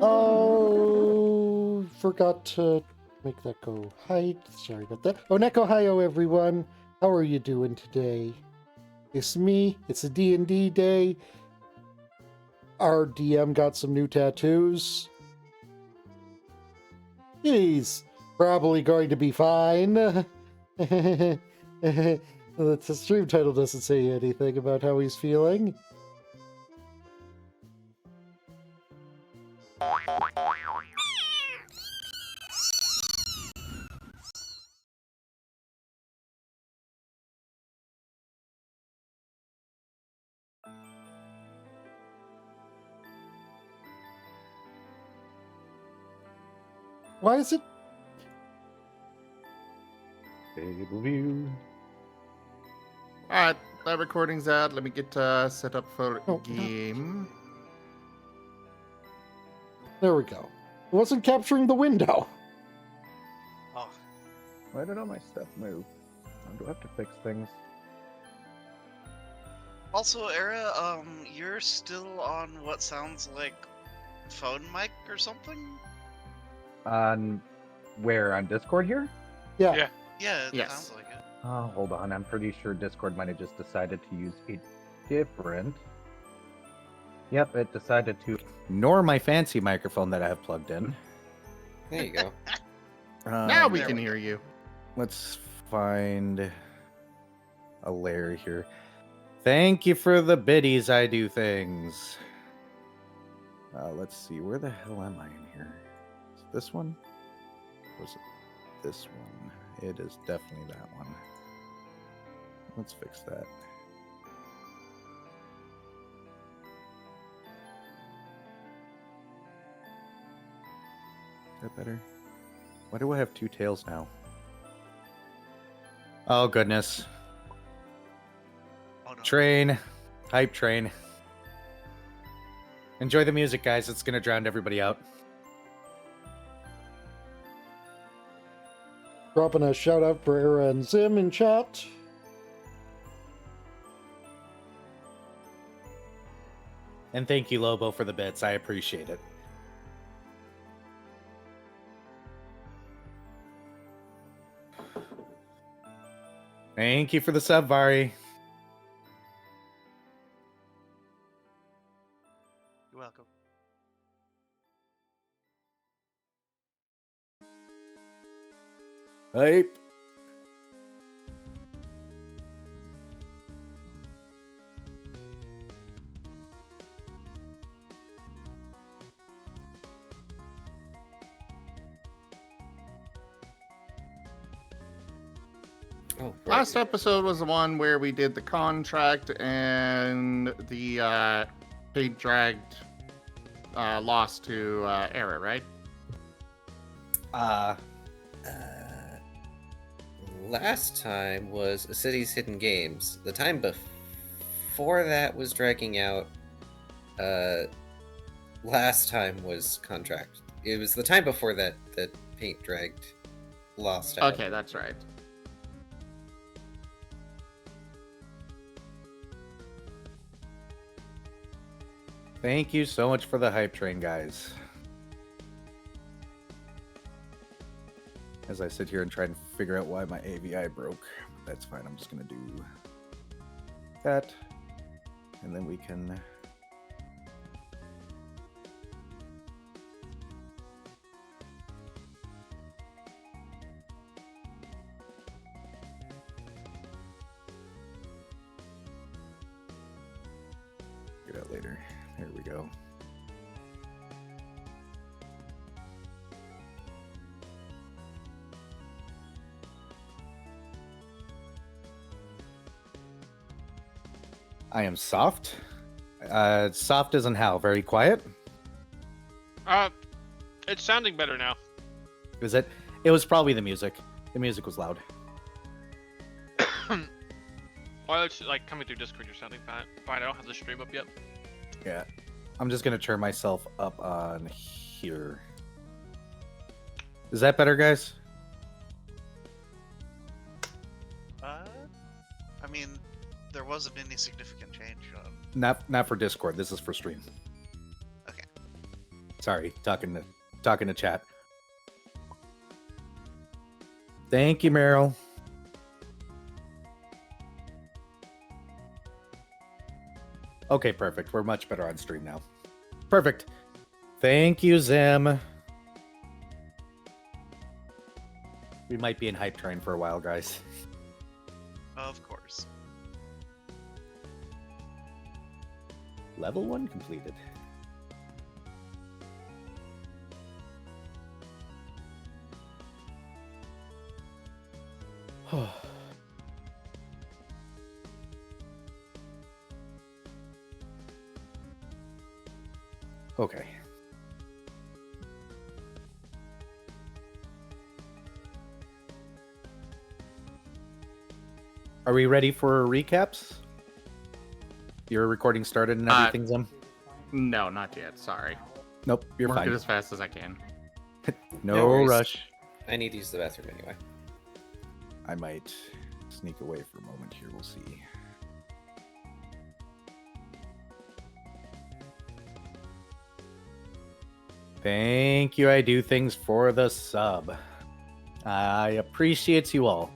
Oh, forgot to make that go height. Sorry about that. Oh, Nekohayo, everyone. How are you doing today? It's me. It's a D&D day. Our DM got some new tattoos. He's probably going to be fine. The stream title doesn't say anything about how he's feeling. Why is it? Table view. Alright, that recording's out. Let me get set up for game. There we go. It wasn't capturing the window. Oh, Why did all my stuff move? Do I have to fix things? also, Era, you're still on what sounds like phone mic or something? On where? On Discord here? Yeah. Yeah, it Yes. sounds like it. Oh, hold on. I'm pretty sure Discord might have just decided to use a different. Yep, it decided to ignore my fancy microphone that I have plugged in. There you go. Now we there can we hear you. Let's find a layer here. Thank you for the biddies. I do things. Let's see. Where the hell am I in here? Is it this one? Or is it this one? It is definitely that one. Let's fix that. Is that better? Why do I have two tails now? Oh, goodness. Oh no. Train. Hype train. Enjoy the music, guys. It's going to drown everybody out. Dropping a shout out for Era and Zim in chat. And thank you, Lobo, for the bits. I appreciate it. Thank you for the sub, Vari. You're welcome. Hype. Oh, Last episode was the one where we did the contract and the paid dragged loss to Era, right? Last time was A City's Hidden Games. The time before that was dragging out. Last time was Contract. It was the time before that that Paint dragged lost out. Okay, that's right. Thank you so much for the hype train, guys. As I sit here and try and figure out why my AVI broke. That's fine. I'm just going to do that. And then we can... figure it out later. There we go. I am soft. Soft as in how? Very quiet? It's sounding better now. Is it? It was probably the music. The music was loud. While it's like coming through Discord, you're sounding fine. I don't have the stream up yet. Yeah. I'm just going to turn myself up on here. Is that better, guys? I mean, there wasn't any significant change. Not for Discord. This is for stream. Okay. Sorry, talking to chat. Thank you, Meryl. Okay, perfect. We're much better on stream now. Perfect. Thank you, Zim. We might be in hype train for a while, guys. Of course. Level 1 completed. Okay. Are we ready for recaps? Your recording started and everything, Zim? No, not yet. Sorry. Nope, you're Work fine. it as fast as I can. No No worries. rush. I need to use the bathroom anyway. I might sneak away for a moment here. We'll see. Thank you, I do things for the sub. I appreciate you all.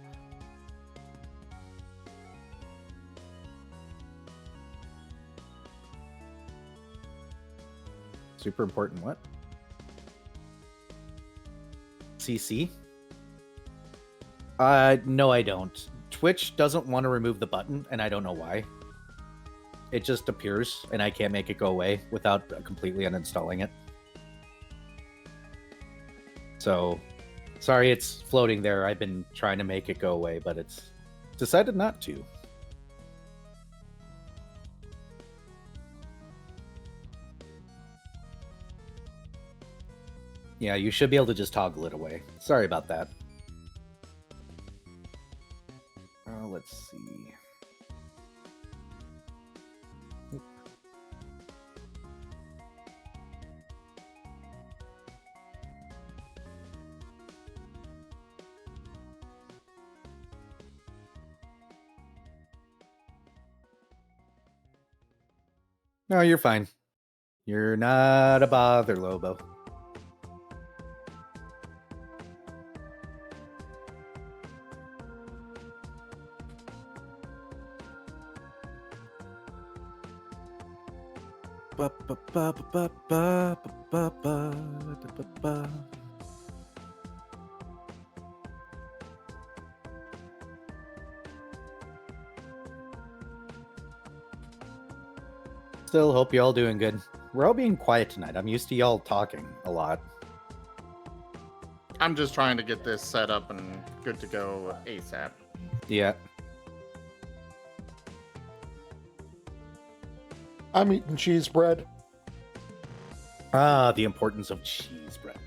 Super important what? CC? No, I don't. Twitch doesn't want to remove the button, and I don't know why. It just appears, and I can't make it go away without completely uninstalling it. So, sorry it's floating there. I've been trying to make it go away, but it's decided not to. Yeah, you should be able to just toggle it away. Sorry about that. Let's see. No, you're fine. You're not a bother, Lobo. Still hope you're all doing good. We're all being quiet tonight. I'm used to y'all talking a lot. I'm just trying to get this set up and good to go ASAP. Yeah. I'm eating cheese bread. Ah, the importance of cheese bread.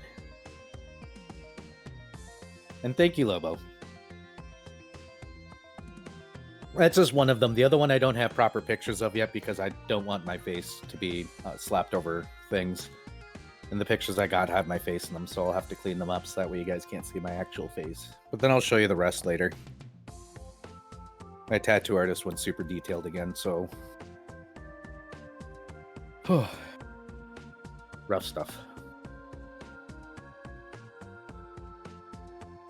And thank you, Lobo. That's just one of them. The other one I don't have proper pictures of yet because I don't want my face to be slapped over things. And the pictures I got have my face in them, so I'll have to clean them up so that way you guys can't see my actual face. But then I'll show you the rest later. My tattoo artist went super detailed again, so... rough stuff.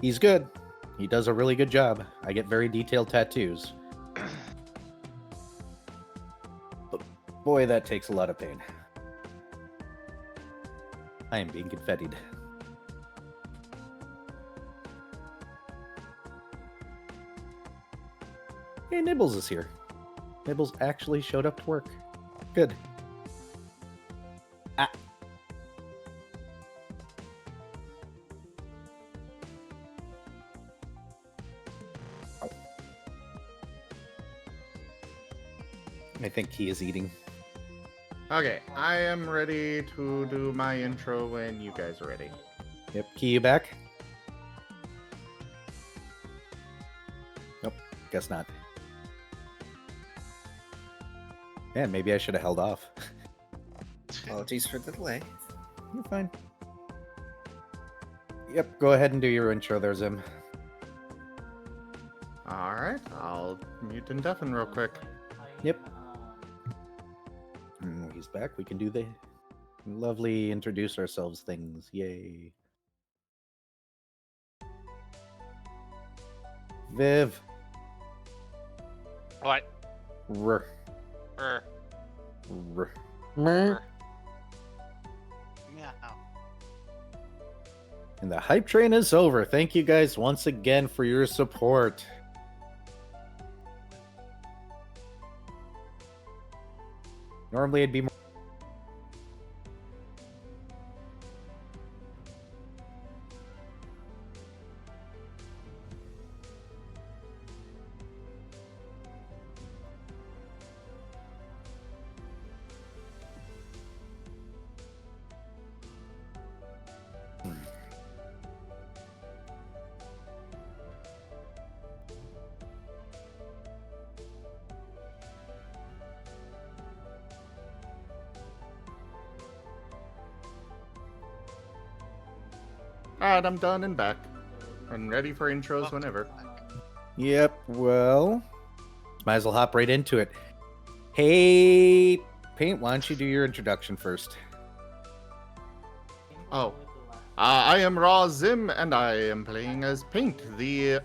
He's good. He does a really good job. I get very detailed tattoos. But boy, that takes a lot of pain. I am being confettied. Hey, Nibbles is here. Nibbles actually showed up to work. Good. Ah. I think he is eating. Okay, I am ready to do my intro when you guys are ready. Yep, key you back? Nope, guess not. Yeah, maybe I should have held off. Apologies for the delay. You're fine. Yep, go ahead and do your intro there, Zim. Alright, I'll mute and deafen real quick. Yep. He's back. We can do the lovely introduce ourselves things. Yay. Viv. What? R. Er. R. Meh. Er. Yeah. And the hype train is over. Thank you guys once again for your support. Normally it'd be more. Alright, I'm done and back. And ready for intros Welcome whenever. back. Yep, well, might as well hop right into it. Hey, Paint, why don't you do your introduction first? Oh. I am Ra Zim, and I am playing as Paint, the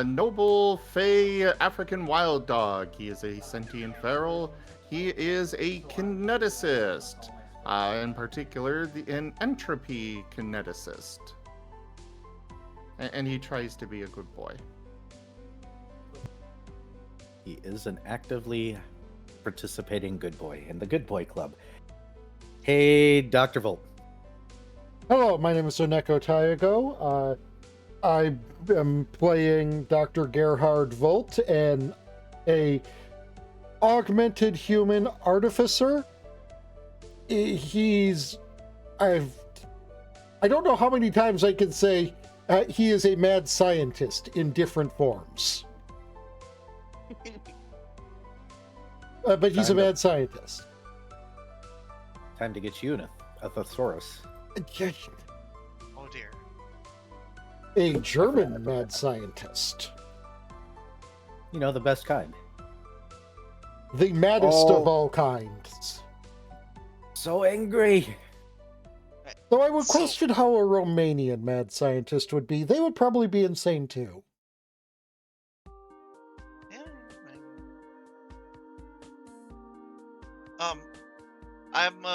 noble Fey African wild dog. He is a sentient feral. He is a kineticist. In particular, an entropy kineticist. And he tries to be a good boy. He is an actively participating good boy in the Good Boy Club. Hey, Dr. Volt. Hello, my name is Oneko Tayago. I am playing Dr. Gerhard Volt, and a augmented human artificer. I don't know how many times I can say he is a mad scientist in different forms. But he's a Kind of. mad scientist. Time to get you a thesaurus. Oh dear. A German mad scientist. You know, the best kind. The maddest Oh. of all kinds. So angry. Though I would So- question how a Romanian mad scientist would be. They would probably be insane too. Yeah. I'm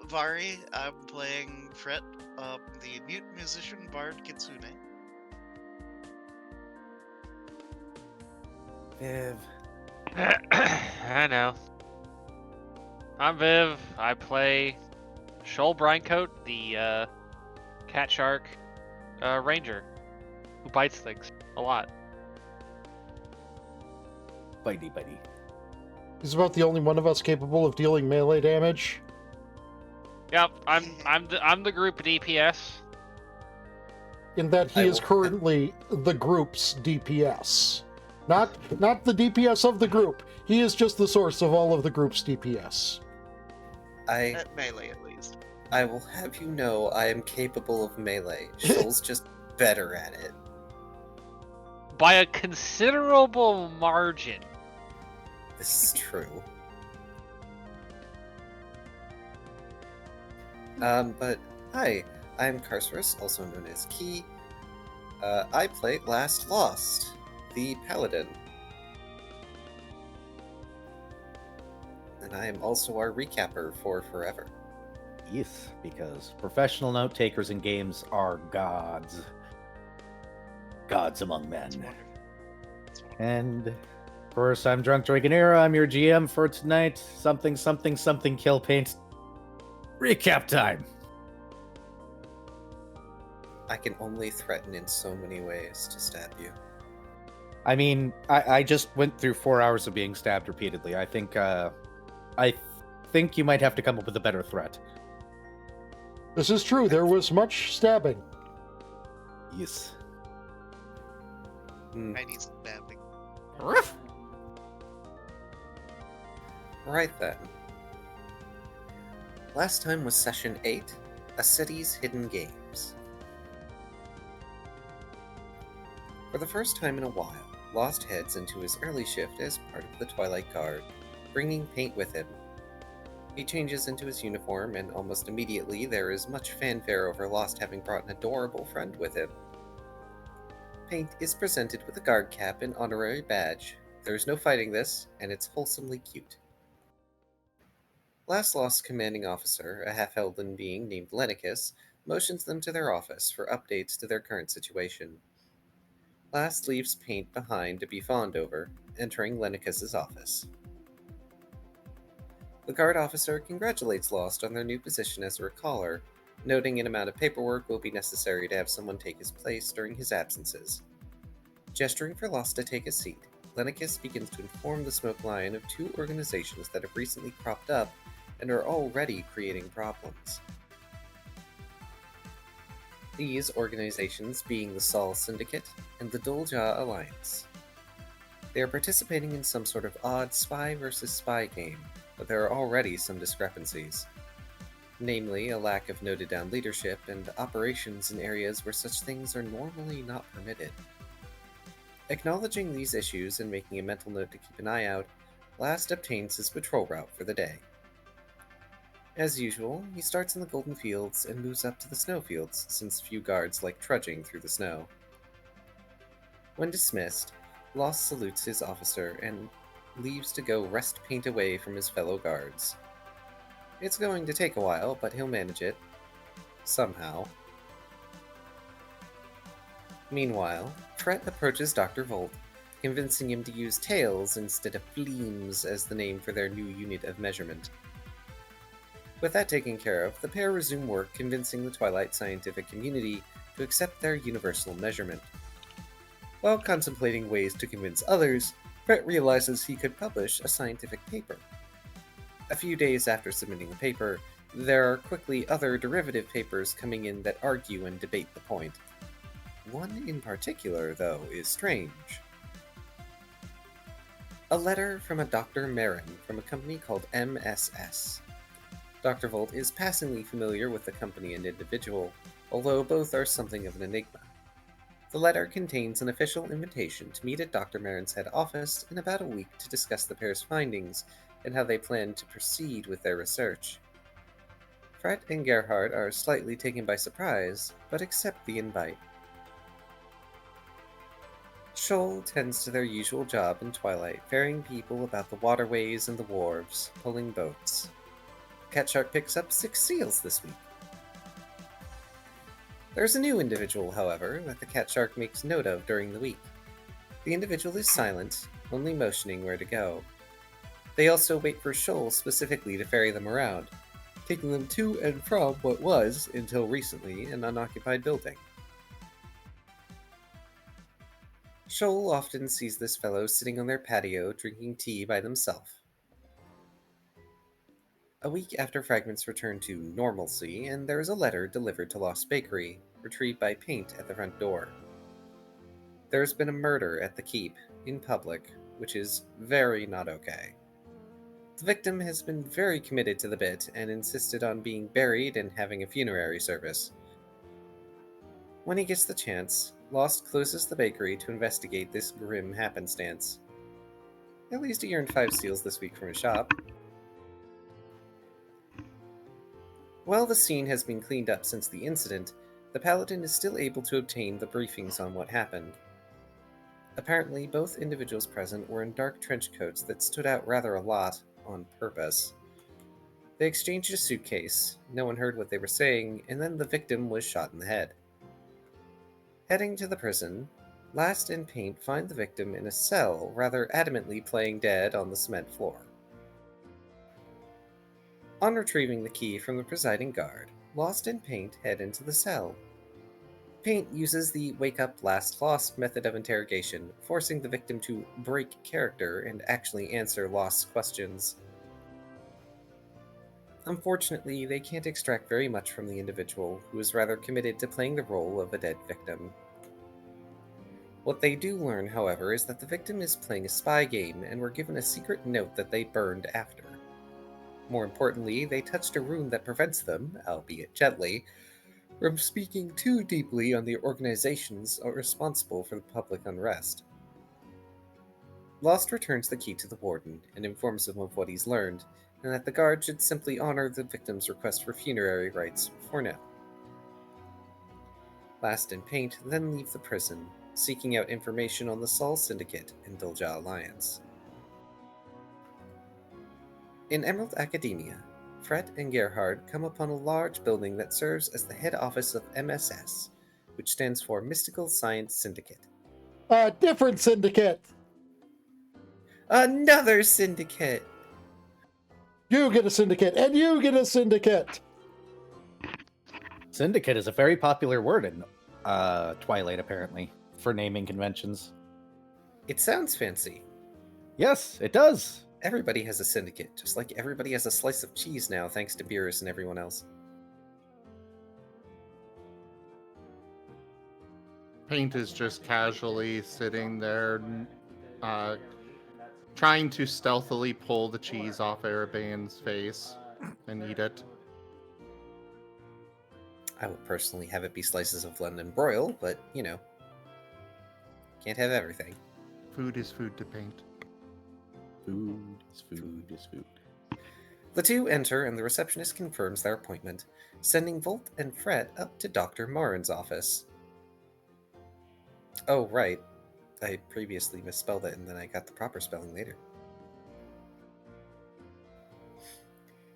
Vari. I'm playing Fret, the mute musician bard Kitsune. Viv. I know. I'm Viv. I play Shoal Brinecoat, the cat shark ranger who bites things a lot. Bitey, bitey. He's about the only one of us capable of dealing melee damage. Yep, I'm the group DPS. In that he I is will- currently the group's DPS. Not the DPS of the group. He is just the source of all of the group's DPS. At melee, at least. I will have you know I am capable of melee. Shoal's just better at it. By a considerable margin. This is true. But hi, I'm Carcerus, also known as Key. I play Last Lost, the Paladin. And I am also our recapper for Forever. Yes, because professional note takers in games are gods. Gods among men. It's wonderful. It's wonderful. And of course, I'm Drunk Dragonera. I'm your GM for tonight. Something, something, something, kill paint. Recap time. I can only threaten in so many ways to stab you. I mean, I just went through 4 hours of being stabbed repeatedly. I think you might have to come up with a better threat. This is true. There was much stabbing. Yes. Hmm. I need some stabbing. Right then. Last time was Session 8, A City's Hidden Games. For the first time in a while, Lost heads into his early shift as part of the Twilight Guard, bringing Paint with him. He changes into his uniform, and almost immediately there is much fanfare over Lost having brought an adorable friend with him. Paint is presented with a guard cap and honorary badge. There is no fighting this, and it's wholesomely cute. Last Lost's commanding officer, a half-elven being named Lenicus, motions them to their office for updates to their current situation. Last leaves Paint behind to be fawned over, entering Lenicus's office. The guard officer congratulates Lost on their new position as a recaller, noting an amount of paperwork will be necessary to have someone take his place during his absences. Gesturing for Lost to take a seat, Lenicus begins to inform the Smoke Lion of two organizations that have recently cropped up and are already creating problems. These organizations being the Sol Syndicate and the Dolja Alliance. They are participating in some sort of odd spy versus spy game, but there are already some discrepancies. Namely, a lack of noted down leadership and operations in areas where such things are normally not permitted. Acknowledging these issues and making a mental note to keep an eye out, Last obtains his patrol route for the day. As usual, he starts in the Golden Fields and moves up to the Snowfields, since few guards like trudging through the snow. When dismissed, Lost salutes his officer and leaves to go wrest Paint away from his fellow guards. It's going to take a while, but he'll manage it. Somehow. Meanwhile, Fret approaches Dr. Volt, convincing him to use tails instead of fleams as the name for their new unit of measurement. With that taken care of, the pair resume work convincing the Twilight scientific community to accept their universal measurement. While contemplating ways to convince others, Fret realizes he could publish a scientific paper. A few days after submitting the paper, there are quickly other derivative papers coming in that argue and debate the point. One in particular, though, is strange. A letter from a Dr. Marin from a company called MSS. Dr. Volt is passingly familiar with the company and individual, although both are something of an enigma. The letter contains an official invitation to meet at Dr. Marin's head office in about a week to discuss the pair's findings and how they plan to proceed with their research. Fret and Gerhard are slightly taken by surprise, but accept the invite. Shoal tends to their usual job in Twilight, ferrying people about the waterways and the wharves, pulling boats. Cat Shark picks up 6 seals this week. There's a new individual, however, that the Cat Shark makes note of during the week. The individual is silent, only motioning where to go. They also wait for Shoal specifically to ferry them around, taking them to and from what was, until recently, an unoccupied building. Shoal often sees this fellow sitting on their patio drinking tea by themselves. A week after Fragments return to normalcy, and there is a letter delivered to Lost Bakery, retrieved by Paint at the front door. There has been a murder at the Keep, in public, which is very not okay. The victim has been very committed to the bit and insisted on being buried and having a funerary service. When he gets the chance, Lost closes the bakery to investigate this grim happenstance. At least he earned 5 seals this week from his shop. While the scene has been cleaned up since the incident, the Paladin is still able to obtain the briefings on what happened. Apparently, both individuals present were in dark trench coats that stood out rather a lot, on purpose. They exchanged a suitcase, no one heard what they were saying, and then the victim was shot in the head. Heading to the prison, Last and Paint find the victim in a cell, rather adamantly playing dead on the cement floor. On retrieving the key from the presiding guard, Lost and Paint head into the cell. Paint uses the Wake Up Last Lost method of interrogation, forcing the victim to break character and actually answer Lost's questions. Unfortunately, they can't extract very much from the individual, who is rather committed to playing the role of a dead victim. What they do learn, however, is that the victim is playing a spy game and were given a secret note that they burned after. More importantly, they touched a rune that prevents them, albeit gently, from speaking too deeply on the organizations responsible for the public unrest. Lost returns the key to the warden and informs him of what he's learned, and that the guard should simply honor the victim's request for funerary rites for now. Last and Paint then leave the prison, seeking out information on the Sol Syndicate and Dulja Alliance. In Emerald Academia, Fred and Gerhard come upon a large building that serves as the head office of MSS, which stands for Mystical Science Syndicate. Different syndicate. Another syndicate! You get a syndicate, and you get a syndicate. Syndicate is a very popular word in Twilight, apparently, for naming conventions. It sounds fancy. Yes, it does. Everybody has a syndicate, just like everybody has a slice of cheese now, thanks to Beerus and everyone else. Paint is just casually sitting there, trying to stealthily pull the cheese off Arabane's face and eat it. I would personally have it be slices of London broil, but, you know, can't have everything. Food is food to Paint. Food is food is food. The two enter, and the receptionist confirms their appointment, sending Volt and Fred up to Dr. Morin's office. Oh, right. I previously misspelled it, and then I got the proper spelling later.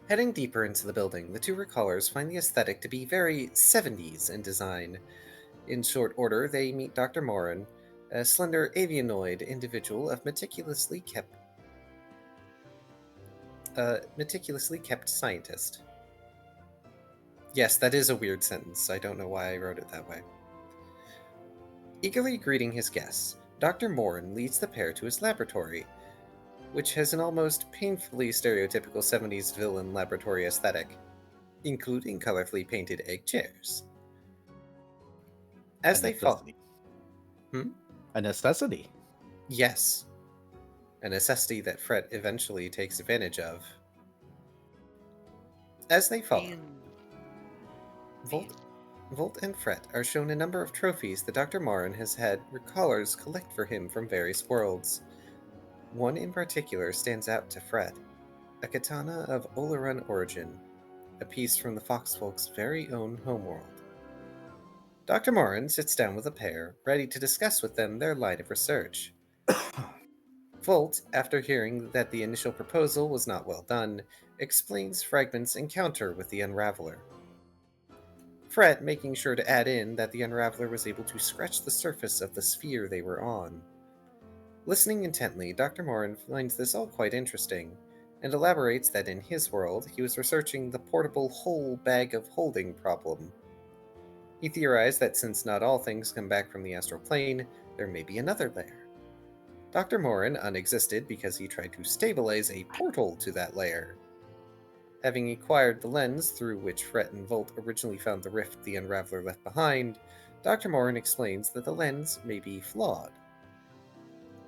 Heading deeper into the building, the two recallers find the aesthetic to be very 70s in design. In short order, they meet Dr. Morin, a slender avianoid individual of meticulously kept scientist. Yes, that is a weird sentence. I don't know why I wrote it that way. Eagerly greeting his guests, Dr. Morin leads the pair to his laboratory, which has an almost painfully stereotypical 70s villain laboratory aesthetic, including colorfully painted egg chairs. As they fall... A necessity. Yes. A necessity that Fred eventually takes advantage of. As they fall, Volt and Fred are shown a number of trophies that Dr. Morin has had recallers collect for him from various worlds. One in particular stands out to Fred, a katana of Oleron origin, a piece from the Foxfolk's very own homeworld. Dr. Morin sits down with the pair, ready to discuss with them their line of research. Volt, after hearing that the initial proposal was not well done, explains Fragment's encounter with the Unraveler. Fred making sure to add in that the Unraveler was able to scratch the surface of the sphere they were on. Listening intently, Dr. Morin finds this all quite interesting, and elaborates that in his world he was researching the portable whole bag of holding problem. He theorized that since not all things come back from the astral plane, there may be another layer. Dr. Morin unexisted because he tried to stabilize a portal to that layer. Having acquired the lens through which Fred and Volt originally found the rift the Unraveler left behind, Dr. Morin explains that the lens may be flawed.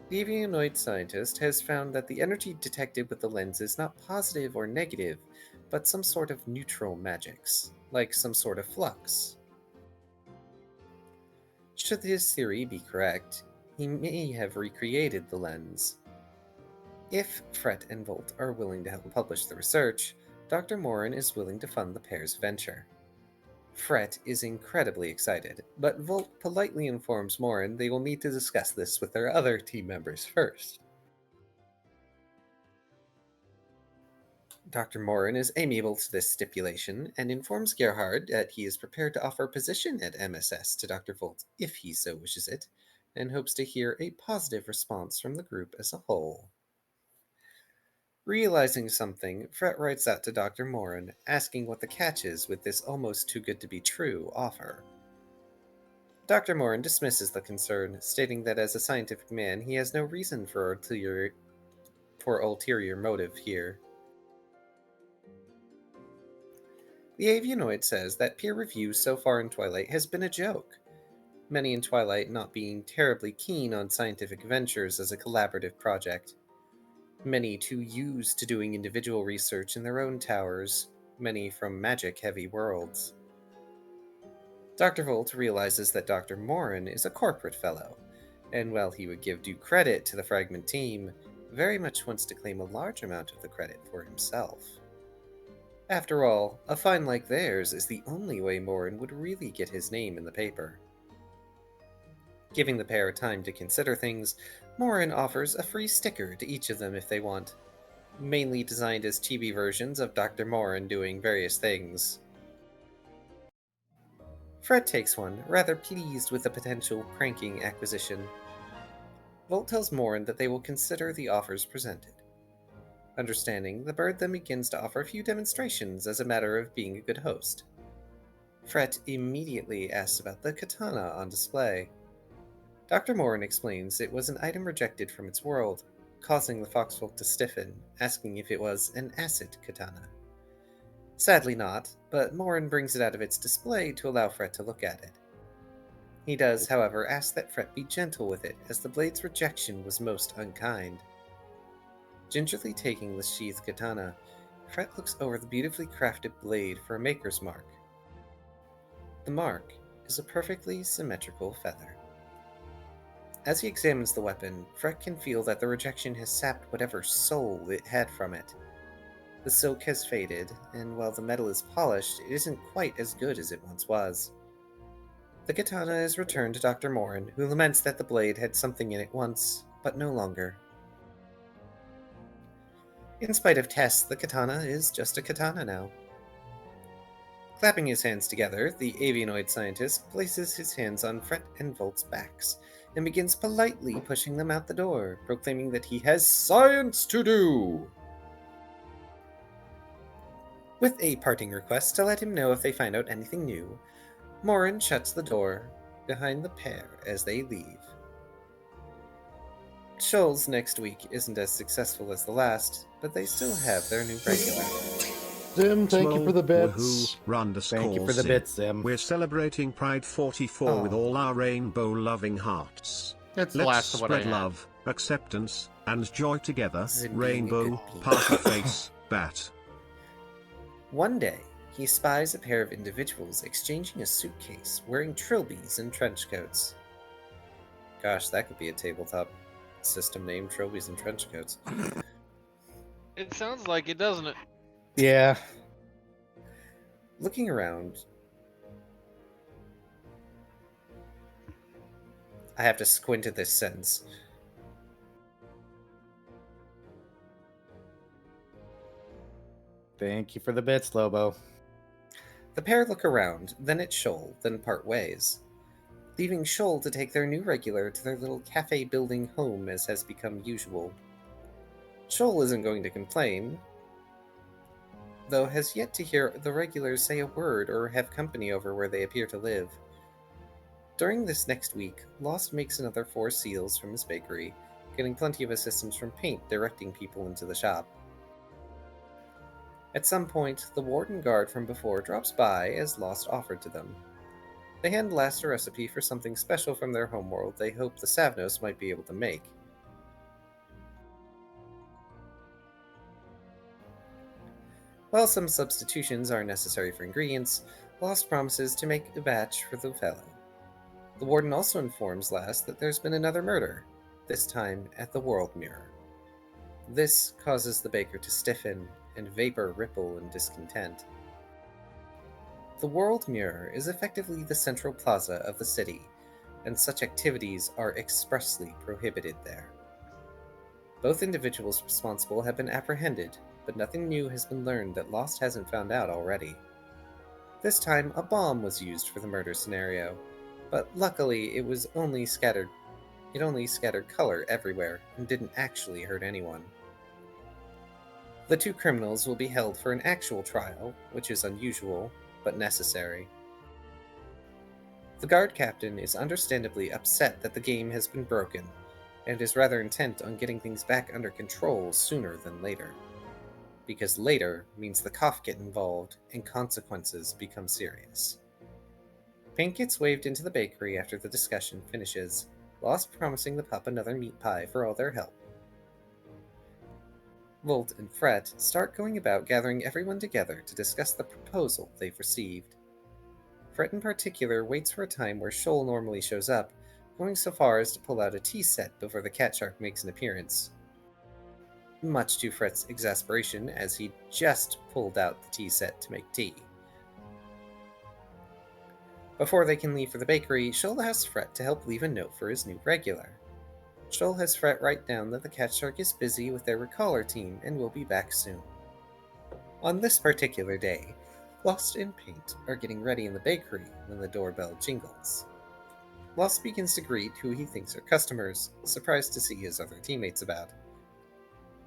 The avianoid scientist has found that the energy detected with the lens is not positive or negative, but some sort of neutral magics, like some sort of flux. Should his theory be correct, he may have recreated the lens. If Fred and Volt are willing to help publish the research, Dr. Morin is willing to fund the pair's venture. Fred is incredibly excited, but Volt politely informs Morin they will need to discuss this with their other team members first. Dr. Morin is amiable to this stipulation and informs Gerhard that he is prepared to offer a position at MSS to Dr. Volt if he so wishes it, and hopes to hear a positive response from the group as a whole. Realizing something, Fred writes out to Dr. Morin, asking what the catch is with this almost too good to be true offer. Dr. Morin dismisses the concern, stating that as a scientific man, he has no reason for ulterior motive here. The avianoid says that peer review so far in Twilight has been a joke, many in Twilight not being terribly keen on scientific ventures as a collaborative project. Many too used to doing individual research in their own towers, many from magic-heavy worlds. Dr. Volt realizes that Dr. Morin is a corporate fellow, and while he would give due credit to the Fragment team, very much wants to claim a large amount of the credit for himself. After all, a find like theirs is the only way Morin would really get his name in the paper. Giving the pair time to consider things, Morin offers a free sticker to each of them if they want, mainly designed as chibi versions of Dr. Morin doing various things. Fred takes one, rather pleased with the potential pranking acquisition. Volt tells Morin that they will consider the offers presented. Understanding, the bird then begins to offer a few demonstrations as a matter of being a good host. Fred immediately asks about the katana on display. Dr. Morin explains it was an item rejected from its world, causing the foxfolk to stiffen, asking if it was an acid katana. Sadly not, but Morin brings it out of its display to allow Fred to look at it. He does, however, ask that Fred be gentle with it, as the blade's rejection was most unkind. Gingerly taking the sheathed katana, Fred looks over the beautifully crafted blade for a maker's mark. The mark is a perfectly symmetrical feather. As he examines the weapon, Fred can feel that the rejection has sapped whatever soul it had from it. The silk has faded, and while the metal is polished, it isn't quite as good as it once was. The katana is returned to Dr. Morin, who laments that the blade had something in it once, but no longer. In spite of tests, the katana is just a katana now. Clapping his hands together, the avianoid scientist places his hands on Fred and Volt's backs and begins politely pushing them out the door, proclaiming that he has science to do! With a parting request to let him know if they find out anything new, Morin shuts the door behind the pair as they leave. Shoals next week isn't as successful as the last, but they still have their new regular. Zim, thank you for the bits. Thank you for the bits, Zim. We're celebrating Pride 44 with all our rainbow-loving hearts. It's the Let's last of what I spread had. love, acceptance, and joy together. Zim being a Rainbow, good people. party face, bat. One day, he spies a pair of individuals exchanging a suitcase wearing trilbies and trench coats. Gosh, that could be a tabletop system name, trilbies and trench coats. It sounds like it, doesn't it? Yeah. Looking around, I have to squint at this sentence. Thank you for the bits, Lobo. The pair look around, then at Shoal, then part ways, leaving Shoal to take their new regular to their little cafe building home as has become usual. Shoal isn't going to complain, though has yet to hear the regulars say a word or have company over where they appear to live. During this next week, Lost makes another 4 seals from his bakery, getting plenty of assistance from Paint directing people into the shop. At some point, the warden guard from before drops by as Lost offered to them. They hand Last a recipe for something special from their homeworld they hope the Savnos might be able to make. While some substitutions are necessary for ingredients, Lost promises to make a batch for the fellow. The warden also informs Last that there's been another murder, this time at the World Mirror. This causes the baker to stiffen and vapor ripple in discontent. The World Mirror is effectively the central plaza of the city, and such activities are expressly prohibited there. Both individuals responsible have been apprehended, but nothing new has been learned that Lost hasn't found out already. This time, a bomb was used for the murder scenario, but luckily it only scattered color everywhere and didn't actually hurt anyone. The 2 criminals will be held for an actual trial, which is unusual, but necessary. The guard captain is understandably upset that the game has been broken, and is rather intent on getting things back under control sooner than later. Because later means the cough get involved and consequences become serious. Paint gets waved into the bakery after the discussion finishes, Lost promising the pup another meat pie for all their help. Volt and Fred start going about gathering everyone together to discuss the proposal they've received. Fred in particular waits for a time where Shoal normally shows up, going so far as to pull out a tea set before the cat shark makes an appearance. much to Fret's exasperation as he just pulled out the tea set to make tea. Before they can leave for the bakery, Shoal asks Fret to help leave a note for his new regular. Shoal has Fret write down that the Cat Shark is busy with their recaller team and will be back soon. On this particular day, Lost and Paint are getting ready in the bakery when the doorbell jingles. Lost begins to greet who he thinks are customers, surprised to see his other teammates about.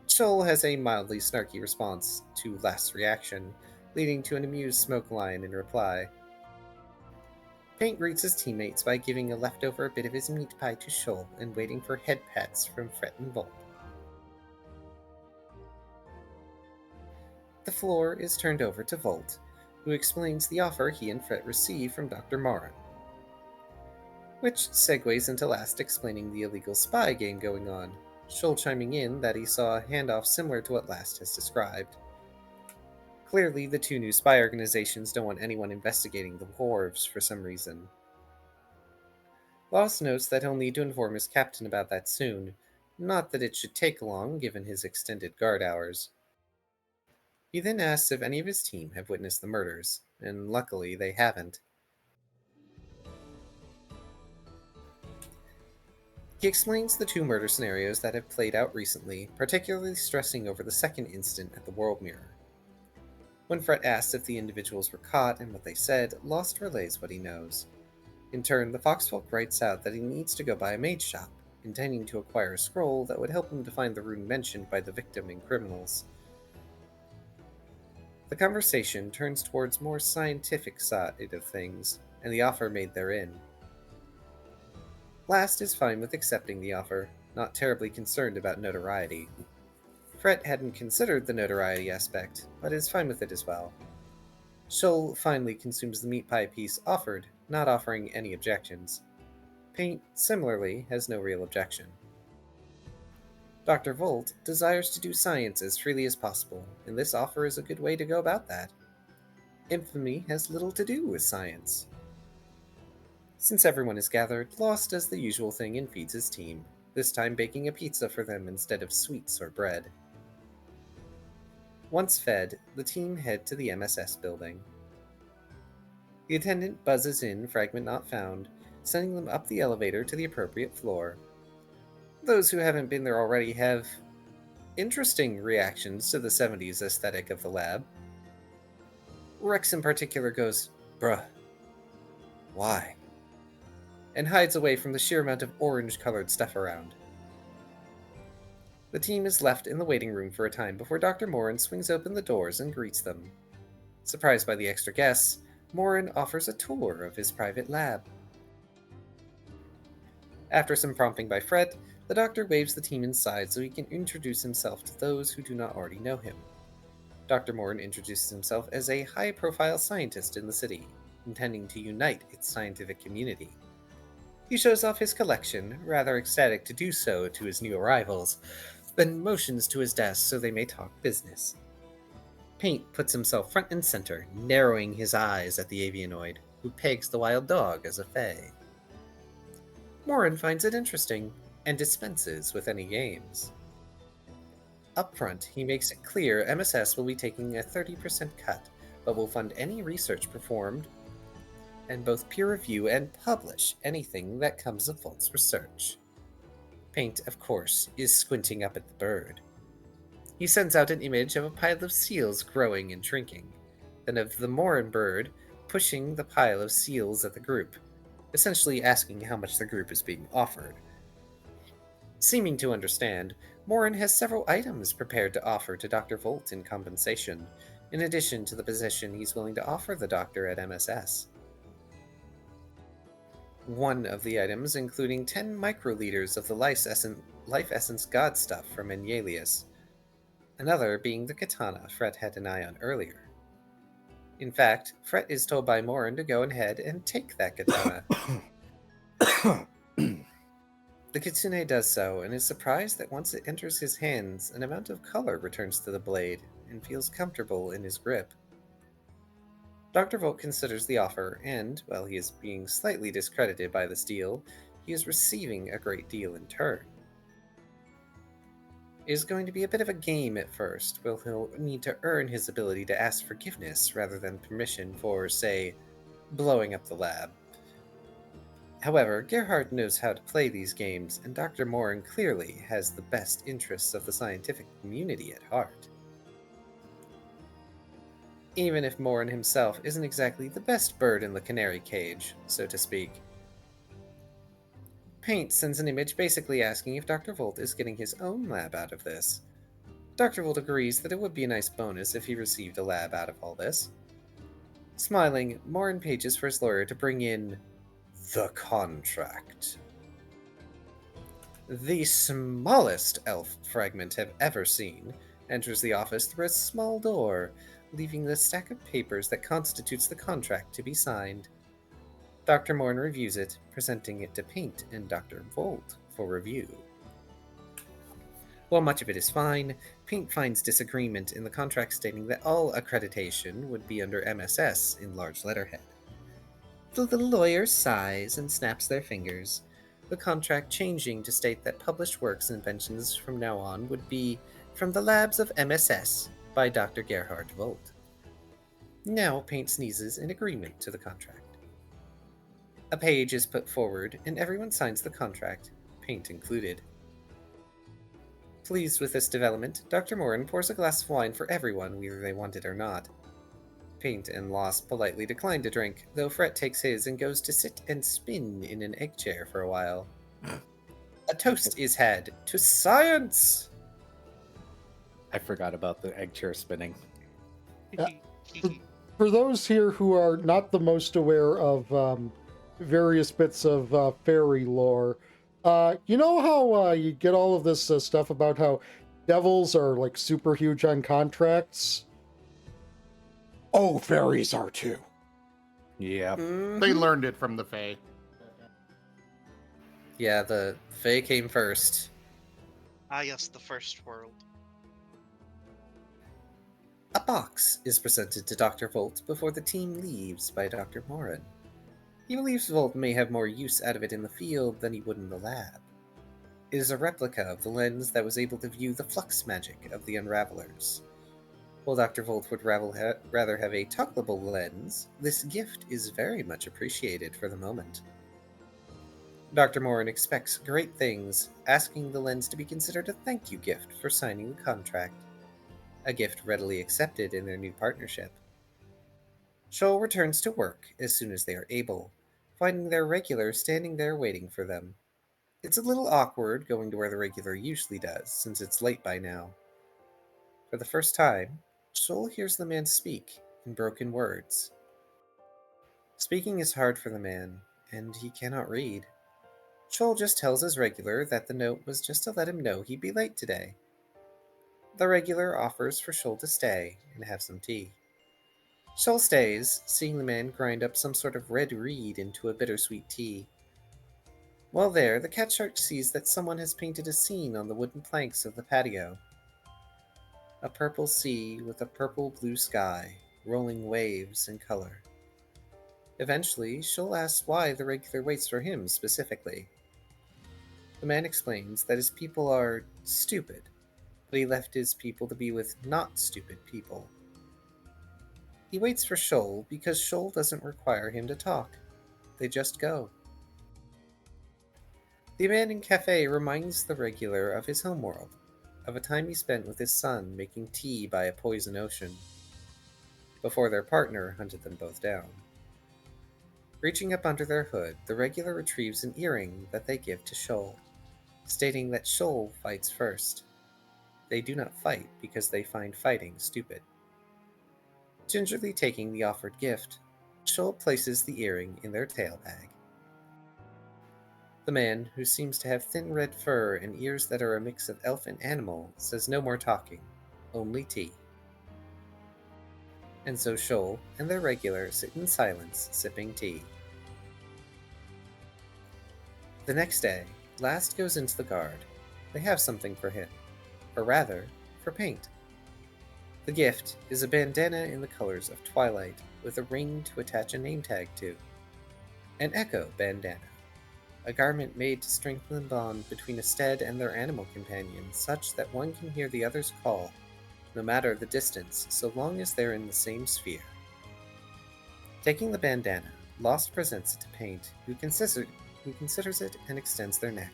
Shoal has a mildly snarky response to Last's reaction, leading to an amused smoke line in reply. Paint greets his teammates by giving a leftover bit of his meat pie to Shoal and waiting for head pats from Fret and Volt. The floor is turned over to Volt, who explains the offer he and Fret received from Dr. Morin, which segues into Last explaining the illegal spy game going on, Shoal chiming in that he saw a handoff similar to what Last has described. Clearly, the two new spy organizations don't want anyone investigating the wharves for some reason. Lost notes that he'll need to inform his captain about that soon, not that it should take long given his extended guard hours. He then asks if any of his team have witnessed the murders, and luckily they haven't. He explains the two murder scenarios that have played out recently, particularly stressing over the second incident at the World Mirror. When Fret asks if the individuals were caught and what they said, Lost relays what he knows. In turn, the Foxfolk writes out that he needs to go by a mage shop, intending to acquire a scroll that would help him to find the rune mentioned by the victim and criminals. The conversation turns towards more scientific side of things, and the offer made therein. Last is fine with accepting the offer, not terribly concerned about notoriety. Fret hadn't considered the notoriety aspect, but is fine with it as well. Shoal finally consumes the meat pie piece offered, not offering any objections. Paint, similarly, has no real objection. Dr. Volt desires to do science as freely as possible, and this offer is a good way to go about that. Infamy has little to do with science. Since everyone is gathered, Lost does the usual thing and feeds his team, this time baking a pizza for them instead of sweets or bread. Once fed, the team head to the MSS building. The attendant buzzes in Fragment Not Found, sending them up the elevator to the appropriate floor. Those who haven't been there already have interesting reactions to the 70s aesthetic of the lab. Rex in particular goes, "Bruh, why?" and hides away from the sheer amount of orange-colored stuff around. The team is left in the waiting room for a time before Dr. Morin swings open the doors and greets them. Surprised by the extra guests, Morin offers a tour of his private lab. After some prompting by Fret, the doctor waves the team inside so he can introduce himself to those who do not already know him. Dr. Morin introduces himself as a high-profile scientist in the city, intending to unite its scientific community. He shows off his collection, rather ecstatic to do so to his new arrivals, then motions to his desk so they may talk business. Paint puts himself front and center, narrowing his eyes at the avianoid, who pegs the wild dog as a fae. Morin finds it interesting, and dispenses with any games. Up front, he makes it clear MSS will be taking a 30% cut, but will fund any research performed and both peer review and publish anything that comes of Volt's research. Paint, of course, is squinting up at the bird. He sends out an image of a pile of seals growing and shrinking, then of the Morin bird pushing the pile of seals at the group, essentially asking how much the group is being offered. Seeming to understand, Morin has several items prepared to offer to Dr. Volt in compensation, in addition to the position he's willing to offer the doctor at MSS. One of the items including 10 microliters of the life essence god stuff from Enyalius, another being the katana Fret had an eye on earlier. In fact, Fret is told by Morin to go ahead and take that katana. The kitsune does so, and is surprised that once it enters his hands, an amount of color returns to the blade, and feels comfortable in his grip. Dr. Volt considers the offer, and, while he is being slightly discredited by this deal, he is receiving a great deal in turn. is going to be a bit of a game at first, where he'll need to earn his ability to ask forgiveness rather than permission for, say, blowing up the lab. However, Gerhardt knows how to play these games, and Dr. Morin clearly has the best interests of the scientific community at heart. Even if Morin himself isn't exactly the best bird in the canary cage, so to speak. Paint sends an image basically asking if Dr. Volt is getting his own lab out of this. Dr. Volt agrees that it would be a nice bonus if he received a lab out of all this. Smiling, Morin pages for his lawyer to bring in the contract. The smallest elf fragment I've ever seen enters the office through a small door, leaving the stack of papers that constitutes the contract to be signed. Dr. Morin reviews it, presenting it to Paint and Dr. Volt for review. While much of it is fine, Paint finds disagreement in the contract stating that all accreditation would be under MSS in large letterhead. The little lawyer sighs and snaps their fingers, the contract changing to state that published works and inventions from now on would be from the labs of MSS by Dr. Gerhard Volt. Now Paint sneezes in agreement to the contract. A page is put forward, and everyone signs the contract, Paint included. Pleased with this development, Dr. Morin pours a glass of wine for everyone, whether they want it or not. Paint and Lost politely decline to drink, though Fret takes his and goes to sit and spin in an egg chair for a while. A toast is had to science! I forgot about the egg chair spinning. For those here who are not the most aware of various bits of fairy lore, you know how you get all of this stuff about how devils are like super huge on contracts? Oh, fairies are too. Yeah. They learned it from the Fae. Yeah, the Fae came first. Ah, yes, the first world. A box is presented to Dr. Volt before the team leaves by Dr. Morin. He believes Volt may have more use out of it in the field than he would in the lab. It is a replica of the lens that was able to view the flux magic of the Unravelers. While Dr. Volt would rather have a toggleable lens, this gift is very much appreciated for the moment. Dr. Morin expects great things, asking the lens to be considered a thank you gift for signing the contract. A gift readily accepted in their new partnership. Shoal returns to work as soon as they are able, finding their regular standing there waiting for them. It's a little awkward going to where the regular usually does, since it's late by now. For the first time, Shoal hears the man speak in broken words. Speaking is hard for the man, and he cannot read. Shoal just tells his regular that the note was just to let him know he'd be late today. The regular offers for Shoal to stay and have some tea. Shoal stays, seeing the man grind up some sort of red reed into a bittersweet tea. While there, the cat shark sees that someone has painted a scene on the wooden planks of the patio. A purple sea with a purple blue sky, rolling waves in color. Eventually, Shoal asks why the regular waits for him specifically. The man explains that his people are stupid, but he left his people to be with not stupid people. He waits for Shoal because Shoal doesn't require him to talk. They just go. The abandoned cafe reminds the regular of his homeworld, of a time he spent with his son making tea by a poison ocean, before their partner hunted them both down. Reaching up under their hood, the regular retrieves an earring that they give to Shoal, stating that Shoal fights first. They do not fight because they find fighting stupid. Gingerly taking the offered gift, Shoal places the earring in their tail bag. The man, who seems to have thin red fur and ears that are a mix of elf and animal, says no more talking, only tea. And so Shoal and their regular sit in silence, sipping tea. The next day, Last goes into the guard. They have something for him, or rather, for Paint. The gift is a bandana in the colors of twilight with a ring to attach a name tag to. An Echo bandana. a garment made to strengthen the bond between a steed and their animal companion, such that one can hear the other's call, no matter the distance, so long as they're in the same sphere. Taking the bandana, Lost presents it to Paint, who considers it and extends their neck.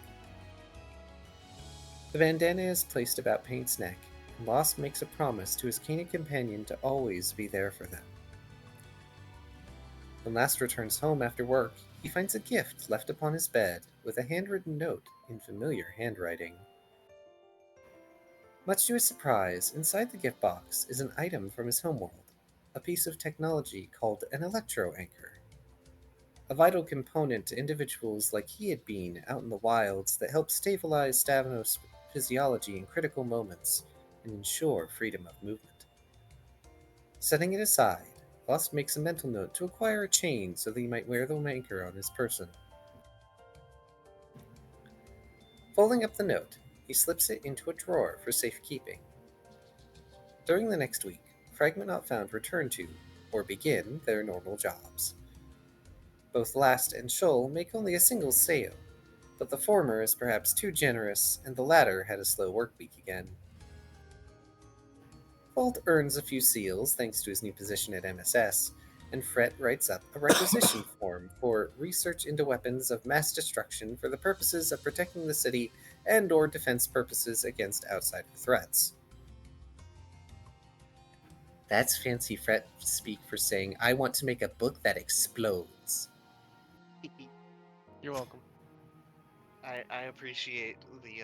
The bandana is placed about Paint's neck, and Lost makes a promise to his canine companion to always be there for them. When Last returns home after work, he finds a gift left upon his bed with a handwritten note in familiar handwriting. Much to his surprise, inside the gift box is an item from his homeworld, a piece of technology called an electro-anchor. A vital component to individuals like he had been out in the wilds that helps stabilize Stavros' physiology in critical moments and ensure freedom of movement. Setting it aside, Lost makes a mental note to acquire a chain so that he might wear the anchor on his person. Folding up the note, he slips it into a drawer for safekeeping. During the next week, Fragment Not Found return to, or begin, their normal jobs. Both Last and Shoal make only a single sale, but the former is perhaps too generous, and the latter had a slow work week again. Fold earns a few seals thanks to his new position at MSS, and Fret writes up a requisition form for research into weapons of mass destruction for the purposes of protecting the city and or defense purposes against outsider threats. That's fancy Fret speak for saying, I want to make a book that explodes. You're welcome. I appreciate the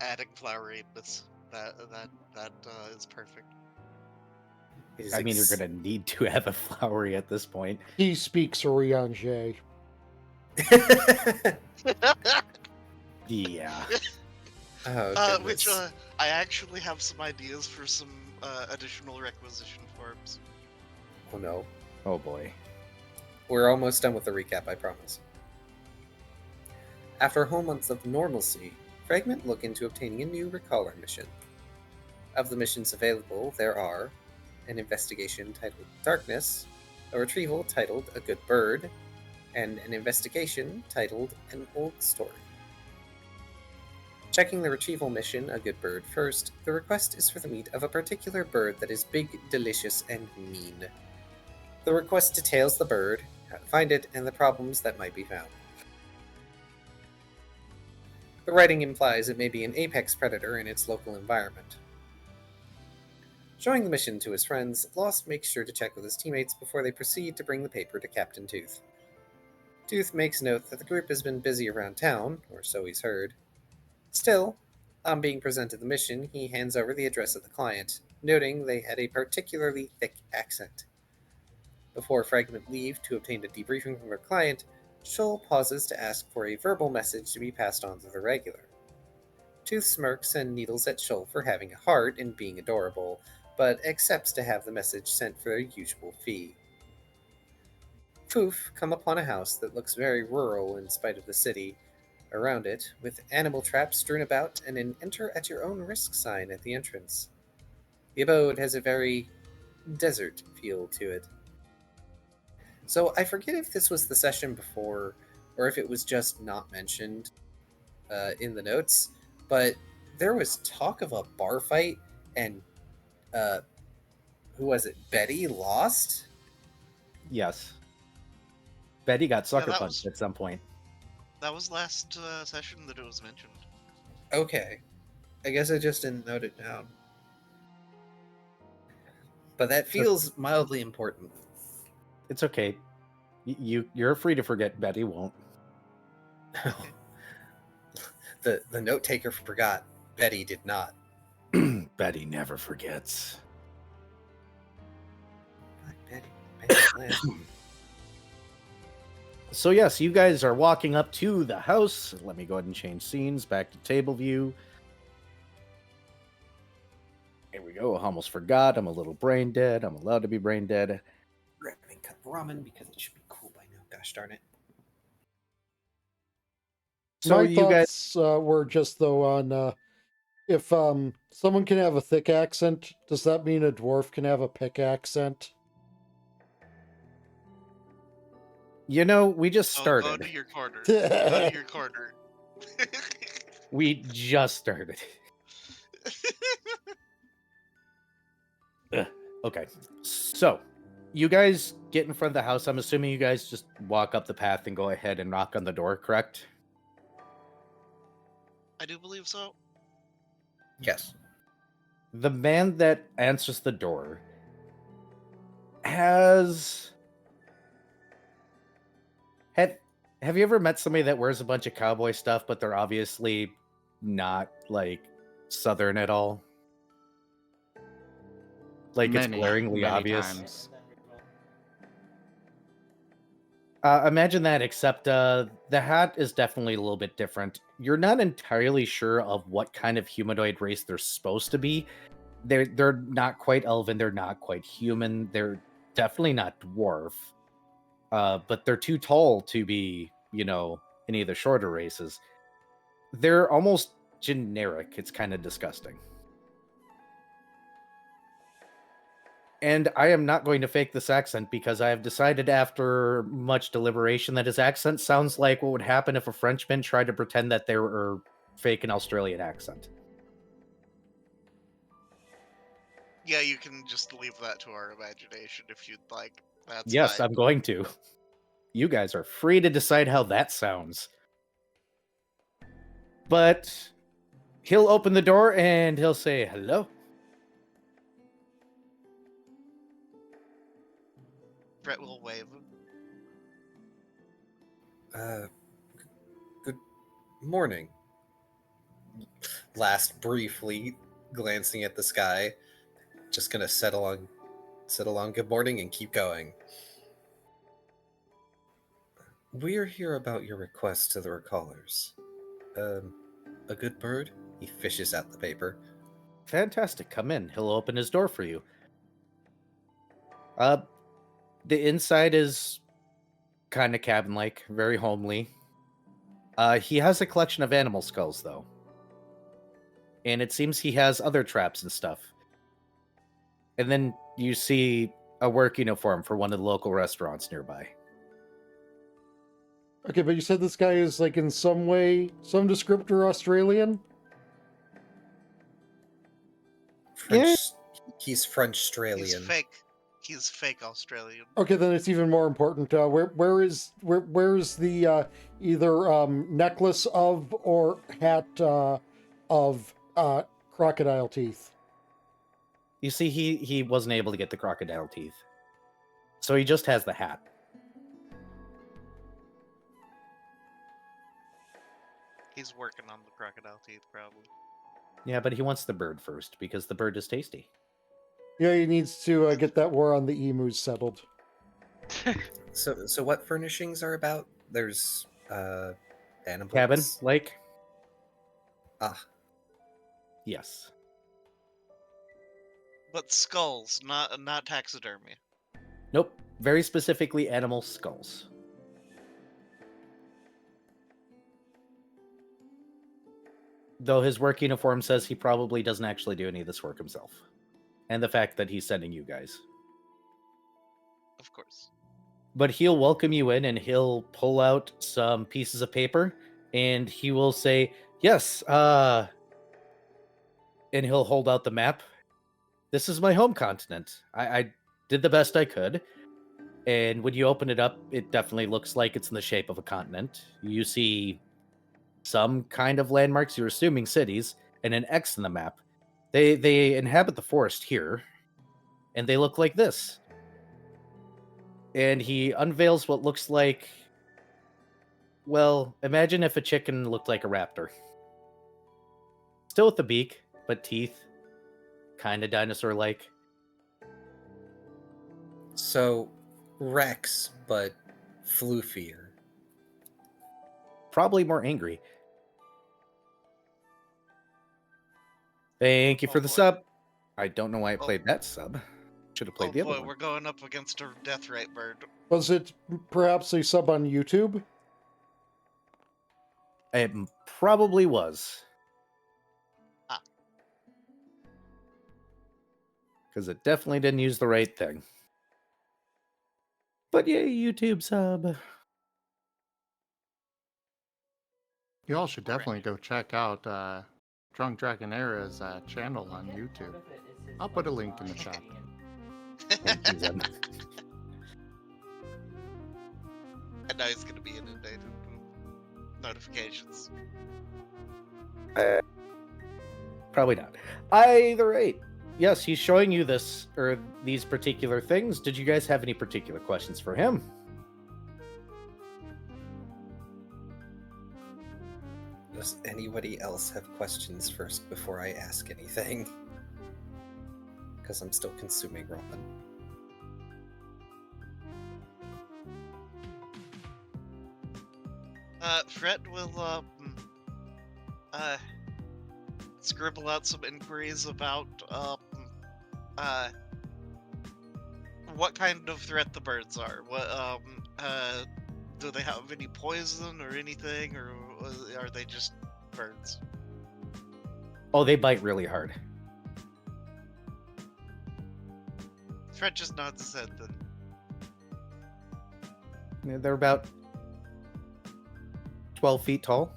adding flowery-ness. That is perfect. It is I mean, you're gonna need to have a flowery at this point. He speaks Oriange. Yeah. Oh, Which goodness. I actually have some ideas for some additional requisition forms. Oh no. Oh boy. We're almost done with the recap, I promise. After a whole month of normalcy, Fragment look into obtaining a new recaller mission. Of the missions available, there are an investigation titled Darkness, a retrieval titled A Good Bird, and an investigation titled An Old Story. Checking the retrieval mission, A Good Bird, first, the request is for the meat of a particular bird that is big, delicious, and mean. The request details the bird, how to find it, and the problems that might be found. The writing implies it may be an apex predator in its local environment. Showing the mission to his friends, Lost makes sure to check with his teammates before they proceed to bring the paper to Captain Tooth. Tooth makes note that the group has been busy around town, or so he's heard. Still, on being presented the mission, he hands over the address of the client, noting they had a particularly thick accent. Before Fragment leave to obtain a debriefing from their client, Shoal pauses to ask for a verbal message to be passed on to the regular. Tooth smirks and needles at Shoal for having a heart and being adorable, but accepts to have the message sent for their usual fee. Poof come upon a house that looks very rural in spite of the city around it, with animal traps strewn about and an enter-at-your-own-risk sign at the entrance. The abode has a very desert feel to it. So I forget if this was the session before, or if it was just not mentioned in the notes, but there was talk of a bar fight, and who was it? Betty lost? Yes. Betty got sucker that punched was- at some point. That was last session that it was mentioned. Okay. I guess I just didn't note it down. But that feels mildly important. It's okay. You're free to forget. Betty won't. The note taker forgot. Betty did not. Betty never forgets. Betty. So yes, you guys are walking up to the house. Let me go ahead and change scenes back to table view. Here we go. Almost forgot. I'm a little brain dead. I'm allowed to be brain dead. Grabbing a cup of ramen because it should be cool by now. Gosh darn it. So My you guys, thoughts were just though on if someone can have a thick accent, does that mean a dwarf can have a pick accent? You know, we just Oh, go started. to your corner. Go to your corner. We just started. Ugh. Okay. So, you guys get in front of the house. I'm assuming you guys just walk up the path and go ahead and knock on the door, correct? I do believe so. Yes. The man that answers the door has have have you ever met somebody that wears a bunch of cowboy stuff, but they're obviously not like Southern at all? Like it's glaringly many obvious. times. Imagine that, except the hat is definitely a little bit different. You're not entirely sure of what kind of humanoid race they're supposed to be. They're not quite elven. They're not quite human. They're definitely not dwarf. But they're too tall to be, any of the shorter races. They're almost generic. It's kind of disgusting. And I am not going to fake this accent because I have decided after much deliberation that his accent sounds like what would happen if a Frenchman tried to pretend that they were fake an Australian accent. Yeah, you can just leave that to our imagination if you'd like. That's Yes, fine. I'm going to. You guys are free to decide how that sounds. But he'll open the door and he'll say hello. Brett will wave. Good morning. Last briefly glancing at the sky, just gonna sit along good morning and keep going. We're here about your request to the recallers. A good bird? He fishes out the paper. Fantastic. Come in. He'll open his door for you. The inside is kind of cabin-like, very homely. He has a collection of animal skulls, though. And it seems he has other traps and stuff. And then you see a work uniform for one of the local restaurants nearby. Okay, but you said this guy is like in some way, some descriptor Australian? French. He's He's French-Australian. fake. He's fake Australian. Okay, then it's even more important. Where's the either necklace of or hat of crocodile teeth? You see, he wasn't able to get the crocodile teeth. So he just has the hat. He's working on the crocodile teeth, probably. Yeah, but he wants the bird first, because the bird is tasty. Yeah, he needs to get that war on the emus settled. So what furnishings are about? There's animals. Cabin, like? Ah, Yes. But skulls, not taxidermy. Nope. Very specifically animal skulls. Though his work uniform says he probably doesn't actually do any of this work himself. And the fact that he's sending you guys. Of course. But he'll welcome you in and he'll pull out some pieces of paper and he will say, yes, and he'll hold out the map. This is my home continent. I did the best I could. And when you open it up, it definitely looks like it's in the shape of a continent. You see some kind of landmarks, you're assuming cities, and an X in the map. They inhabit the forest here, and they look like this. And he unveils what looks like, well, imagine if a chicken looked like a raptor. Still with the beak, but teeth. Kind of dinosaur-like. so Rex, but floofier. Probably more angry. Thank you for Oh, the boy. sub. I don't know why I Oh. played that sub. Should have played Oh the other boy, one. we're going up against a death rate bird. Was it perhaps a sub on YouTube? It probably was. Ah. Because it definitely didn't use the right thing. But yeah, YouTube sub. You all should definitely go check out Drunk Dragon Era's channel on YouTube. I'll put a link in the chat. Thank you, Zim. And now he's gonna be inundated with notifications. Probably not. Either way, yes, he's showing you this or these particular things. Did you guys have any particular questions for him? Does anybody else have questions first before I ask anything? Because I'm still consuming ramen. Fred will scribble out some inquiries about what kind of threat the birds are. What do they have any poison or anything, or are they just birds? Oh, they bite really hard. Fred just nods his head then. They're about 12 feet tall.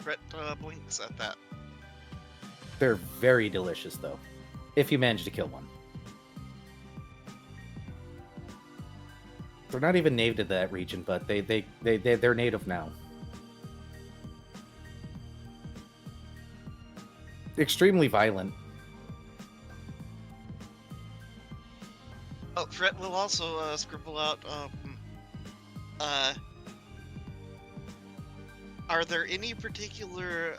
Fred blinks at that. They're very delicious, though, if you manage to kill one. They're not even native to that region, but they're native now. Extremely violent. Oh, Fred will also scribble out. Are there any particular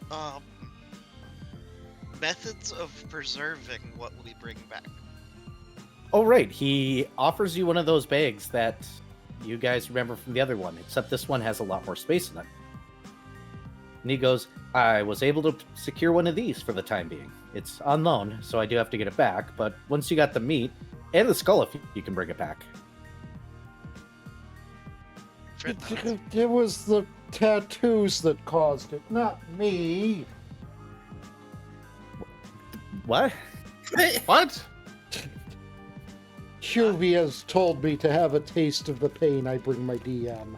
methods of preserving what we bring back? Oh, right. He offers you one of those bags that you guys remember from the other one, except this one has a lot more space in it. And he goes, I was able to secure one of these for the time being. It's on loan, so I do have to get it back, but once you got the meat and the skull, if you can bring it back. Fred nods. It was the tattoos that caused it, not me. What? What? Hubie has told me to have a taste of the pain I bring my DM,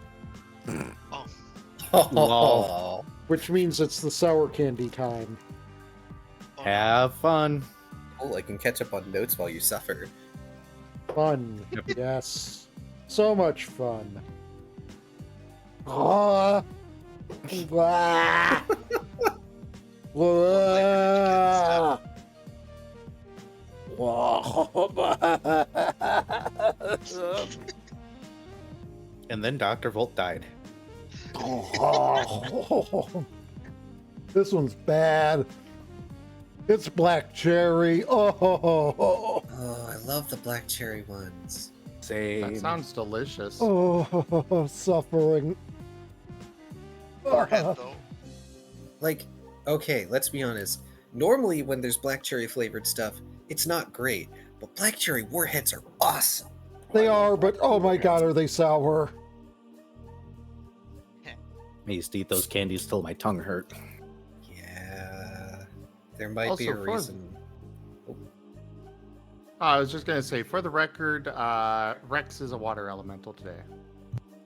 Oh, Lol. which means it's the sour candy time. oh, Have fun. Oh, I can catch up on notes while you suffer. Fun, yes. So much fun. Ah. Ah. Ah. And then Dr. Volt died. This one's bad. It's black cherry. Oh, Oh, I love the black cherry ones. Same. That sounds delicious. oh, suffering. Warhead, though. Like, okay, let's be honest. Normally, when there's black cherry flavored stuff, it's not great. But black cherry warheads are awesome. They are, but oh my god, are they sour? I used to eat those candies till my tongue hurt. Yeah, there might Also be a fun. reason. I was just gonna say, for the record, Rex is a water elemental today.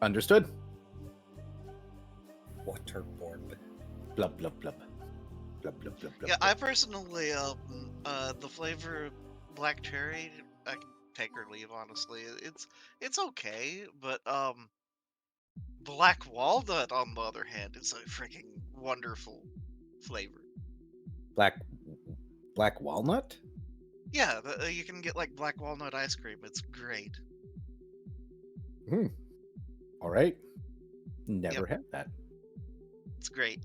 Understood? Waterborne. Blub, blub, blub. Blub, blub, blub, blub. Yeah, I personally, the flavor black cherry, I can take or leave. Honestly, it's okay, but black walnut, on the other hand, is a freaking wonderful flavor. Black walnut? Yeah, you can get like black walnut ice cream. It's great. All right. Never had that. It's great.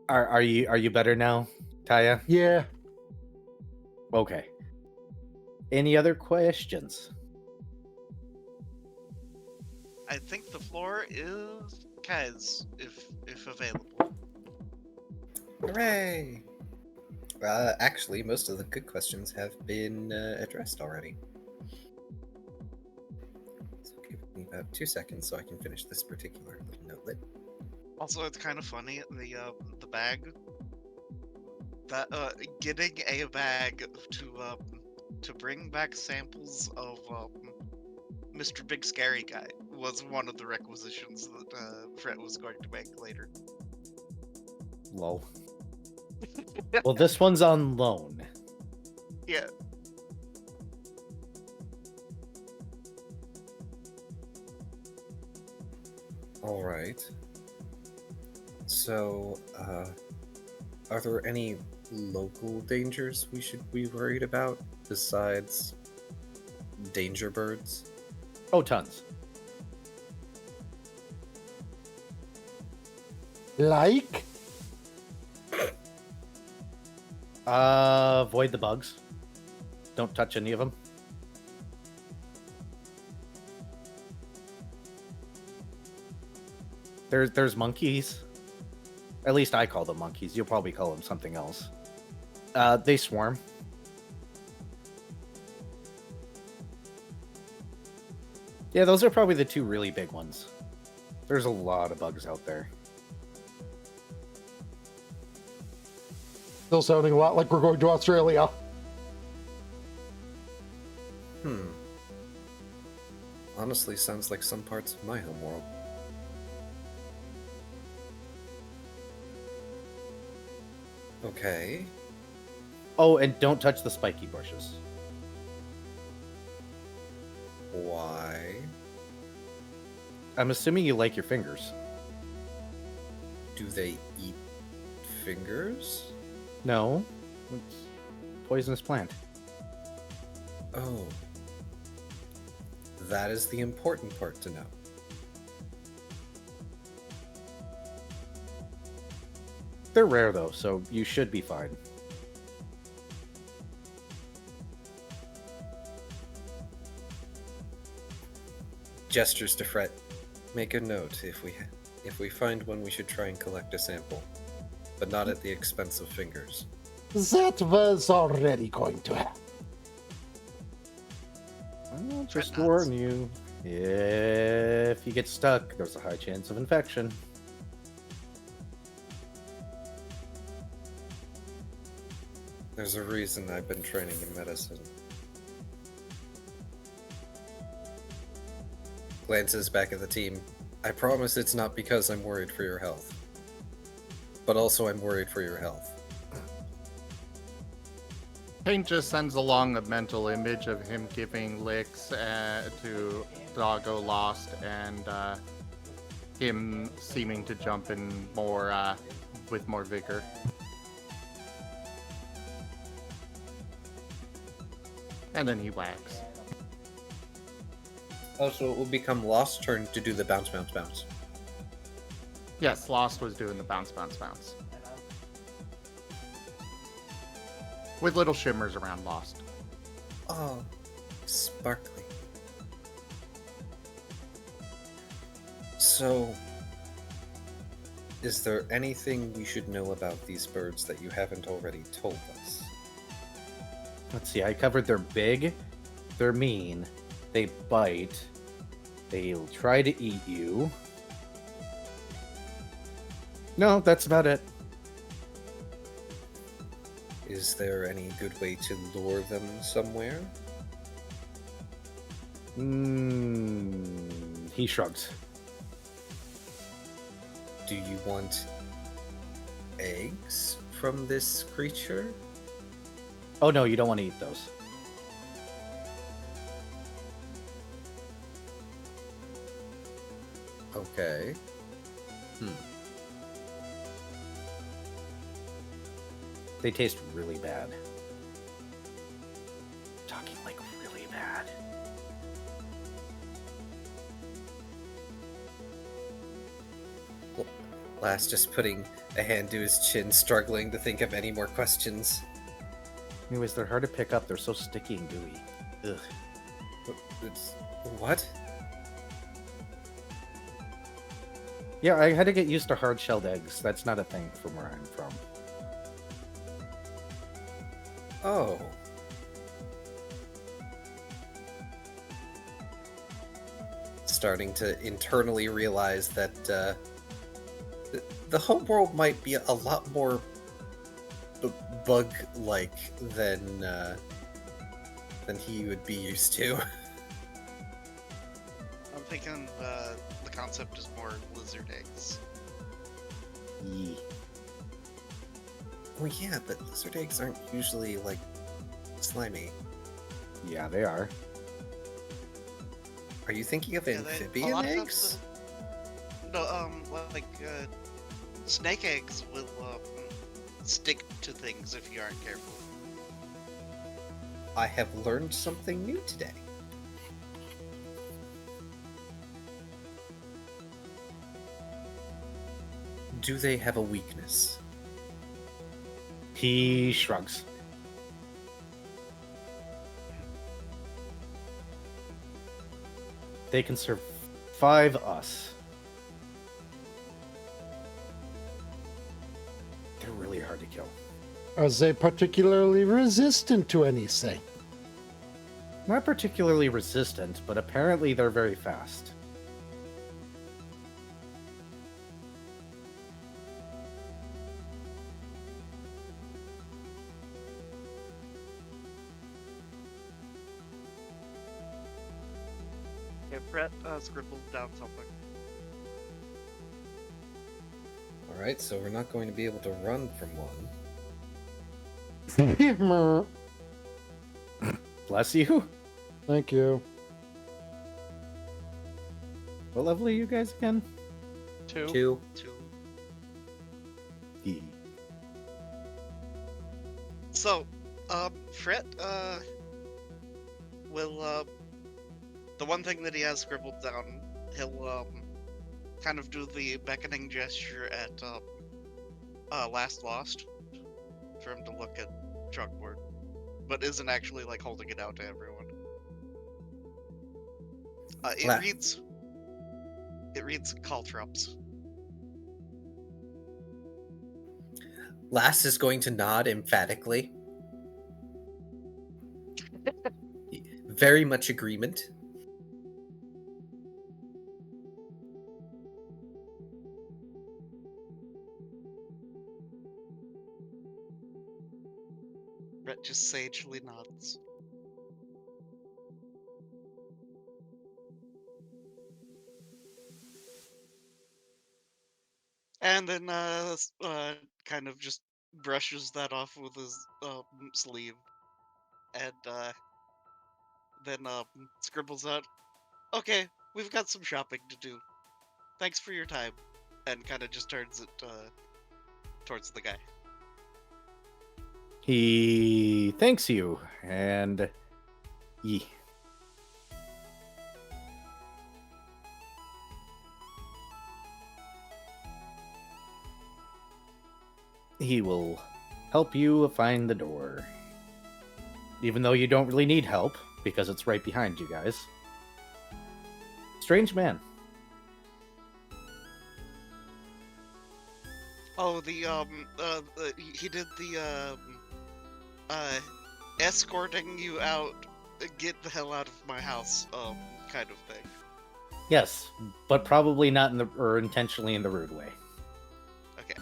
Are you better now, Taya? Yeah. Okay. Any other questions? I think the floor is Kaz, if available. Hooray! Actually, most of the good questions have been addressed already. So give me about 2 seconds so I can finish this particular little notelet. Also, it's kind of funny, the bag, that getting a bag to bring back samples of Mr. Big Scary Guy was one of the requisitions that Fred was going to make later. Lol. Well, this one's on loan. Yeah. All right. So, are there any local dangers we should be worried about besides danger birds? Oh, tons. Like? Avoid the bugs. Don't touch any of them. There's monkeys. At least I call them monkeys. You'll probably call them something else. They swarm. Yeah, those are probably the two really big ones. There's a lot of bugs out there. Still sounding a lot like we're going to Australia. Honestly, sounds like some parts of my homeworld. Okay. Oh, and don't touch the spiky bushes. Why? I'm assuming you like your fingers. Do they eat fingers? No. It's poisonous plant. Oh. That is the important part to know. They're rare though, so you should be fine. Gestures to Fret. Make a note. If we find one, we should try and collect a sample, but not at the expense of fingers. That was already going to happen. I'll just Nuts. warn you. If you get stuck, there's a high chance of infection. There's a reason I've been training in medicine. Glances back at the team. I promise it's not because I'm worried for your health. But also I'm worried for your health. Paint just sends along a mental image of him giving licks to Doggo Lost and him seeming to jump in more with more vigor. And then he wags. Also, it will become Lost's turn to do the bounce, bounce, bounce. Yes, Lost was doing the bounce, bounce, bounce. With little shimmers around Lost. Oh, sparkly. So, is there anything we should know about these birds that you haven't already told us? Let's see, I covered they're big, they're mean, they bite, they'll try to eat you. No, that's about it. Is there any good way to lure them somewhere? He shrugs. Do you want eggs from this creature? Oh no, you don't want to eat those. Okay. They taste really bad. Talking like really bad. Last just putting a hand to his chin, struggling to think of any more questions. Anyways, they're hard to pick up. They're so sticky and gooey. Ugh. What? Yeah, I had to get used to hard-shelled eggs. That's not a thing from where I'm from. Oh. Starting to internally realize that the homeworld might be a lot more bug-like than he would be used to. thinking the concept is more lizard eggs. Yee. Well, yeah, but lizard eggs aren't usually, like, slimy. Yeah, they are. Are you thinking of A amphibian lot of eggs? No, like snake eggs will stick to things if you aren't careful. I have learned something new today. Do they have a weakness? He shrugs. They can survive us. They're really hard to kill. Are they particularly resistant to anything? Not particularly resistant, but apparently they're very fast. Okay, Brett scribbled down something. Alright, so we're not going to be able to run from one. Bless you. Thank you. What level are you guys again? 2. 2. 2. E. So, Fret will the one thing that he has scribbled down, he'll kind of do the beckoning gesture at Last Lost for him to look at chalkboard, but isn't actually like holding it out to everyone. It reads caltrops. Lass is going to nod emphatically. Very much agreement. Brett just sagely nods. And then kind of just brushes that off with his sleeve, and then scribbles out, "Okay, we've got some shopping to do. Thanks for your time," and kind of just turns it towards the guy. He thanks you, and ye. He will help you find the door. Even though you don't really need help, because it's right behind you guys. Strange man. Oh, he did the escorting you out, get the hell out of my house, kind of thing. Yes, but probably not intentionally in the rude way. Okay.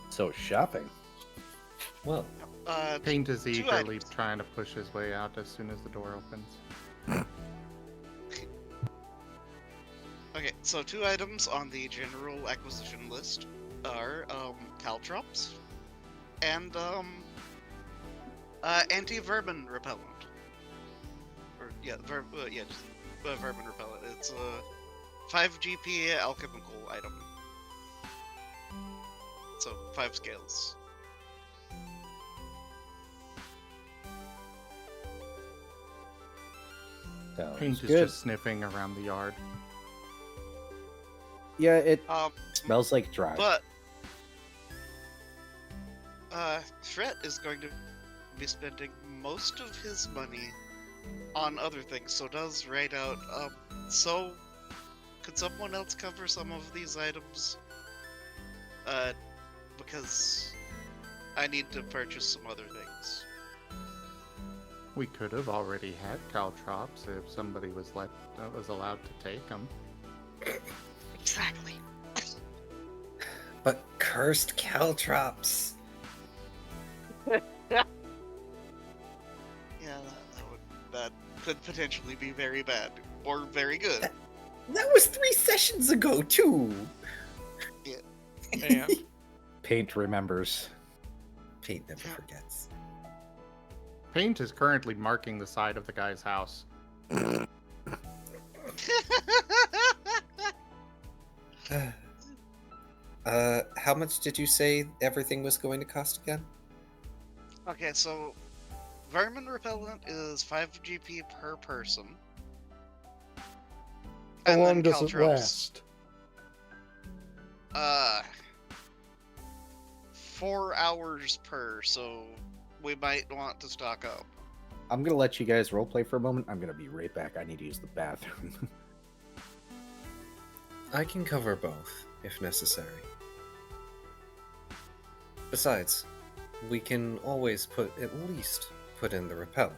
So shopping. Well, Paint is 2 eagerly items. trying to push his way out as soon as the door opens. Okay, so 2 items on the general acquisition list are caltrops and anti-vermin repellent. Or just vermin repellent. It's a 5 GP alchemical item. So 5 scales. Sounds Paint is good. just sniffing around the yard. Yeah, it Um, smells like dry. But Fret is going to be spending most of his money on other things, so does write out. So could someone else cover some of these items? Because I need to purchase some other things. We could have already had caltrops if somebody was allowed to take them. Exactly. but cursed caltrops. Yeah, that could potentially be very bad or very good. That was 3 sessions ago, too! And Paint remembers. Paint never forgets. Paint is currently marking the side of the guy's house. How much did you say everything was going to cost again? Okay, so vermin repellent is 5 GP per person. How And long then does it caltrops. last? 4 hours per, so we might want to stock up. I'm gonna let you guys roleplay for a moment. I'm gonna be right back. I need to use the bathroom. I can cover both, if necessary. Besides, we can always at least put in the repellent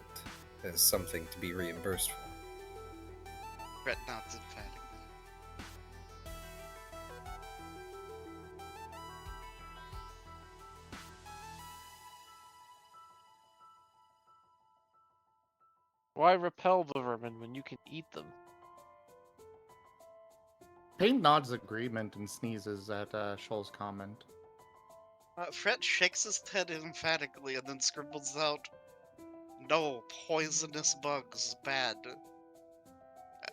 as something to be reimbursed for. Brett nods emphatically. why repel the vermin when you can eat them? Paint nods agreement and sneezes at Shoal's comment. Fred shakes his head emphatically and then scribbles out, "No, poisonous bugs, bad."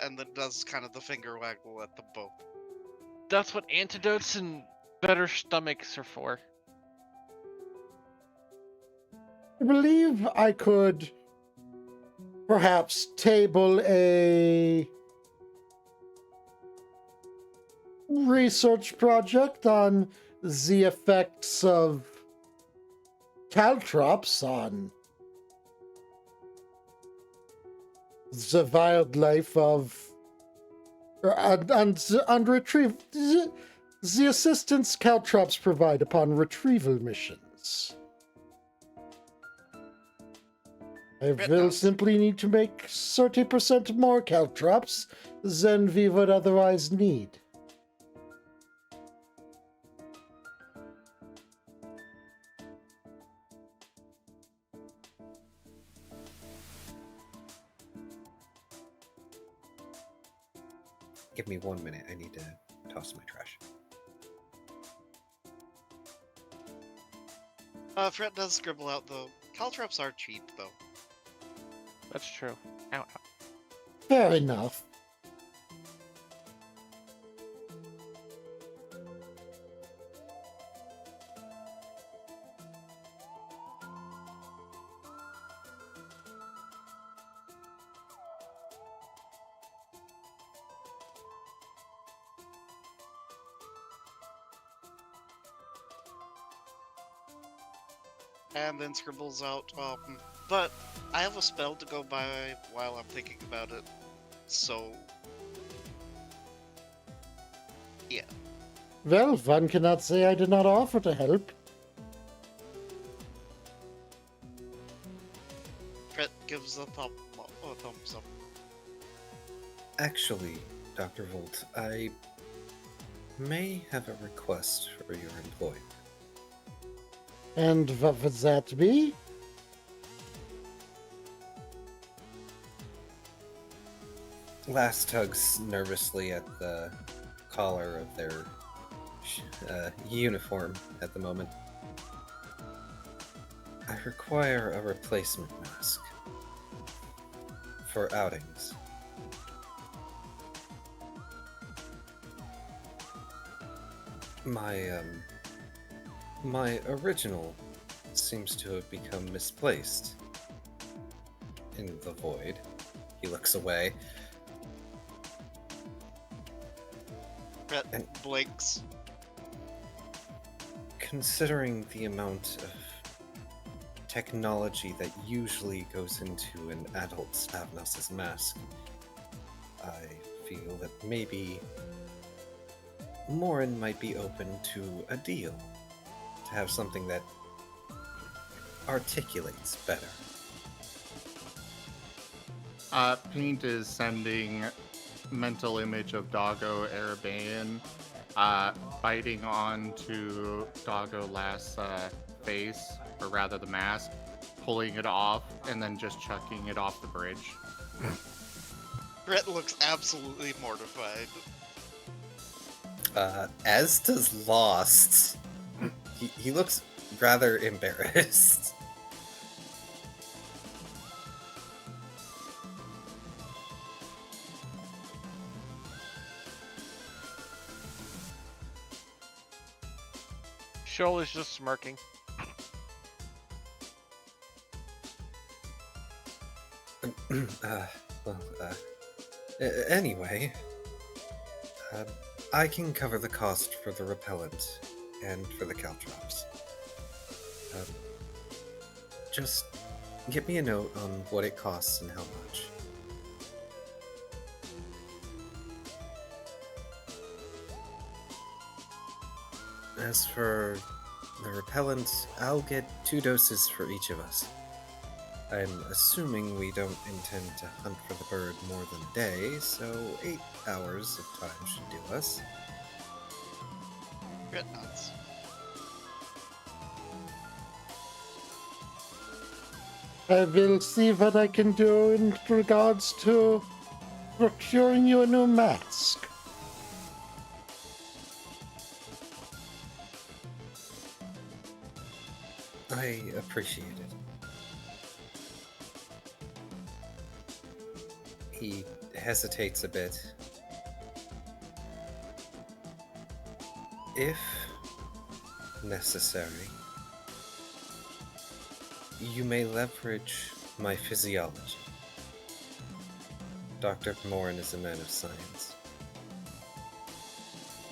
And then does kind of the finger waggle at them both. That's what antidotes and better stomachs are for. I believe I could perhaps table a research project on the effects of caltrops on the wildlife of and retrieve the assistance caltrops provide upon retrieval missions. I will simply need to make 30% more caltrops than we would otherwise need. Give me 1 minute, I need to toss my trash. Fred does scribble out, though. Caltrops are cheap, though. That's true. Ow, ow. Fair enough. And then scribbles out, but I have a spell to go by while I'm thinking about it, so... yeah. Well, one cannot say I did not offer to help. Fred gives a thumbs up. Actually, Dr. Volt, I may have a request for your employee. And what would that be? Last tugs nervously at the collar of their uniform at the moment. I require a replacement mask for outings. My original seems to have become misplaced in the void. He looks away. Fred blinks. Considering the amount of technology that usually goes into an adult Stavnos' mask, I feel that maybe Morin might be open to a deal, to have something that articulates better. Paint is sending mental image of Doggo Arabaean biting onto Doggo Last's face, or rather the mask, pulling it off, and then just chucking it off the bridge. Brett looks absolutely mortified. As does Lost. He looks rather embarrassed. Shoal is just smirking. Anyway, I can cover the cost for the repellent and for the caltrops. Just get me a note on what it costs and how much. As for the repellent, I'll get 2 doses for each of us. I'm assuming we don't intend to hunt for the bird more than a day, so 8 hours of time should do us. Brett nods. I will see what I can do in regards to procuring you a new mask. I appreciate it. He hesitates a bit. If necessary, you may leverage my physiology. Dr. Morin is a man of science.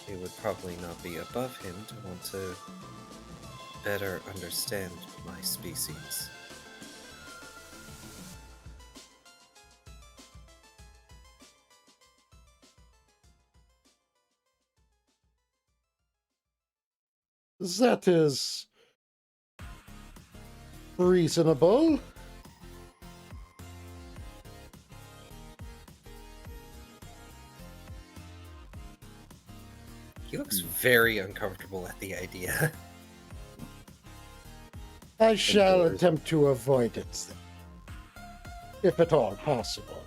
It would probably not be above him to want to better understand my species. That is reasonable. He looks very uncomfortable at the idea. I shall Indoors. attempt to avoid it, then, if at all possible.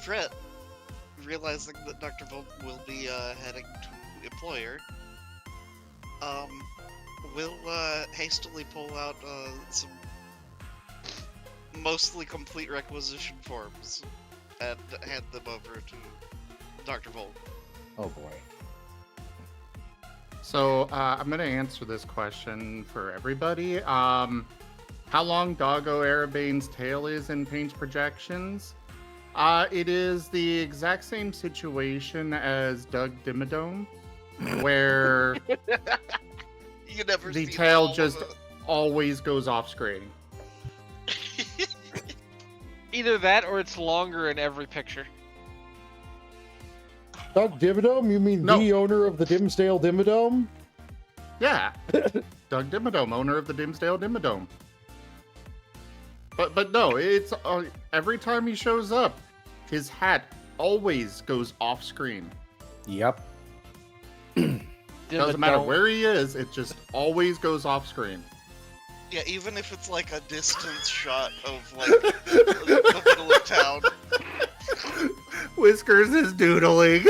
Brett, realizing that Dr. Volk will be heading to employer, will hastily pull out some mostly complete requisition forms and hand them over to Dr. Volk. Oh boy. So I'm going to answer this question for everybody. How long Doggo Arabane's tail is in Pain's projections? It is the exact same situation as Doug Dimmadome, where You never the see tail all of just it. always goes off screen. Either that or it's longer in every picture. Doug Dimmadome? You mean No. the owner of the Dimsdale Dimmadome? Yeah, Doug Dimmadome, owner of the Dimsdale Dimmadome. But no, it's every time he shows up, his hat always goes off screen. Yep. Doesn't matter where he is, it just always goes off screen. Yeah, even if it's like a distance shot of like the middle of town. Whiskers is doodling.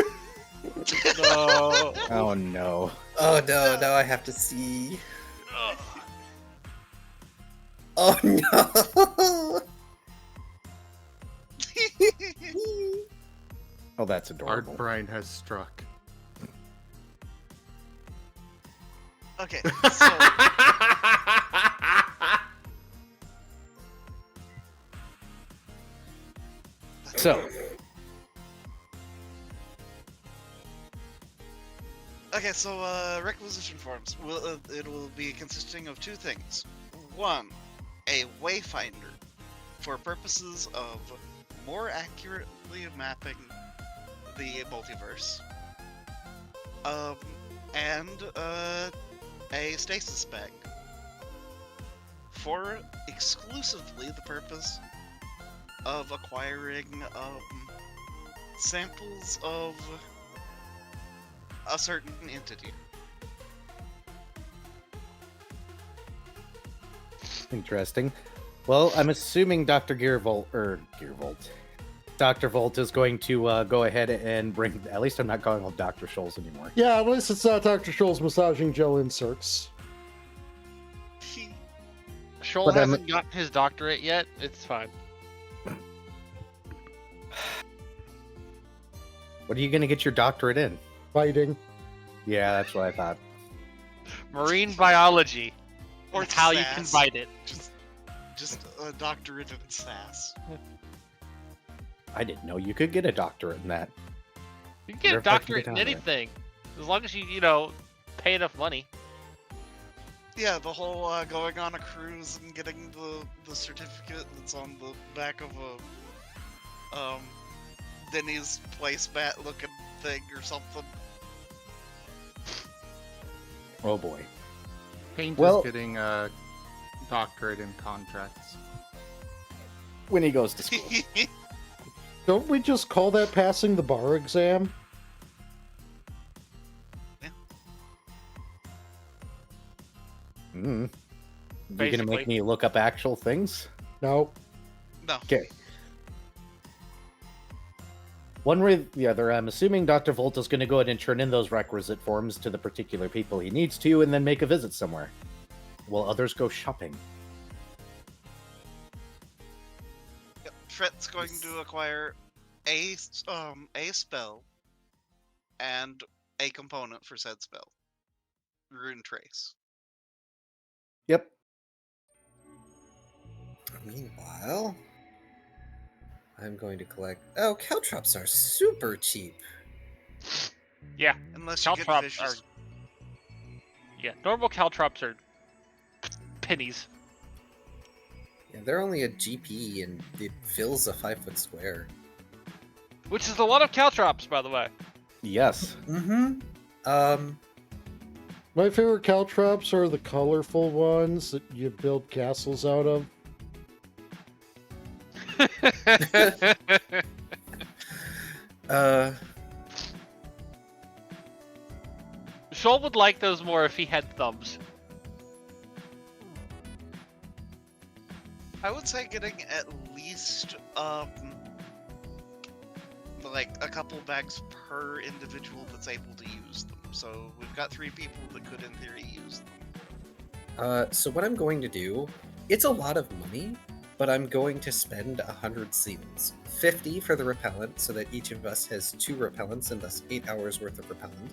No. Oh no. Oh no, now I have to see. Oh no! Oh, that's Art adorable. Brian has struck. Okay, so So, okay, so requisition forms. It will be consisting of 2 things. 1, a wayfinder for purposes of more accurately mapping the multiverse. And a stasis bag for exclusively the purpose of acquiring samples of a certain entity. Interesting. Well, I'm assuming Dr. Dr. Volt is going to go ahead and bring. At least I'm not calling him Dr. Scholes anymore. Yeah, at least it's not Dr. Scholl's massaging gel inserts. Scholl But I'm- hasn't gotten his doctorate yet. It's fine. What are you going to get your doctorate in? Fighting. Yeah, that's what I thought. Marine biology. Or That's how you can sass. fight it. Just a doctorate in sass. I didn't know you could get a doctorate in that. You can get a Wonder if I can doctorate get in down there. anything. As long as you pay enough money. Yeah, the whole going on a cruise and getting the certificate that's on the back of a Denny's placemat looking thing or something. Oh boy. Paint Well- is getting a doctorate in contracts. When he goes to school. Don't we just call that passing the bar exam? Mm. You going to Basically. make me look up actual things? No. No. Okay. One way or the other, I'm assuming Dr. Volt is going to go ahead and turn in those requisite forms to the particular people he needs to, and then make a visit somewhere, while others go shopping. Yep, Fret's going to acquire a spell and a component for said spell. Rune Trace. Yep. Meanwhile, I'm going to collect. Oh, caltrops are super cheap. Yeah. Unless you get Caltrops are. vicious. Yeah, normal caltrops are pennies. Yeah, they're only a GP and it fills a 5-foot square. Which is a lot of caltrops, by the way. Yes. Mm-hmm. My favorite caltrops are the colorful ones that you build castles out of. Shoal would like those more if he had thumbs. I would say getting at least like a couple bags per individual that's able to use them. So we've got 3 people that could in theory use them. So what I'm going to do, it's a lot of money, but I'm going to spend 100 seals. 50 for the repellent, so that each of us has 2 repellents and thus 8 hours worth of repellent.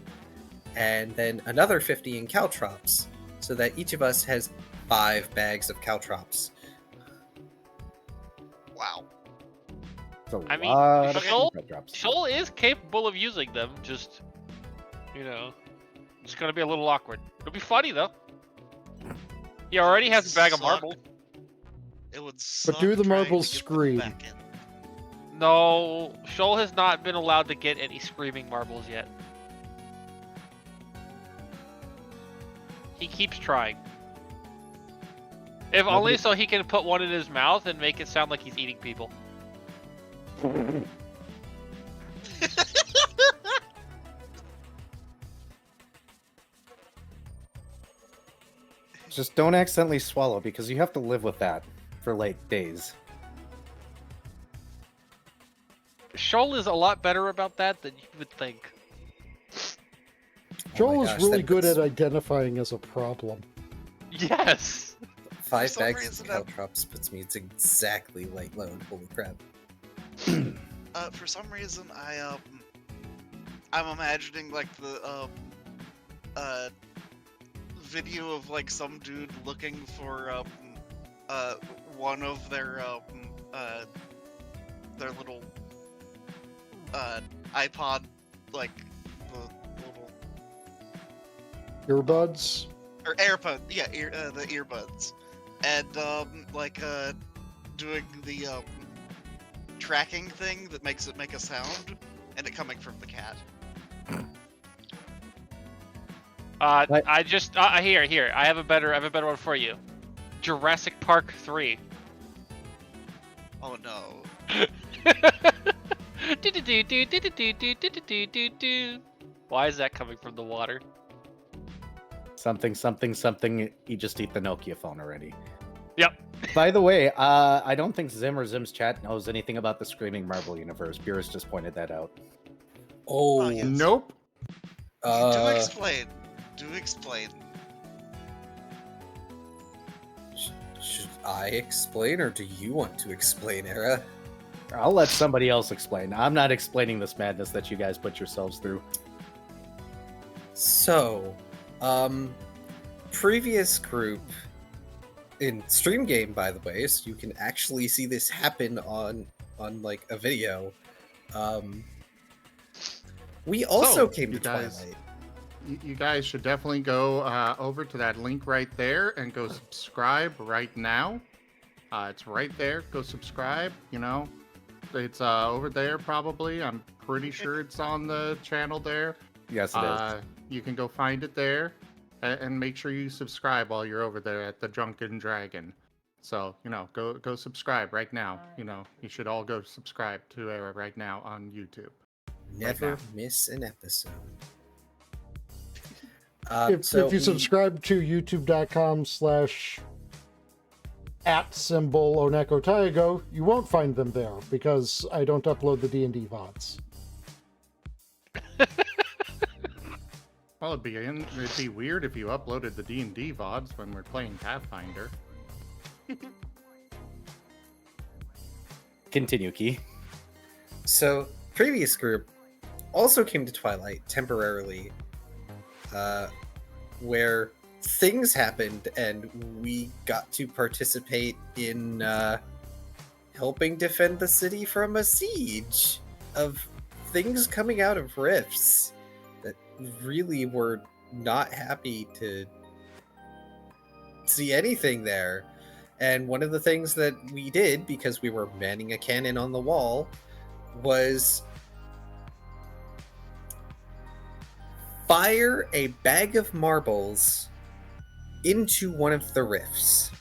And then another 50 in caltrops, so that each of us has 5 bags of caltrops. Wow. It's a I mean, lot of Shoal- drops. Shoal is capable of using them, just, it's gonna be a little awkward. It'll be funny, though. He already has a bag of Suck. marbles. It would suck do the trying marbles to get them scream? back in. No, Shoal has not been allowed to get any screaming marbles yet. He keeps trying. If only so he can put one in his mouth and make it sound like he's eating people. Just don't accidentally swallow, because you have to live with that for, days. Shoal is a lot better about that than you would think. Joel is really that good puts at identifying as a problem. Yes! 5 some bags of reason I'm- caltrops puts me to exactly light load. Holy crap. For some reason, I'm imagining like the video of like some dude looking for one of their little iPod, like the little Earbuds? or AirPod, yeah, the earbuds, and doing the tracking thing that makes it make a sound, and it coming from the cat. What? I just here. I have a better one for you. Jurassic Park 3. Oh no. Why is that coming from the water? Something, something, something. You just eat the Nokia phone already. Yep. By the way, I don't think Zim or Zim's chat knows anything about the Screaming Marble universe. Beerus just pointed that out. Oh, yes. Nope. Do explain. Do explain. Should I explain, or do you want to explain, Era? I'll let somebody else explain. I'm not explaining this madness that you guys put yourselves through. So, previous group in stream game, by the way, so you can actually see this happen on like a video. We also came to you guys- Twilight. You guys should definitely go over to that link right there and go subscribe right now. It's right there. Go subscribe. You know, it's over there probably. I'm pretty sure it's on the channel there. Yes, it is. You can go find it there, and make sure you subscribe while you're over there at the Drunken Dragon. So go subscribe right now. You should all go subscribe to Era right now on YouTube. Never now. miss an episode. If you subscribe to youtube.com/@Oneko Taigo, you won't find them there because I don't upload the D&D VODs. Well, it'd be weird if you uploaded the D&D VODs when we're playing Pathfinder. Continue, Key. So, previous group also came to Twilight temporarily, where things happened and we got to participate in helping defend the city from a siege of things coming out of rifts that really were not happy to see anything there. And one of the things that we did, because we were manning a cannon on the wall, was fire a bag of marbles into one of the rifts.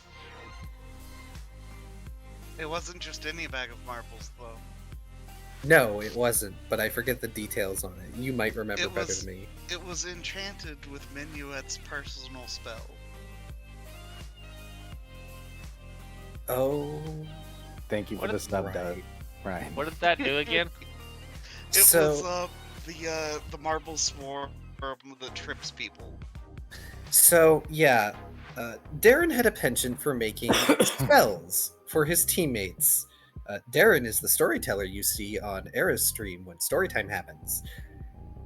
It wasn't just any bag of marbles, though. No, it wasn't, but I forget the details on it. You might remember It better was- than me. It was enchanted with Minuet's personal spell. Oh, Thank you for What the is- snub, right. Ryan. What did that do again? It So- was the marble swarm that trips people. So, yeah, Darren had a penchant for making spells for his teammates. Darren is the storyteller you see on Era's stream when storytime happens.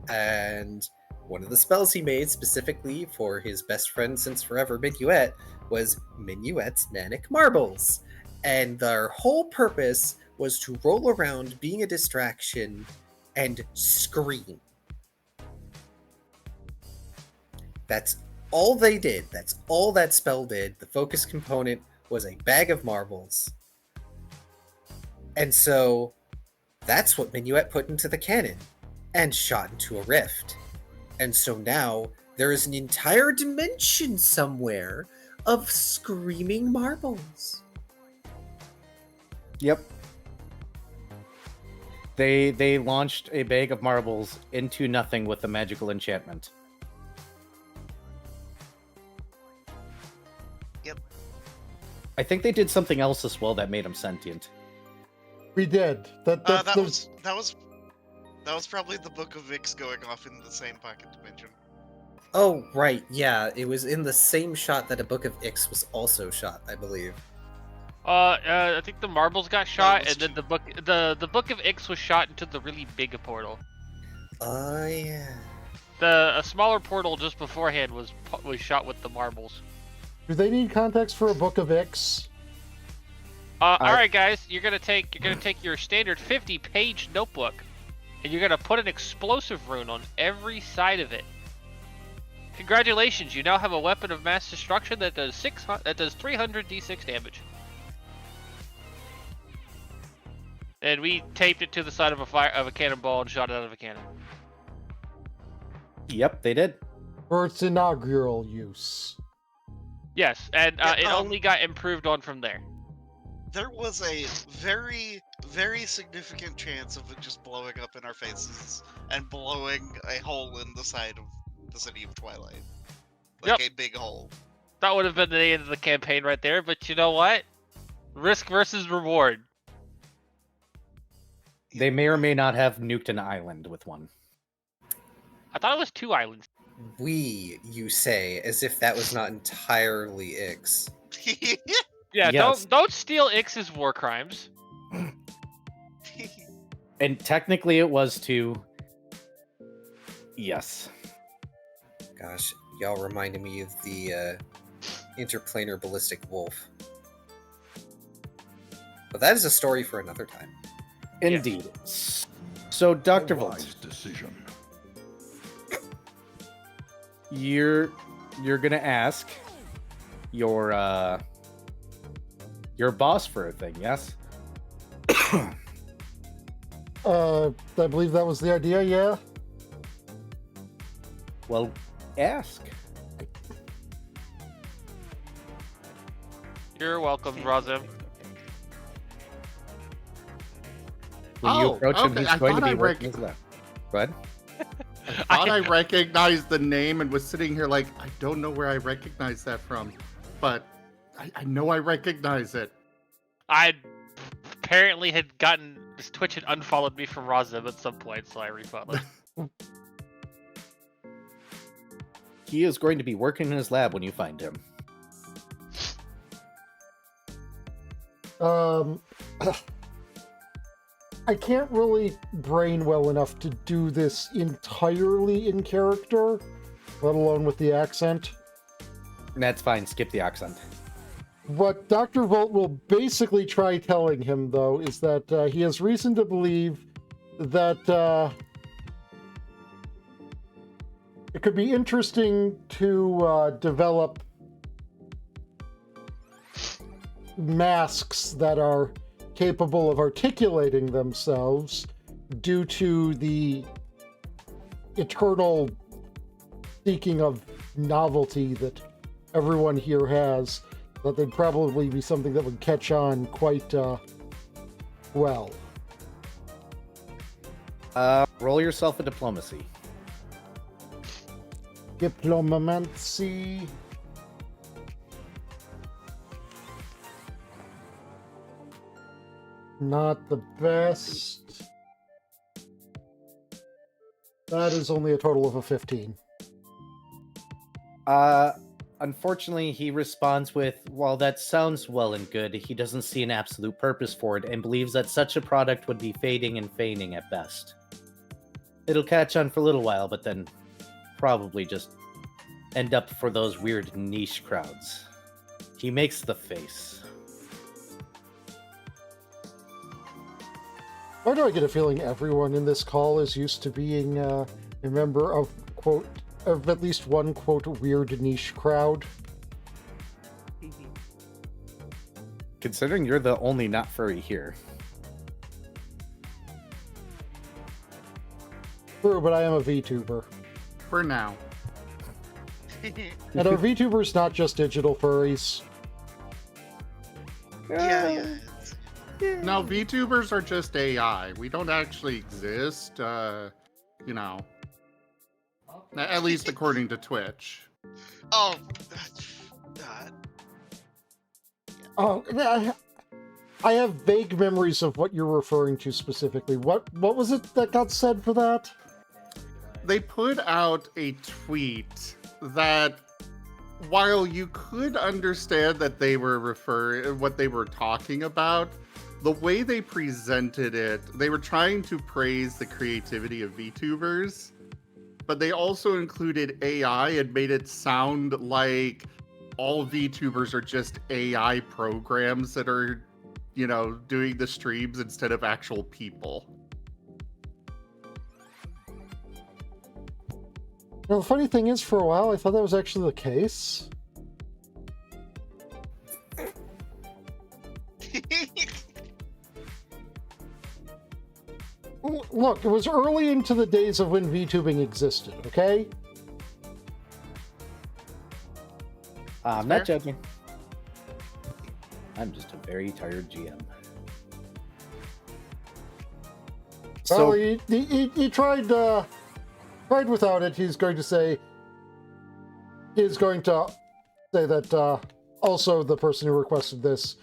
And one of the spells he made specifically for his best friend since forever, Minuet, was Minuet's Manic Marbles. And their whole purpose was to roll around being a distraction and scream. That's all they did. That's all that spell did. The focus component was a bag of marbles. And so that's what Minuet put into the cannon and shot into a rift. And so now there is an entire dimension somewhere of screaming marbles. Yep. They launched a bag of marbles into nothing with a magical enchantment. Yep. I think they did something else as well that made them sentient. We did. That was probably the Book of Ix going off in the same pocket dimension. Oh, right. Yeah, it was in the same shot that a Book of Ix was also shot, I believe. I think the marbles got shot, was and then the book of Ix was shot into the really big portal. Oh, yeah. A smaller portal just beforehand was shot with the marbles. Do they need context for a Book of Ix? All right, guys, you're gonna take your standard 50-page notebook, and you're gonna put an explosive rune on every side of it. Congratulations, you now have a weapon of mass destruction that does 300 d6 damage. And we taped it to the side of a cannonball and shot it out of a cannon. Yep, they did. For its inaugural use. Yes, and Yeah, it only got improved on from there. There was a very, very significant chance of it just blowing up in our faces and blowing a hole in the side of the city of Twilight. Like Yep. a big hole. That would have been the end of the campaign right there, but you know what? Risk versus reward. They may or may not have nuked an island with one. I thought it was 2 islands. We, you say, as if that was not entirely Ix. Yeah, Yes. don't steal Ix's war crimes. And technically it was 2. Yes. Gosh, y'all reminded me of the interplanar ballistic wolf. But that is a story for another time. Indeed. So, Dr. A Volt, wise decision. you're gonna ask your boss for a thing, yes? I believe that was the idea, yeah? Well, ask. You're welcome, Razim. When you approach him, okay. he's I going to thought be I working his left. Go ahead. I thought I recognized the name and was sitting here like, I don't know where I recognize that from, but I know I recognize it. I apparently had gotten Twitch had unfollowed me from Razim at some point, so I refollowed. He is going to be working in his lab when you find him. I can't really brain well enough to do this entirely in character, let alone with the accent. That's fine, skip the accent. What Dr. Volt will basically try telling him, though, is that he has reason to believe that it could be interesting to develop masks that are capable of articulating themselves due to the eternal seeking of novelty that everyone here has. That they'd probably be something that would catch on quite well. Roll yourself a diplomacy. Diplomancy. Not the best. That is only a total of a 15. Unfortunately, he responds with, while that sounds well and good, he doesn't see an absolute purpose for it and believes that such a product would be fading and feigning at best. It'll catch on for a little while, but then probably just end up for those weird niche crowds. He makes the face. Why do I get a feeling everyone in this call is used to being a member of, quote, of at least one, quote, weird niche crowd? Considering you're the only not furry here. True, but I am a VTuber. For now. And are VTubers not just digital furries? Yeah. No, VTubers are just AI. We don't actually exist, you know. At least according to Twitch. Oh, God. Oh, I have vague memories of what you're referring to specifically. What was it that got said for that? They put out a tweet that, while you could understand that they were what they were talking about, the way they presented it, they were trying to praise the creativity of VTubers, but they also included AI and made it sound like all VTubers are just AI programs that are, you know, doing the streams instead of actual people. Now, the funny thing is, for a while, I thought that was actually the case. Look, it was early into the days of when VTubing existed, okay? I'm not joking. I'm just a very tired GM. Well, he tried without it. He's going to say he's going to say that also the person who requested this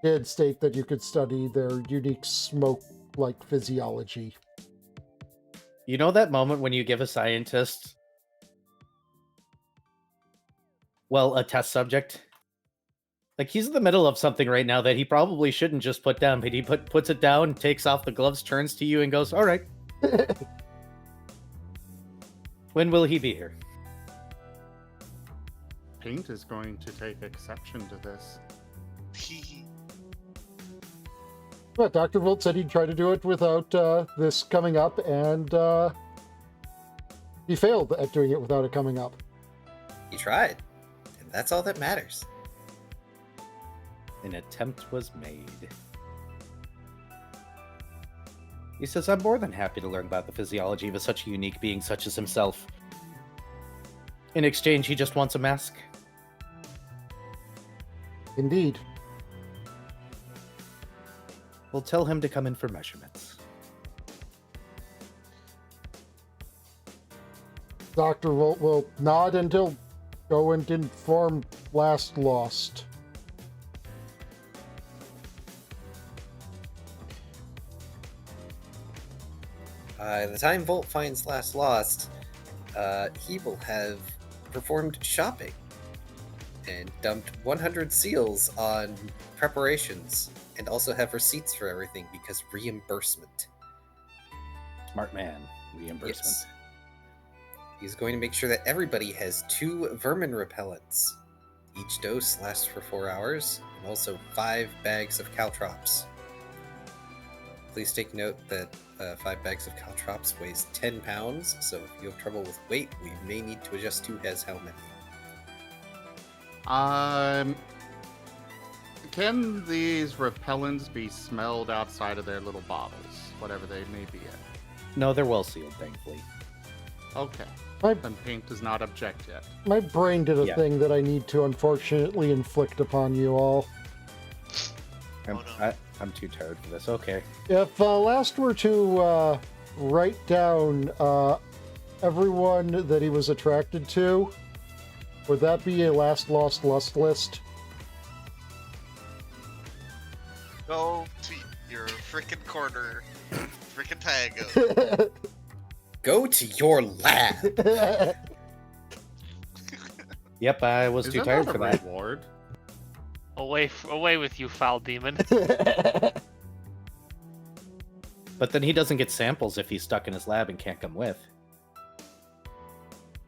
did state that you could study their unique smoke-like physiology. You know that moment when you give a scientist, well, a test subject? Like, he's in the middle of something right now that he probably shouldn't just put down, but he puts it down, takes off the gloves, turns to you, and goes, all right. When will he be here? Paint is going to take exception to this. But Dr. Volt said he'd try to do it without this coming up, and he failed at doing it without it coming up. He tried, and that's all that matters. An attempt was made. He says, I'm more than happy to learn about the physiology of such a unique being such as himself. In exchange, he just wants a mask. Indeed. We'll tell him to come in for measurements. Dr. Volt will nod and he'll go and inform Last Lost. By the time Volt finds Last Lost, he will have performed shopping and dumped 100 seals on preparations, and also have receipts for everything because reimbursement. Smart man. Reimbursement. Yes. He's going to make sure that everybody has 2 vermin repellents. Each dose lasts for 4 hours, and also 5 bags of caltrops. Please take note that 5 bags of caltrops weighs 10 pounds, so if you have trouble with weight, we may need to adjust who has how many. Can these repellents be smelled outside of their little bottles, whatever they may be in? No, they're well sealed, thankfully. Okay. My, Then Paint does not object yet. my brain did a Yeah. thing that I need to unfortunately inflict upon you all. I'm too tired for this. Okay. If Last were to write down everyone that he was attracted to, would that be a Last Lost lust list? Go to your frickin' corner, frickin' tag. Go to your lab! Yep, I was too Isn't tired that for a that. reward? Away with you, foul demon. But then he doesn't get samples if he's stuck in his lab and can't come with.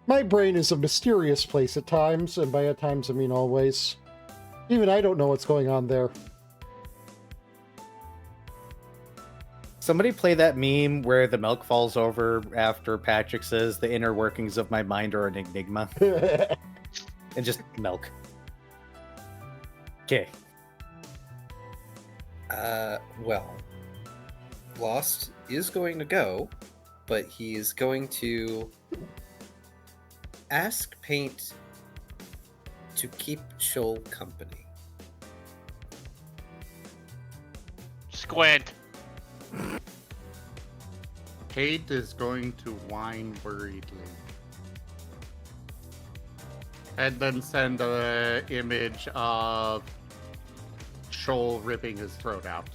My brain is a mysterious place at times, and by at times I mean always. Even I don't know what's going on there. Somebody play that meme where the milk falls over after Patrick says the inner workings of my mind are an enigma. And just milk. Okay. Well, Lost is going to go, but he is going to ask Paint to keep Shoal company. Squint. Paint is going to whine worriedly. And then send an image of Shoal ripping his throat out.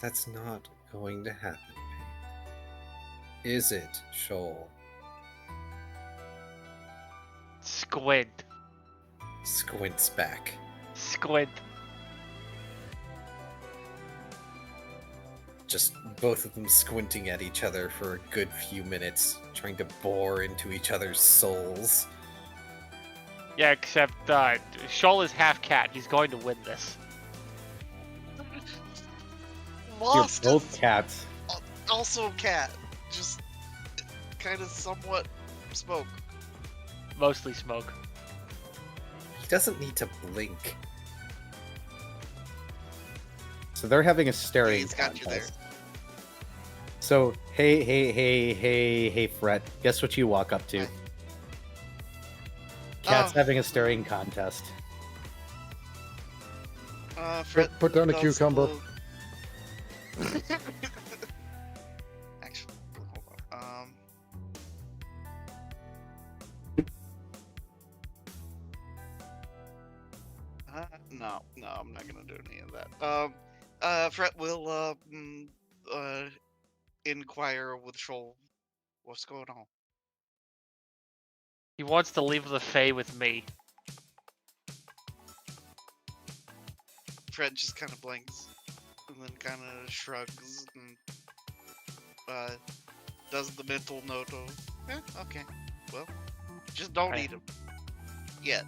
That's not going to happen, Paint. Is it, Shoal? Squint. Squints back. Squint. Just both of them squinting at each other for a good few minutes, trying to bore into each other's souls. Yeah, except Shoal is half cat. He's going to win this. Lost You're both is cats. also cat. Just kind of somewhat smoke. Mostly smoke. He doesn't need to blink. So they're having a staring He's got you there. contest. So, hey, Fret. Guess what you walk up to? Cat's Oh. having a staring contest. Fred Put down a does cucumber. Actually, hold on. I'm not gonna do any of that. Fret will inquire with Shoal. What's going on? He wants to leave the Fae with me. Fred just kind of blinks and then kind of shrugs and does the mental note of, okay, well, just don't eat him yet.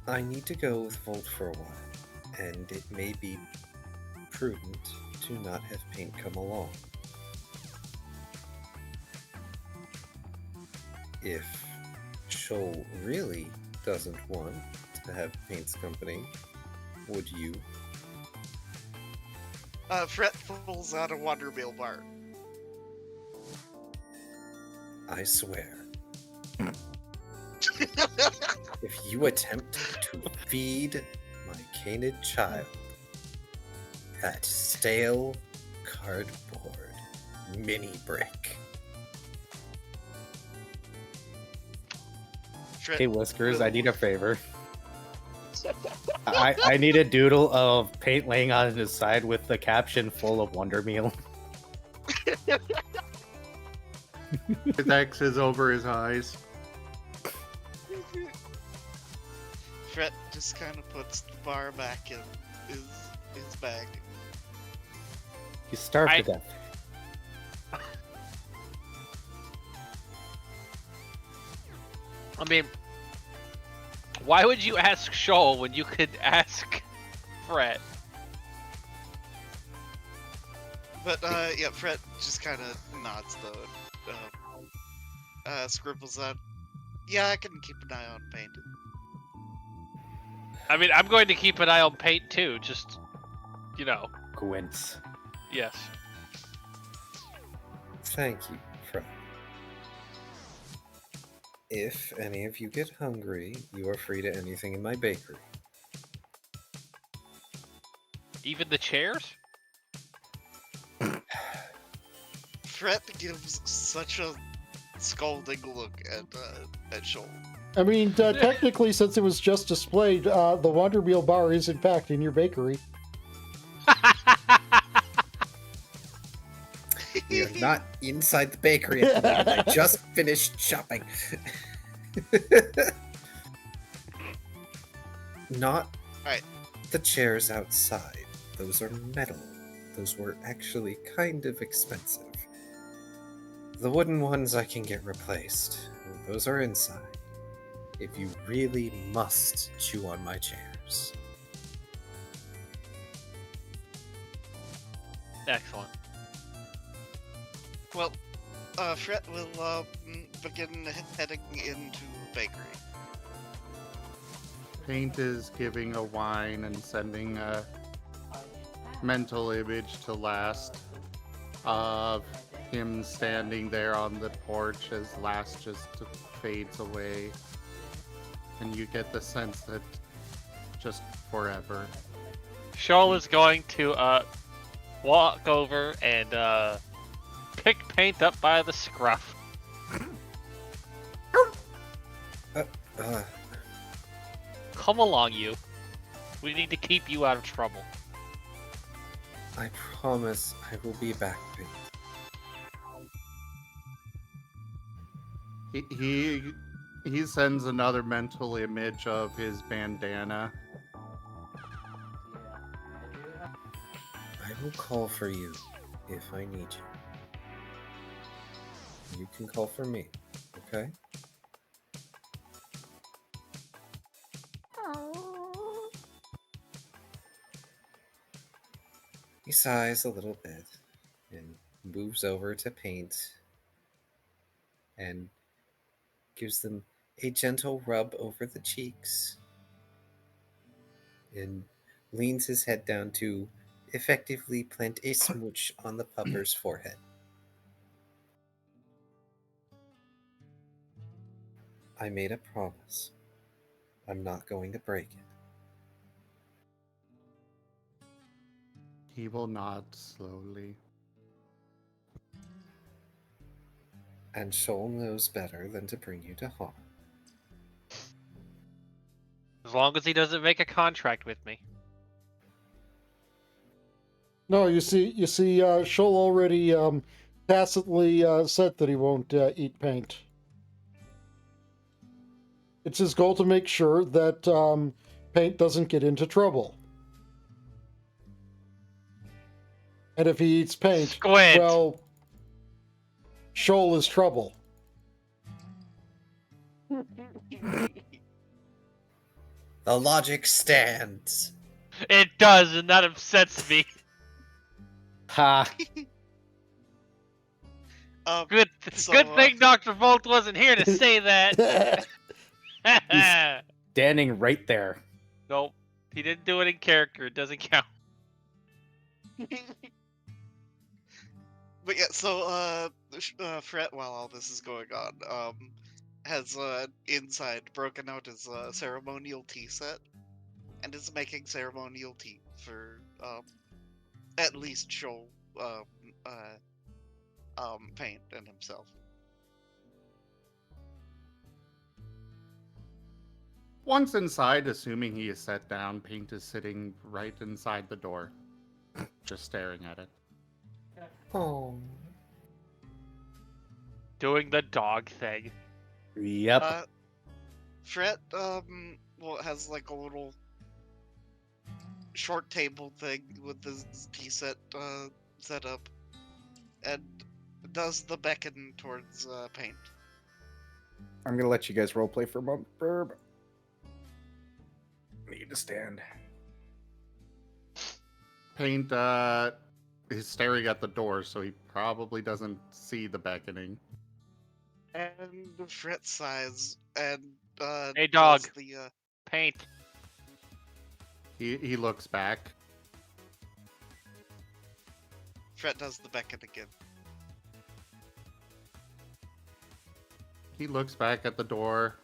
I need to go with Volt for a while, and it may be prudent to not have Paint come along. If Shoal really doesn't want to have Paint's company, would you? Fret pulls out a Wonder Meal bar. I swear. If you attempt to feed my canid child that stale cardboard mini brick. Fret Hey, Whiskers, I will- need a favor. I need a doodle of Paint laying on his side with the caption full of Wonder Meal. With X's over his eyes. Fret just kind of puts the bar back in his bag. He's starved to death. I mean, why would you ask Shoal when you could ask Fret? But yeah, Fret just kind of nods though. Scribbles out. Yeah, I can keep an eye on Paint. I mean, I'm going to keep an eye on Paint too. Just, you know, Gwynts. yes. Thank you, Fred. If any of you get hungry, you are free to anything in my bakery. Even the chairs? Fret gives such a scolding look at Shoal. I mean, technically, since it was just displayed, the Wonder Meal bar is in fact in your bakery. You're not inside the bakery at the moment. I just finished shopping. Not Alright. the chairs outside. Those are metal. Those were actually kind of expensive. The wooden ones I can get replaced. Those are inside. If you really must chew on my chairs. Excellent. Well, Fret will begin heading into bakery. Paint is giving a whine and sending a mental image to Last of him standing there on the porch as Last just fades away. And you get the sense that just forever. Shoal is going to walk over and pick Paint up by the scruff. Come along, you. We need to keep you out of trouble. I promise I will be back, Paint. He sends another mental image of his bandana. I will call for you if I need you. You can call for me, okay? He sighs a little bit and moves over to Paint and gives them a gentle rub over the cheeks and leans his head down to effectively plant a smooch on the pupper's forehead. I made a promise. I'm not going to break it. He will nod slowly. And Shoal knows better than to bring you to harm. As long as he doesn't make a contract with me. No, you see, Shoal already tacitly said that he won't eat paint. It's his goal to make sure that paint doesn't get into trouble. And if he eats paint, Squid. well, Shoal is trouble. The logic stands. It does, and that upsets me. Ha! Good. Good thing Dr. Volt wasn't here to say that. Standing right there. Nope. He didn't do it in character. It doesn't count. But yeah, so Fret, while all this is going on, has inside broken out his ceremonial tea set, and is making ceremonial tea for at least Shoal, Paint and himself. Once inside, assuming he is set down, Paint is sitting right inside the door, just staring at it. Oh. Doing the dog thing. Yep. Fret, well, has like a little short table thing with his tea set set up, and does the beckon towards Paint. I'm gonna let you guys roleplay for a moment. Burb. Need to stand. Paint is staring at the door, so he probably doesn't see the beckoning. And Fret sighs and Hey, dog. does the Paint. He looks back. Fret does the beckon again. He looks back at the door,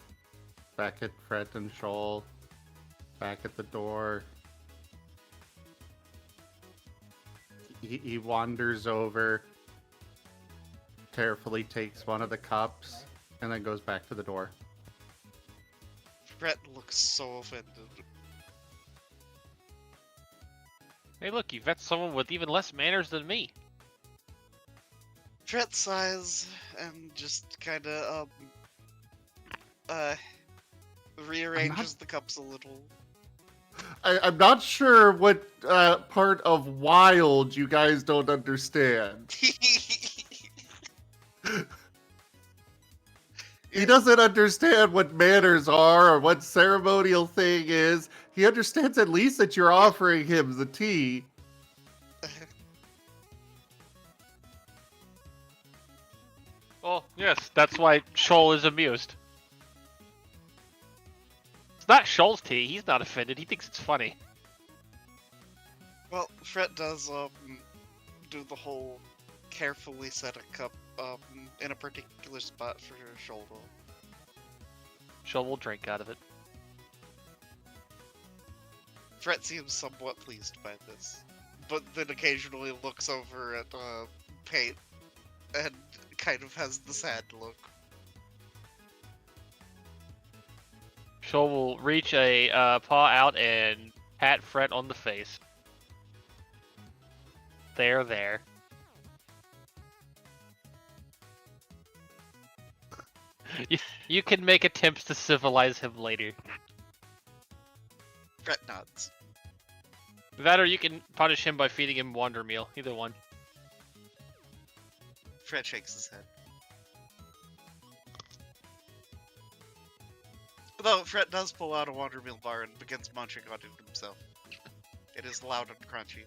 back at Fret and Shoal, back at the door. He wanders over, carefully takes one of the cups, and then goes back to the door. Fret looks so offended. Hey, look, you vet someone with even less manners than me. Fret sighs and just kind of rearranges the cups a little. I'm not sure what part of wild you guys don't understand. He doesn't understand what manners are or what ceremonial thing is. He understands at least that you're offering him the tea. Well, yes, that's why Shoal is amused. It's not Shoal's tea. He's not offended. He thinks it's funny. Well, Fret does do the whole carefully set a cup in a particular spot for her shoulder. Shoal will drink out of it. Fret seems somewhat pleased by this, but then occasionally looks over at Paint and kind of has the sad look. Shoal will reach a paw out and pat Fret on the face. There. You can make attempts to civilize him later. Fret nods. That or you can punish him by feeding him Wonder Meal. Either one. Fret shakes his head. Though Fret does pull out a Wonder Meal bar and begins munching on it himself. It is loud and crunchy.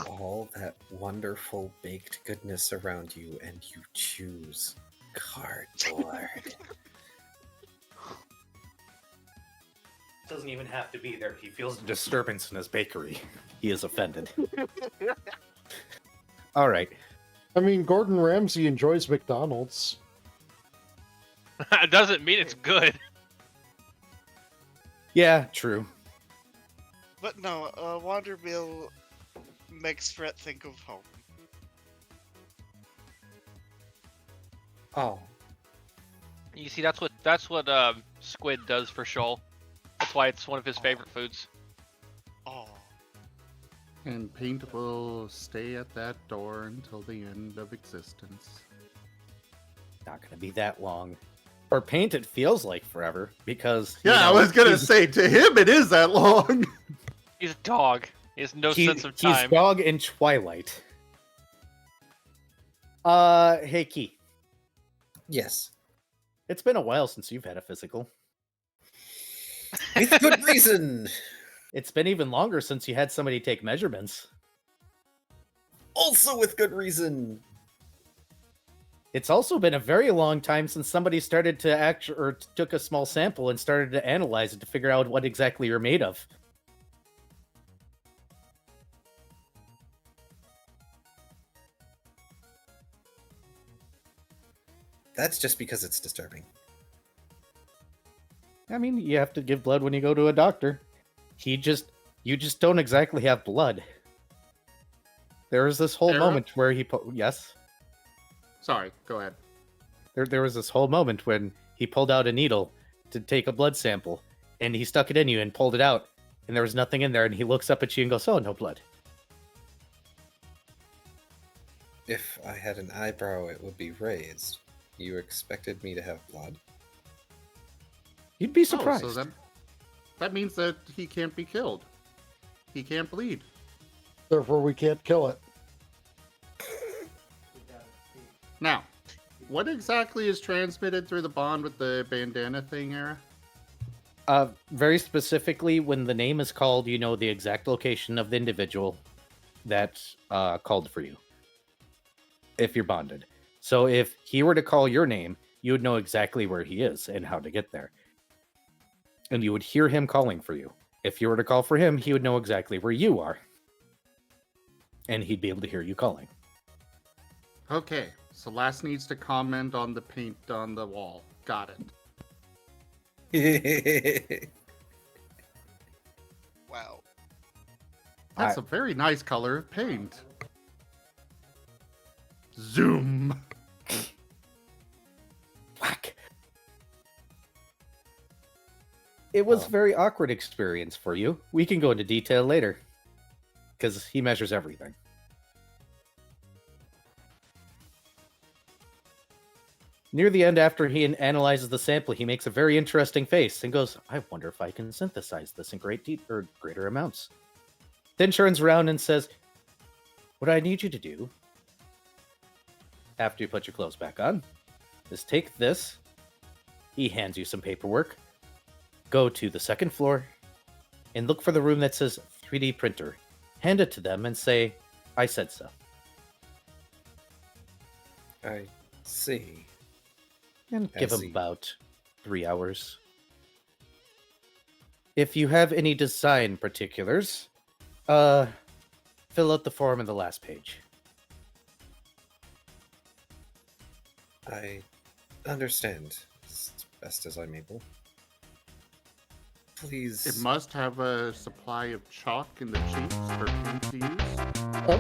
All that wonderful baked goodness around you, and you choose cardboard. Doesn't even have to be there. He feels a disturbance in his bakery. He is offended. All right. I mean, Gordon Ramsay enjoys McDonald's. That doesn't mean it's good. Yeah, true. But no, Wonder Meal makes Fret think of home. Oh, You see, that's what Squid does for Shoal. That's why it's one of his favorite foods. Oh. And Paint will stay at that door until the end of existence. Not gonna be that long. For Paint, it feels like forever because Yeah, I was gonna say to him it is that long. He's a dog. He has no sense of He's time. dog in Twilight. Hey Key, Yes. it's been a while since you've had a physical. With good reason. It's been even longer since you had somebody take measurements. Also with good reason. It's also been a very long time since somebody started to took a small sample and started to analyze it to figure out what exactly you're made of. That's just because it's disturbing. I mean, you have to give blood when you go to a doctor. You just don't exactly have blood. There was this whole Sarah? moment where yes. Sorry, go ahead. There was this whole moment when he pulled out a needle to take a blood sample, and he stuck it in you and pulled it out, and there was nothing in there, and he looks up at you and goes, "Oh, no blood." If I had an eyebrow, it would be raised. You expected me to have blood? You'd be surprised. Oh, so that means that he can't be killed. He can't bleed. Therefore, we can't kill it. Now, what exactly is transmitted through the bond with the bandana thing, Era? Very specifically, when the name is called, you know the exact location of the individual that called for you. If you're bonded. So if he were to call your name, you would know exactly where he is and how to get there. And you would hear him calling for you. If you were to call for him, he would know exactly where you are. And he'd be able to hear you calling. Okay, so Lass needs to comment on the paint on the wall. Got it. Wow. That's a very nice color of paint. Zoom. Whack. It was a very awkward experience for you. We can go into detail later. Because he measures everything. Near the end, after he analyzes the sample, he makes a very interesting face and goes, "I wonder if I can synthesize this in greater amounts." Then turns around and says, "What I need you to do, after you put your clothes back on, is take this." He hands you some paperwork. Go to the second floor and look for the room that says 3D printer. Hand it to them and say, "I said so." I see. And I give him see. about 3 hours. If you have any design particulars, fill out the form in the last page. I understand as best as I'm able. Please. It must have a supply of chalk in the cheeks for paint to use. Oh,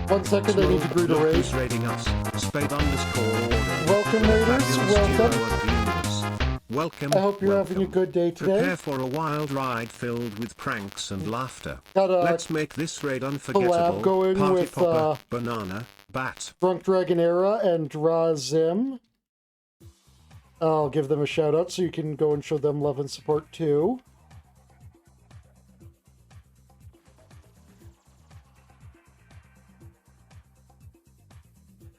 1 second, I need to greet a raid. Who's raiding us? Spade _ Welcome, raiders. Welcome. Welcome. I hope you're having a welcome. good day today. Prepare for a wild ride filled with pranks and laughter. Got a Let's make this raid unforgettable. collab going Party with, Popper, Banana, Bat. Drunk Dragon Era and Razim. I'll give them a shout out so you can go and show them love and support too.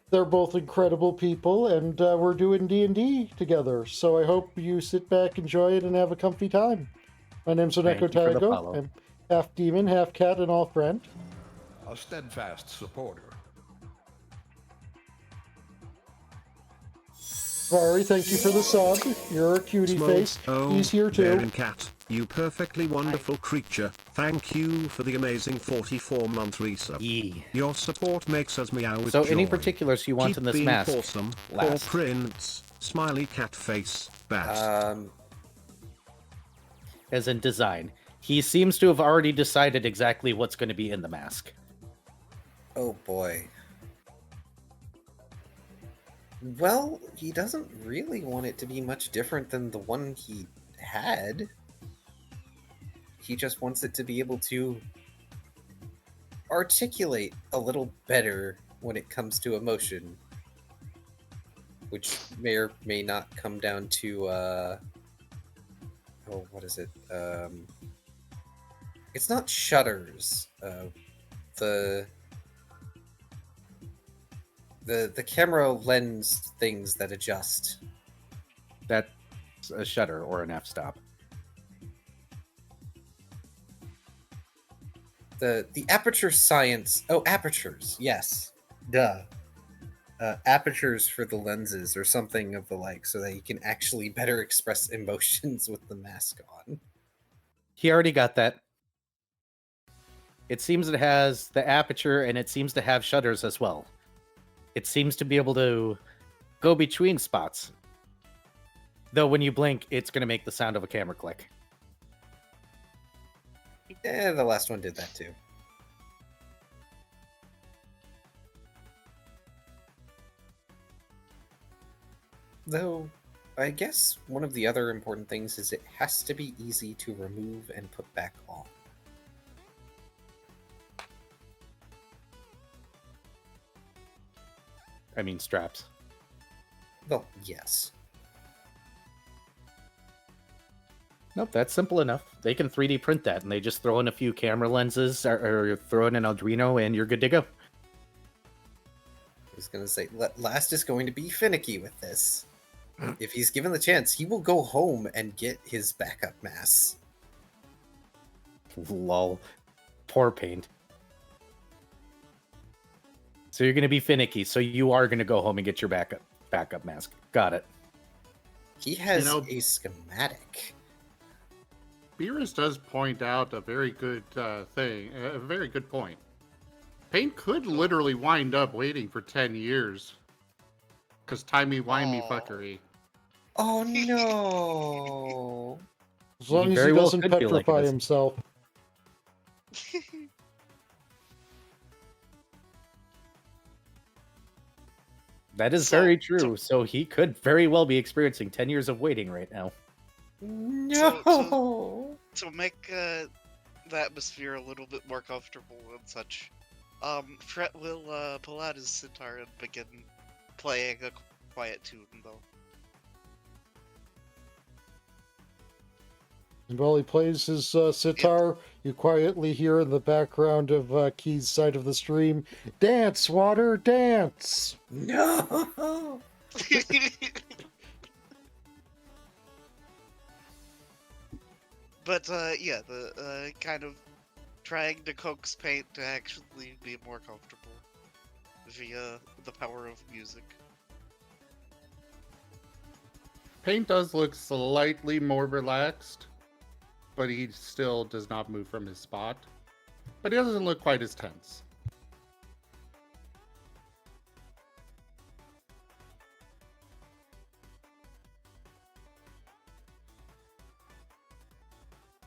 They're both incredible people, and we're doing D&D together. So I hope you sit back, enjoy it, and have a comfy time. My name's Thank Oneko you for the Taigo. follow. I'm half demon, half cat, and all friend. A steadfast supporter. Vari, thank you for the sub. You're a cutie Small, face. He's here too. Bear and Cat, you perfectly wonderful creature. Thank you for the amazing 44-month resub. Yee. Your support makes us meow with So joy. any particulars you want Keep in this being mask? awesome. Paw last. prints, smiley cat face, bat. As in design. He seems to have already decided exactly what's going to be in the mask. Oh boy. Well, he doesn't really want it to be much different than the one he had. He just wants it to be able to articulate a little better when it comes to emotion, which may or may not come down to what is it? It's not shutters. The camera lens things that adjust. That's a shutter or an f-stop. The aperture science. Oh, apertures. Yes. Duh. Apertures for the lenses or something of the like, so that you can actually better express emotions with the mask on. He already got that. It seems it has the aperture, and it seems to have shutters as well. It seems to be able to go between spots. Though when you blink, it's going to make the sound of a camera click. Yeah, the last one did that too. Though, I guess one of the other important things is it has to be easy to remove and put back on. I mean, straps. Well, yes. Nope, that's simple enough. They can 3D print that, and they just throw in a few camera lenses or throw in an Arduino, and you're good to go. I was going to say, Last is going to be finicky with this. If he's given the chance, he will go home and get his backup mass. Lol. Poor Paint. So you're going to be finicky, so you are going to go home and get your backup mask. Got it. He has a schematic. Beerus does point out a very good thing, a very good point. Paint could literally wind up waiting for 10 years. Because timey-wimey fuckery. Oh no! As long as he very well doesn't could be like petrify this. himself. That is So- very true. So he could very well be experiencing 10 years of waiting right now. No! To make the atmosphere a little bit more comfortable and such, Fret will pull out his sitar and begin playing a quiet tune, though. And while he plays his sitar, you quietly hear in the background of Key's side of the stream, "Dance, water, dance!" No! But yeah, the kind of trying to coax Paint to actually be more comfortable via the power of music. Paint does look slightly more relaxed, but he still does not move from his spot. But he doesn't look quite as tense.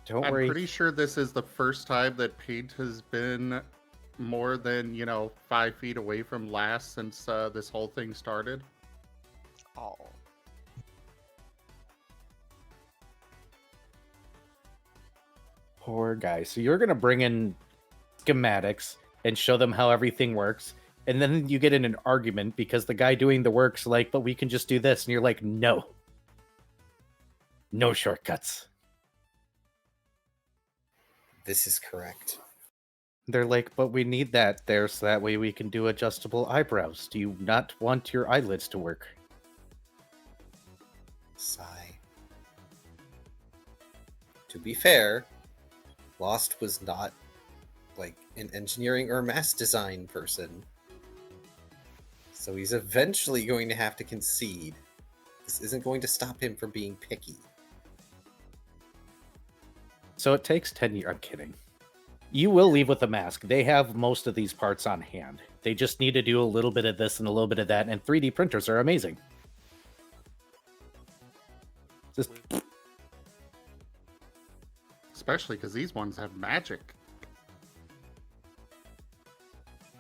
Don't I'm worry. pretty sure this is the first time that Paint has been more than, 5 feet away from Last since this whole thing started. Oh. Poor guy. So you're going to bring in schematics and show them how everything works. And then you get in an argument because the guy doing the work's like, but we can just do this. And you're like, no. No shortcuts. This is correct. They're like, but we need that there so that way we can do adjustable eyebrows. Do you not want your eyelids to work? Sigh. To be fair, Lost was not like an engineering or mass design person. So he's eventually going to have to concede. This isn't going to stop him from being picky. So it takes 10 years. I'm kidding. You will leave with a mask. They have most of these parts on hand. They just need to do a little bit of this and a little bit of that, and 3D printers are amazing. Just Especially because these ones have magic.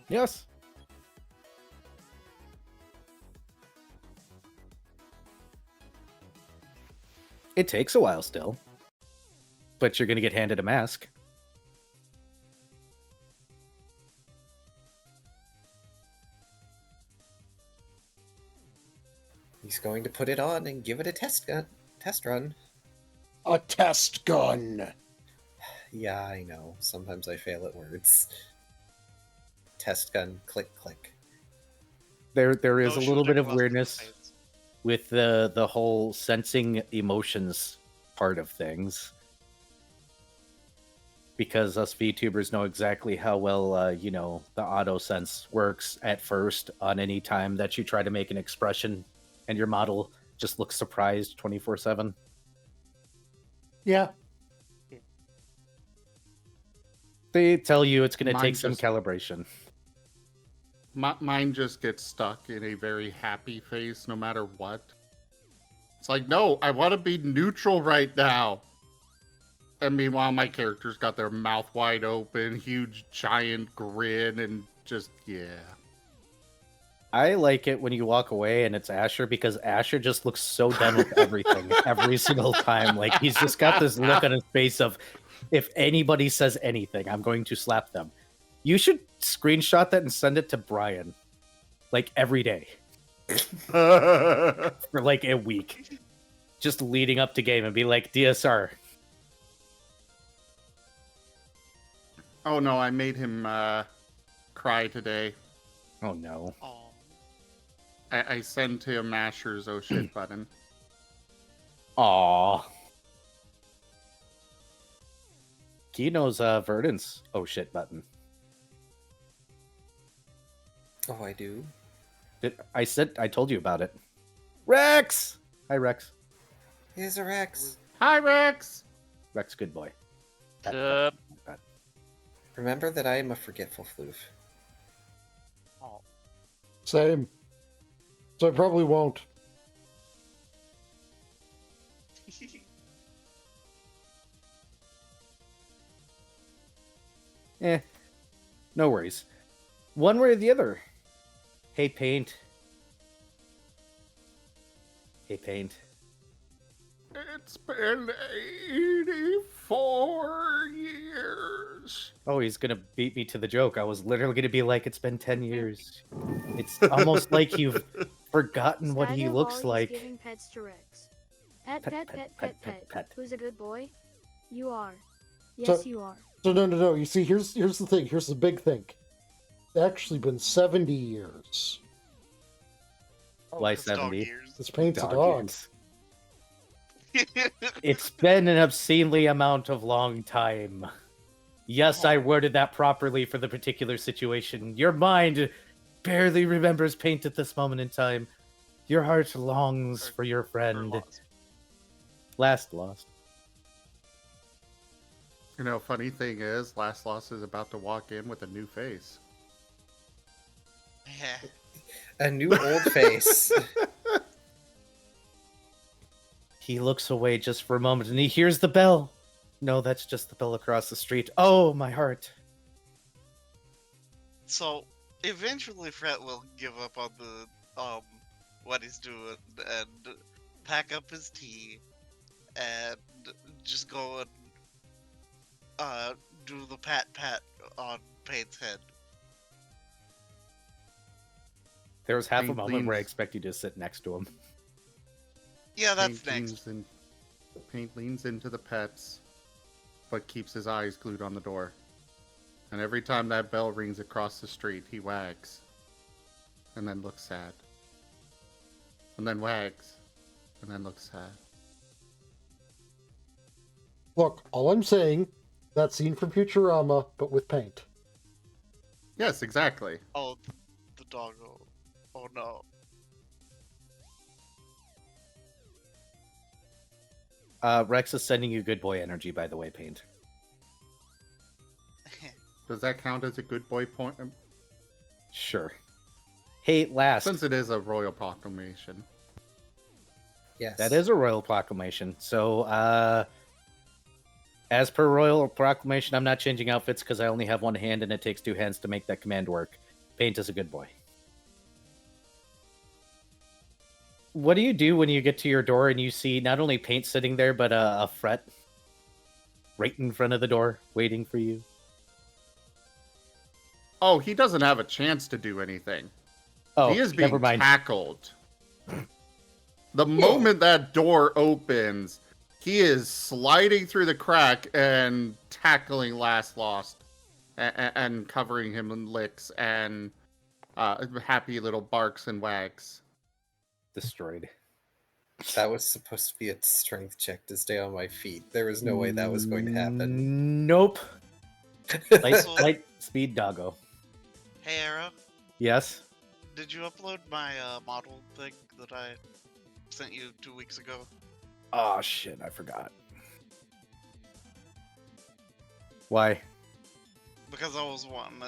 yes. It takes a while still. but you're going to get handed a mask. He's going to put it on and give it a test run. A test gun. Yeah, I know. Sometimes I fail at words. Test gun, click, click. There is No a little bit shooting of left in the weirdness face. with the whole sensing emotions part of things. Because us VTubers know exactly how well, the auto sense works at first on any time that you try to make an expression and your model just looks surprised 24/7. Yeah. They tell you it's going to Mine take some just- calibration. Mine just gets stuck in a very happy face no matter what. It's like, no, I want to be neutral right now. And meanwhile, my character's got their mouth wide open, huge giant grin, and just, yeah. I like it when you walk away and it's Asher, because Asher just looks so done with everything every single time. Like, he's just got this look on his face of, if anybody says anything, I'm going to slap them. You should screenshot that and send it to Brian, like, every day for like a week, just leading up to game, and be like, DSR. Oh no, I made him cry today. Oh no. Oh. I sent him Asher's oh shit button. Aww. He knows Verdant's oh shit button. Oh, I do? I told you about it. Rex! Hi, Rex. Here's a Rex. Hi, Rex! Rex, good boy. Uh, Remember that I am a forgetful floof. Same. So I probably won't. No worries. One way or the other. Hey, Paint. Hey, Paint. It's been 84 years. Oh, he's gonna beat me to the joke. I was literally gonna be like, it's been 10 years. It's almost like you've forgotten what he Skydive looks always like. Giving pets to Rex. Pet, Pet, pet, pet, pet, pet, pet, pet, pet. pet. Who's a good boy? You are. Yes, So- you are. So no. You see, here's the thing. Here's the big thing. It's actually been 70 years. Why It's dog 70? years. This paint's a Dog dog. years. It's been an obscenely amount of long time. Yes, I worded that properly for the particular situation. Your mind barely remembers Paint at this moment in time. Your heart longs for your friend. Lost. Last lost. You know, funny thing is, Last Lost is about to walk in with a new face. Yeah. A new old face. He looks away just for a moment and he hears the bell. No, that's just the bell across the street. Oh, my heart. So eventually, Fred will give up on the what he's doing and pack up his tea and just go and do the pat on Paint's head. There was half a Paint moment where I leans- expect you to sit next to him. Yeah, that's Paint next. Paint leans into the pets, but keeps his eyes glued on the door. And every time that bell rings across the street, he wags. And then looks sad. And then wags. And then looks sad. Look, all I'm saying, that scene from Futurama, but with paint. Yes, exactly. Oh, the doggo. Oh no. Rex is sending you good boy energy, by the way, Paint. Does that count as a good boy point? Sure. Hey, last. Since it is a royal proclamation. Yes. That is a royal proclamation. So, as per royal proclamation, I'm not changing outfits because I only have one hand and it takes two hands to make that command work. Paint is a good boy. What do you do when you get to your door and you see not only Paint sitting there, but a Fret? right in front of the door, waiting for you. Oh, he doesn't have a chance to do anything. Oh, He is never being mind. tackled. The moment that door opens, he is sliding through the crack and tackling Last Lost and covering him in licks and happy little barks and wags. Destroyed. That was supposed to be a strength check to stay on my feet. There was no way that was going to happen. Nope. Also- Light speed doggo. Hey, Arrow, Yes. did you upload my model thing that I sent you 2 weeks ago? Oh shit, I forgot. Why? Because I was wanting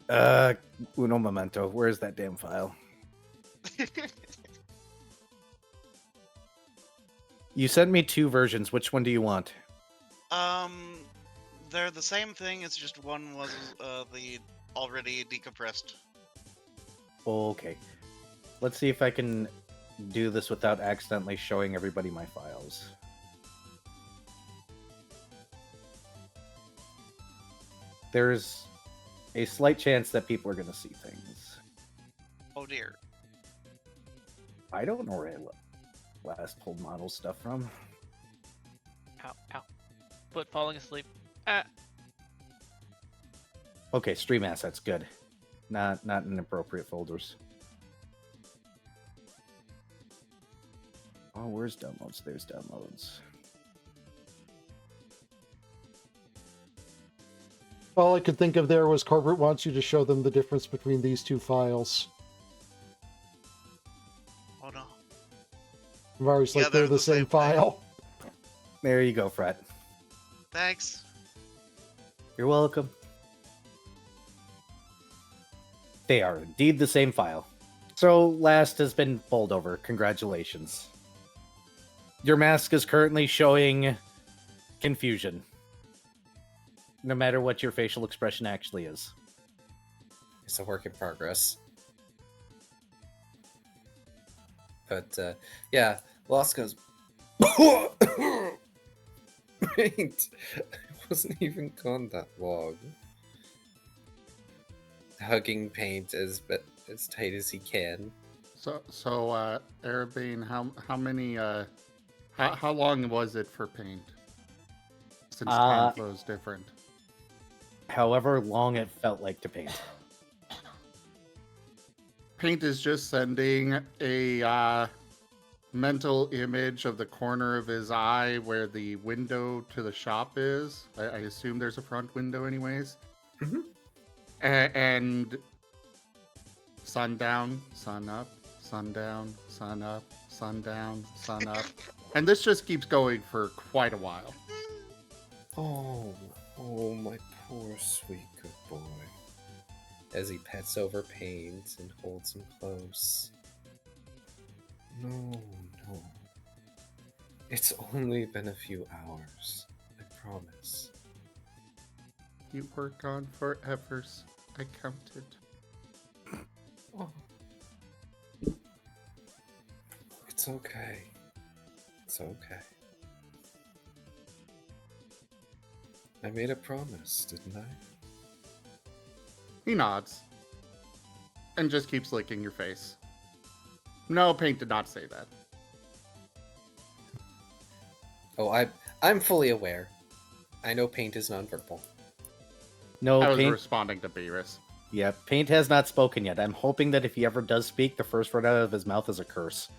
it. Uno momento. Where's that damn file? You sent me 2 versions. Which one do you want? They're the same thing. It's just one was the already decompressed. Okay. Let's see if I can do this without accidentally showing everybody my files. There's a slight chance that people are going to see things. Oh dear. I don't know where I last pulled model stuff from. Ow, ow. Foot falling asleep. Okay, stream assets, good. Not in appropriate folders. Oh, where's downloads? There's downloads. All I could think of there was Corbett wants you to show them the difference between these 2 files. Oh no. Mari's Yeah, like, they're the same file. There you go, Fred. Thanks. You're welcome. They are indeed the same file. So, last has been pulled over. Congratulations. Your mask is currently showing confusion. No matter what your facial expression actually is. It's a work in progress. But, yeah, Lost goes... Wait, I wasn't even gone that long. Hugging Paint as tight as he can. So Arabane, how many how long was it for Paint? Since time flows different. However long it felt like to Paint. Paint is just sending a mental image of the corner of his eye where the window to the shop is. I assume there's a front window anyways. Mm-hmm. And sundown, sun up, sundown, sun up, sundown, sun up. And this just keeps going for quite a while. Oh, my poor sweet good boy. As he pets over Paint and holds him close. No. It's only been a few hours. I promise. You were gone forevers. I counted. Oh. It's okay. It's okay. I made a promise, didn't I? He nods. And just keeps licking your face. No, Paint did not say that. Oh, I'm fully aware. I know Paint is nonverbal. No, I was Paint. responding to Beerus. Yeah, Paint has not spoken yet. I'm hoping that if he ever does speak, the first word out of his mouth is a curse.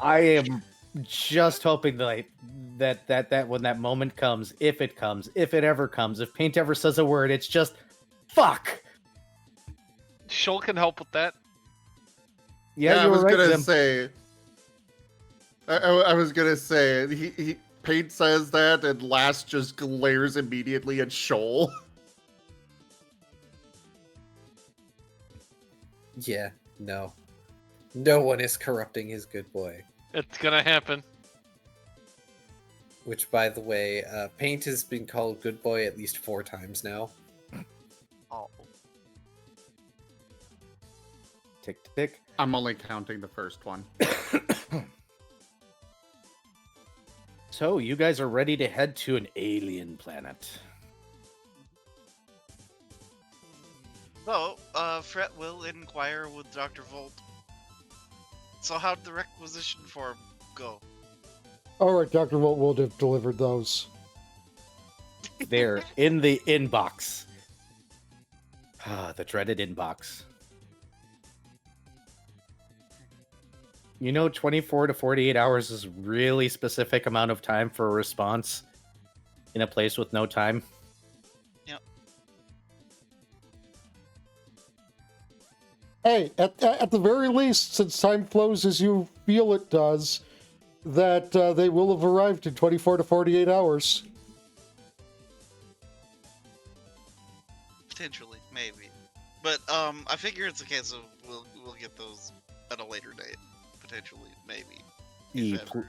I am just hoping that when that moment comes, if it ever comes, if Paint ever says a word, it's just fuck. Shul can help with that. Yeah, I you were was right, gonna Zim. say. I was gonna say he Paint says that, and Last just glares immediately at Shoal. Yeah, no. No one is corrupting his good boy. It's gonna happen. Which, by the way, Paint has been called good boy at least 4 times now. Oh. Tick tick. I'm only counting the first one. So, you guys are ready to head to an alien planet. So, Fret will inquire with Dr. Volt. So how'd the requisition form go? Alright, Dr. Volt will have delivered those. They're in the inbox. The dreaded inbox. You know, 24 to 48 hours is really specific amount of time for a response in a place with no time. Yep. Hey, at the very least, since time flows as you feel it does, that they will have arrived in 24 to 48 hours. Potentially, maybe. But I figure it's a case of we'll get those at a later date. Potentially, maybe. If ever.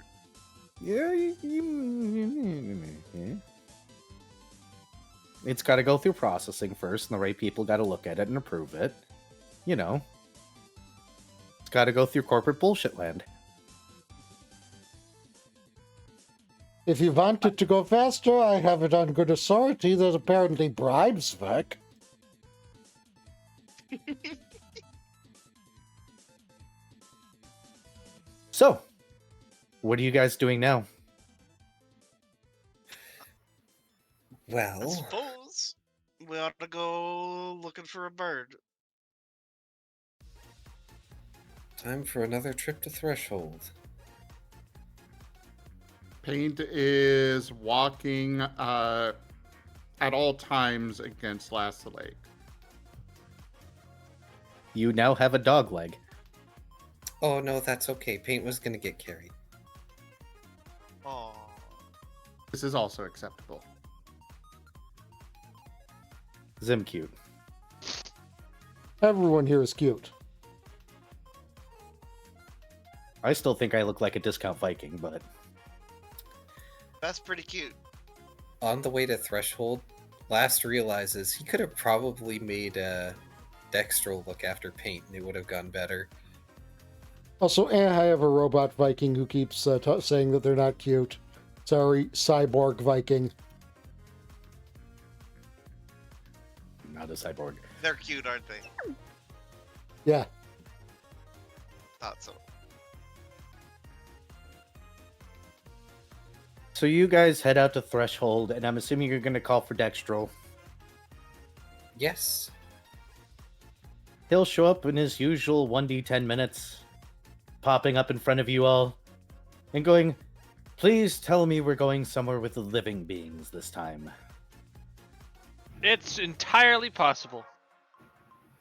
It's got to go through processing first, and the right people got to look at it and approve it. You know. It's got to go through corporate bullshit land. If you want it to go faster, I have it on good authority that apparently bribes Vec. So, what are you guys doing now? I Well, suppose we ought to go looking for a bird. time for another trip to Threshold. Paint is walking at all times against Last Lake. You now have a dog leg. Oh no, that's okay. Paint was gonna get carried. Oh, This is also acceptable. Zim cute. Everyone here is cute. I still think I look like a discount Viking, but that's pretty cute. On the way to Threshold, Last realizes he could have probably made Dextro look after Paint and it would have gone better. Also, I have a robot Viking who keeps saying that they're not cute. Sorry, cyborg Viking. not a cyborg. They're cute, aren't they? Yeah. Thought so. So you guys head out to Threshold, and I'm assuming you're going to call for Dextro. Yes. He'll show up in his usual 1d10 minutes, popping up in front of you all, and going, "Please tell me we're going somewhere with the living beings this time." It's entirely possible.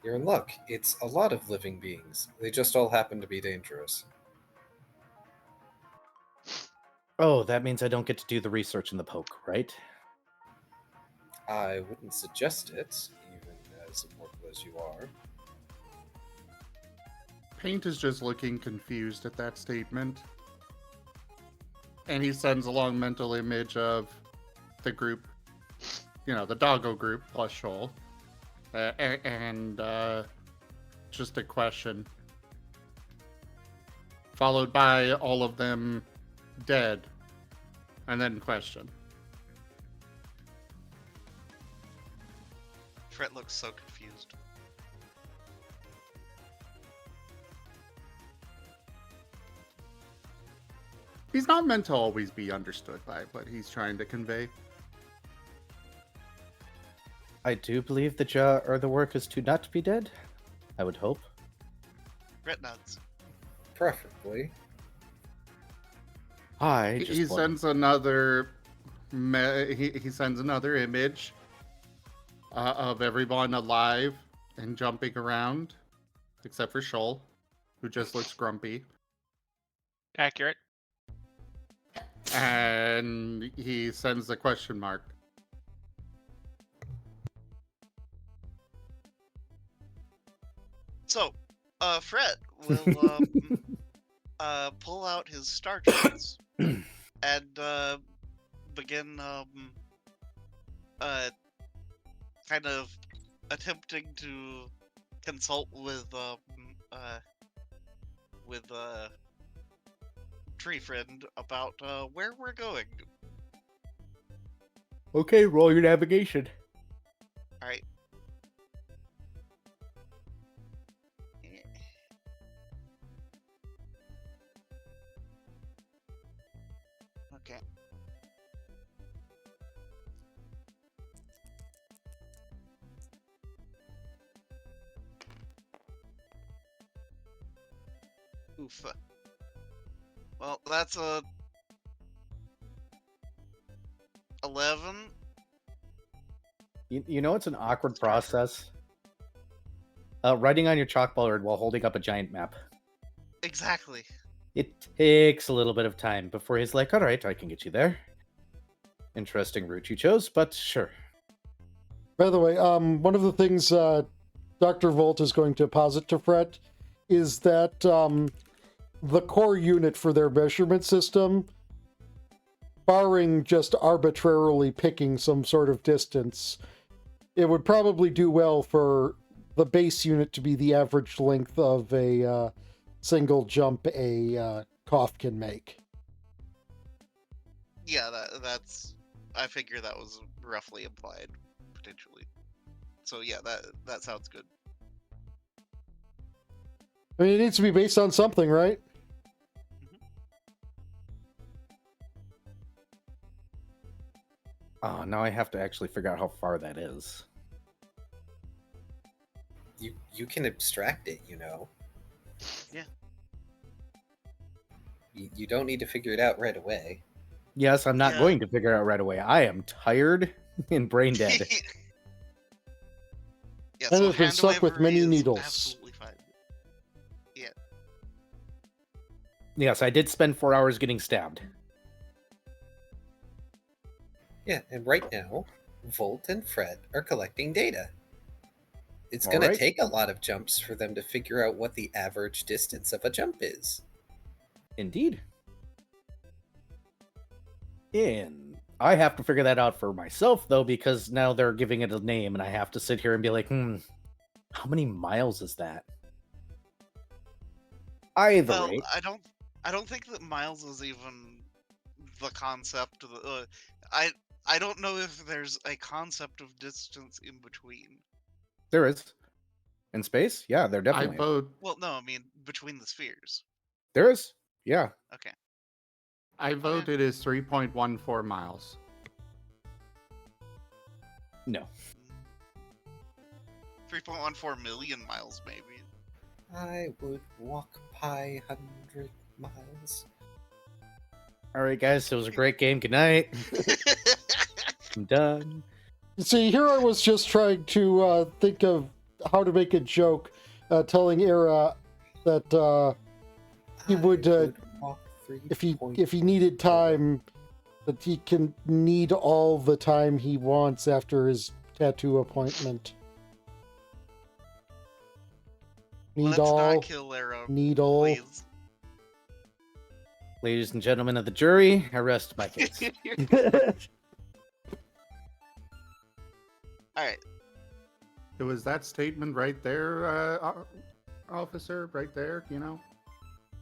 You're in luck. It's a lot of living beings. They just all happen to be dangerous. Oh, that means I don't get to do the research in the poke, right? I wouldn't suggest it, even as immortal as you are. Paint is just looking confused at that statement. And he sends a long mental image of the group, the doggo group plus Shoal. And just a question. Followed by all of them dead. And then question. Fret looks so confused. He's not meant to always be understood by what he's trying to convey. I do believe the work is to not be dead. I would hope. Fret nuts. Preferably. He sends another he sends another image of everyone alive and jumping around, except for Shoal, who just looks grumpy. Accurate. And he sends a question mark. So, Fret will pull out his star charts and begin kind of attempting to consult with tree friend about where we're going. Okay, roll your navigation. All right. Okay. Oof. Well, that's a 11. You know it's an awkward process? Writing on your chalkboard while holding up a giant map. Exactly. It takes a little bit of time before he's like, all right, I can get you there. Interesting route you chose, but sure. By the way, one of the things Dr. Volt is going to posit to Fred is that the core unit for their measurement system, barring just arbitrarily picking some sort of distance, it would probably do well for the base unit to be the average length of a single jump a cough can make. Yeah, that's. I figure that was roughly implied, potentially. So yeah, that sounds good. I mean, it needs to be based on something, right? Oh, now I have to actually figure out how far that is. You can abstract it, you know. Yeah. You don't need to figure it out right away. Yes, I'm not Yeah. going to figure it out right away. I am tired and brain dead. Yeah, And so have been hand stuck with wavering many is needles. Absolutely fine. Yeah. Yes, I did spend 4 hours getting stabbed. Yeah, and right now, Volt and Fred are collecting data. It's All going right. to take a lot of jumps for them to figure out what the average distance of a jump is. Indeed. And I have to figure that out for myself, though, because now they're giving it a name, and I have to sit here and be like, how many miles is that? Either Well, rate. I don't think that miles is even the concept. I don't know if there's a concept of distance in between. There is. In space? Yeah, there I definitely is. vote. Well, no, I mean between the spheres. There is. Yeah. Okay. I vote it is 3.14 miles. No. 3.14 million miles, maybe. I would walk pi 100 miles. All right, guys. It was a great game. Good night. I'm done. See, here I was just trying to think of how to make a joke, telling Era that he would, walk if he needed time, that he can need all the time he wants after his tattoo appointment. Need Let's all. not kill Arrow, Need all. please. Ladies and gentlemen of the jury, arrest my case. All right. It was that statement right there, officer, right there, you know?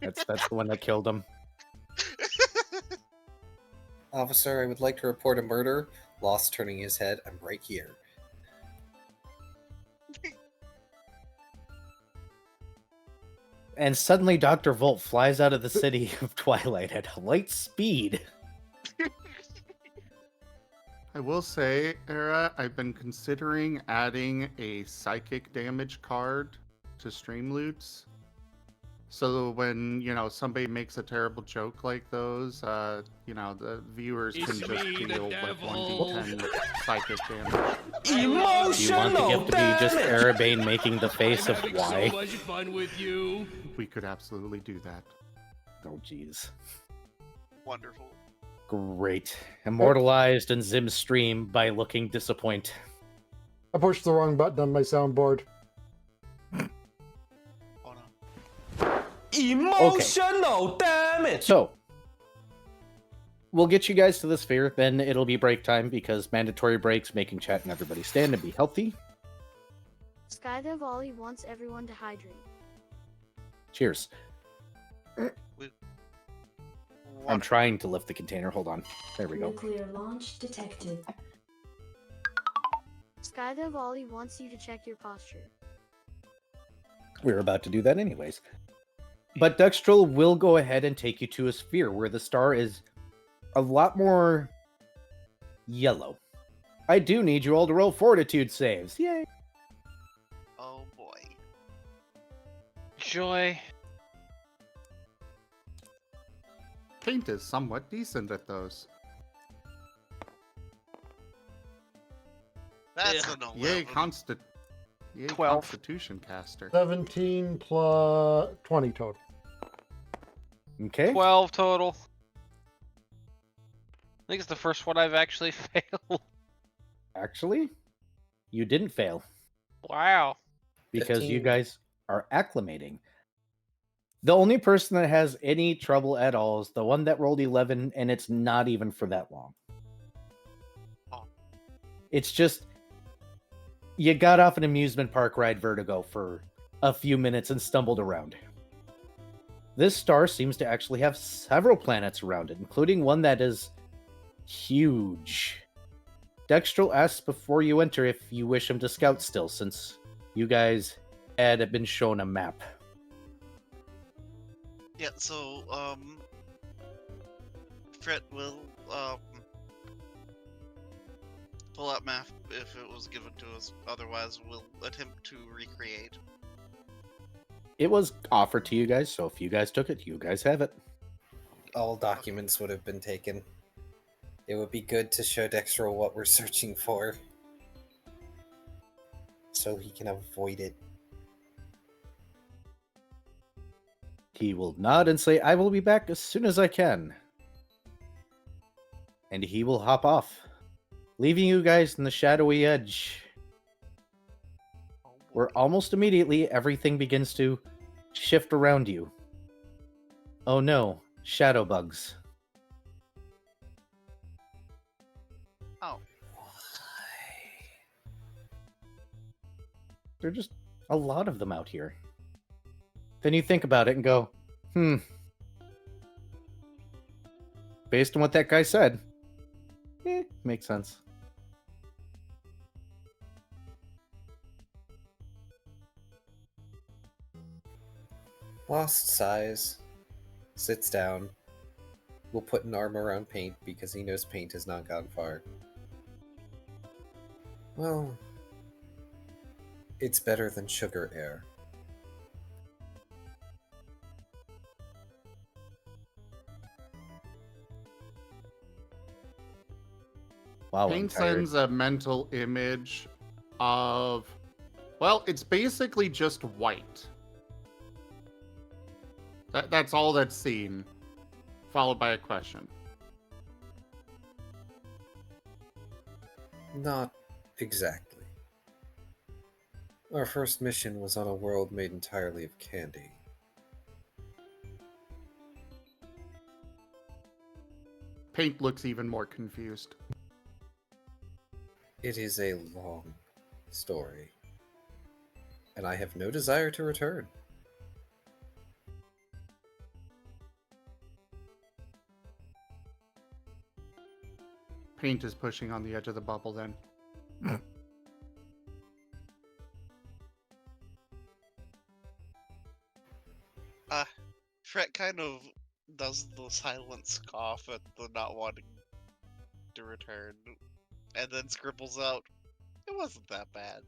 That's the one that killed him. Officer, I would like to report a murder. Lost turning his head. I'm right here. And suddenly Dr. Volt flies out of the city of Twilight at light speed. I will say, Era, I've been considering adding a psychic damage card to stream loots. So when, somebody makes a terrible joke like those, the viewers can just deal with 1d10 psychic damage. Do you want the gift to be just Arabane making the face of why? So much fun with you. We could absolutely do that. Oh, jeez. Wonderful. Great. Immortalized in Zim's stream by looking disappointed. I pushed the wrong button on my soundboard. Oh no. Emotional damage. So, we'll get you guys to the sphere, then it'll be break time because mandatory breaks, making chat and everybody stand and be healthy. Skydive Ollie wants everyone to hydrate. Cheers. I'm trying to lift the container. Hold on. There we go. Nuclear launch detected. Skydive Ollie wants you to check your posture. We're about to do that anyways. But Dextrol will go ahead and take you to a sphere where the star is a lot more yellow. I do need you all to roll fortitude saves. Yay! Oh boy. Joy. Paint is somewhat decent at those. That's Yeah. an 11. Yay, 12. Constitution caster. 17 plus 20 total. Okay. 12 total. I think it's the first one I've actually failed. Actually, you didn't fail Wow. because you 15. guys are acclimating. The only person that has any trouble at all is the one that rolled 11, and it's not even for that long. Oh. It's just you got off an amusement park ride vertigo for a few minutes and stumbled around. This star seems to actually have several planets around it, including one that is huge. Dextrol asks before you enter if you wish him to scout still, since you guys had been shown a map. Yeah, so, Fred will, pull out map if it was given to us. Otherwise, we'll attempt to recreate. It was offered to you guys, so if you guys took it, you guys have it. All documents would have been taken. It would be good to show Dexter what we're searching for, so he can avoid it. He will nod and say, I will be back as soon as I can. And he will hop off, leaving you guys in the shadowy edge, where almost immediately everything begins to shift around you. Oh no, shadow bugs. Oh. There are just a lot of them out here. Then you think about it and go, based on what that guy said, makes sense. Lost sighs, sits down, will put an arm around Paint because he knows Paint has not gone far. Well, it's better than sugar air. Wow, Paint sends a mental image of, well, it's basically just white. That's all that's seen, followed by a question. Not exactly. Our first mission was on a world made entirely of candy. Paint looks even more confused. It is a long story, and I have no desire to return. Paint is pushing on the edge of the bubble then. Fred kind of does the silent scoff at the not wanting to return, and then scribbles out, it wasn't that bad.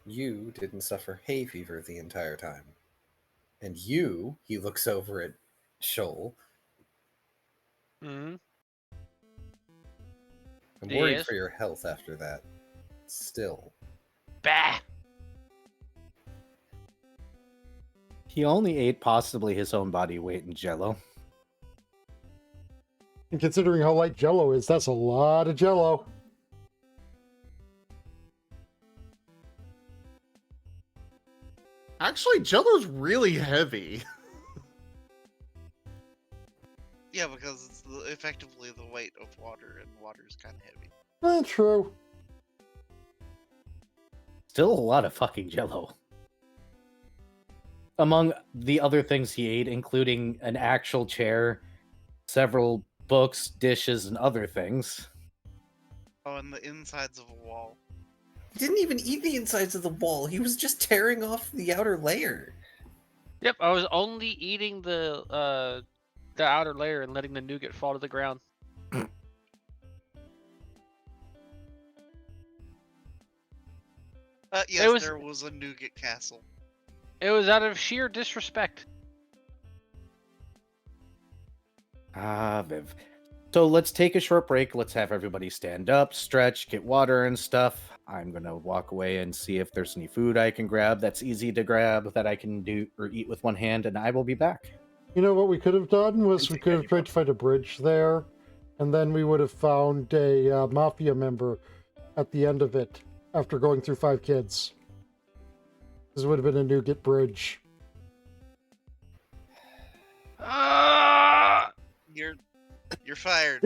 You didn't suffer hay fever the entire time. And you, he looks over at Shoal. Mm-hmm. I'm worried Yes. for your health after that. Still. Bah! He only ate possibly his own body weight in Jell-O. And considering how light Jell-O is, that's a lot of Jell-O. Actually, Jell-O's really heavy. Yeah, because it's effectively the weight of water, and water's kind of heavy. That's true. Still a lot of fucking Jell-O. among the other things he ate, including an actual chair, several books, dishes, and other things. Oh, and the insides of a wall. He didn't even eat the insides of the wall. He was just tearing off the outer layer. Yep, I was only eating the outer layer and letting the nougat fall to the ground. Yes, there was a nougat castle. It was out of sheer disrespect. Ah, Viv. So let's take a short break. Let's have everybody stand up, stretch, get water and stuff. I'm gonna walk away and see if there's any food I can grab that's easy to grab that I can do or eat with one hand, and I will be back. You know what we could have done was we could have tried to find a bridge there, and then we would have found a mafia member at the end of it after going through 5 kids. This would have been a nougat bridge. You're fired.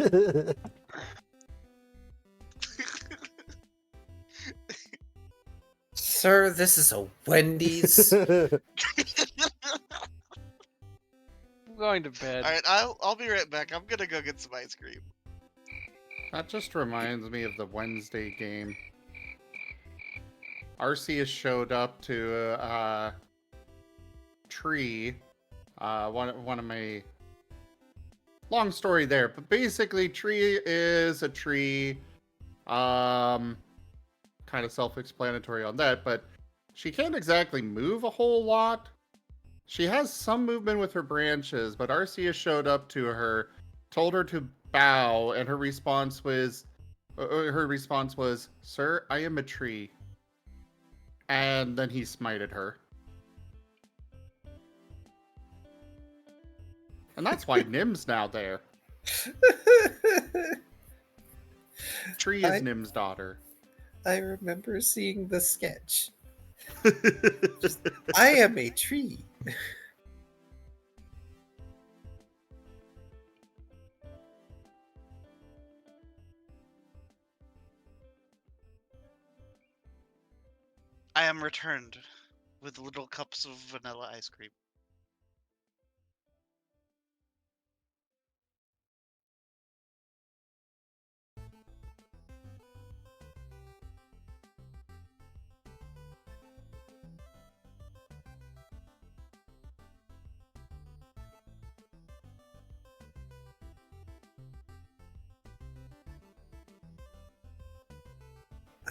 Sir, this is a Wendy's. I'm going to bed. Alright, I'll be right back. I'm gonna go get some ice cream. That just reminds me of the Wednesday game. Arceus showed up to tree. One of my long story there, but basically, tree is a tree. Kind of self-explanatory on that, but she can't exactly move a whole lot. She has some movement with her branches, but Arceus showed up to her, told her to bow, and her response was, "Sir, I am a tree." And then he smited her. And that's why Nim's now there. Tree is Nim's daughter. I remember seeing the sketch. I am a tree. I am returned with little cups of vanilla ice cream.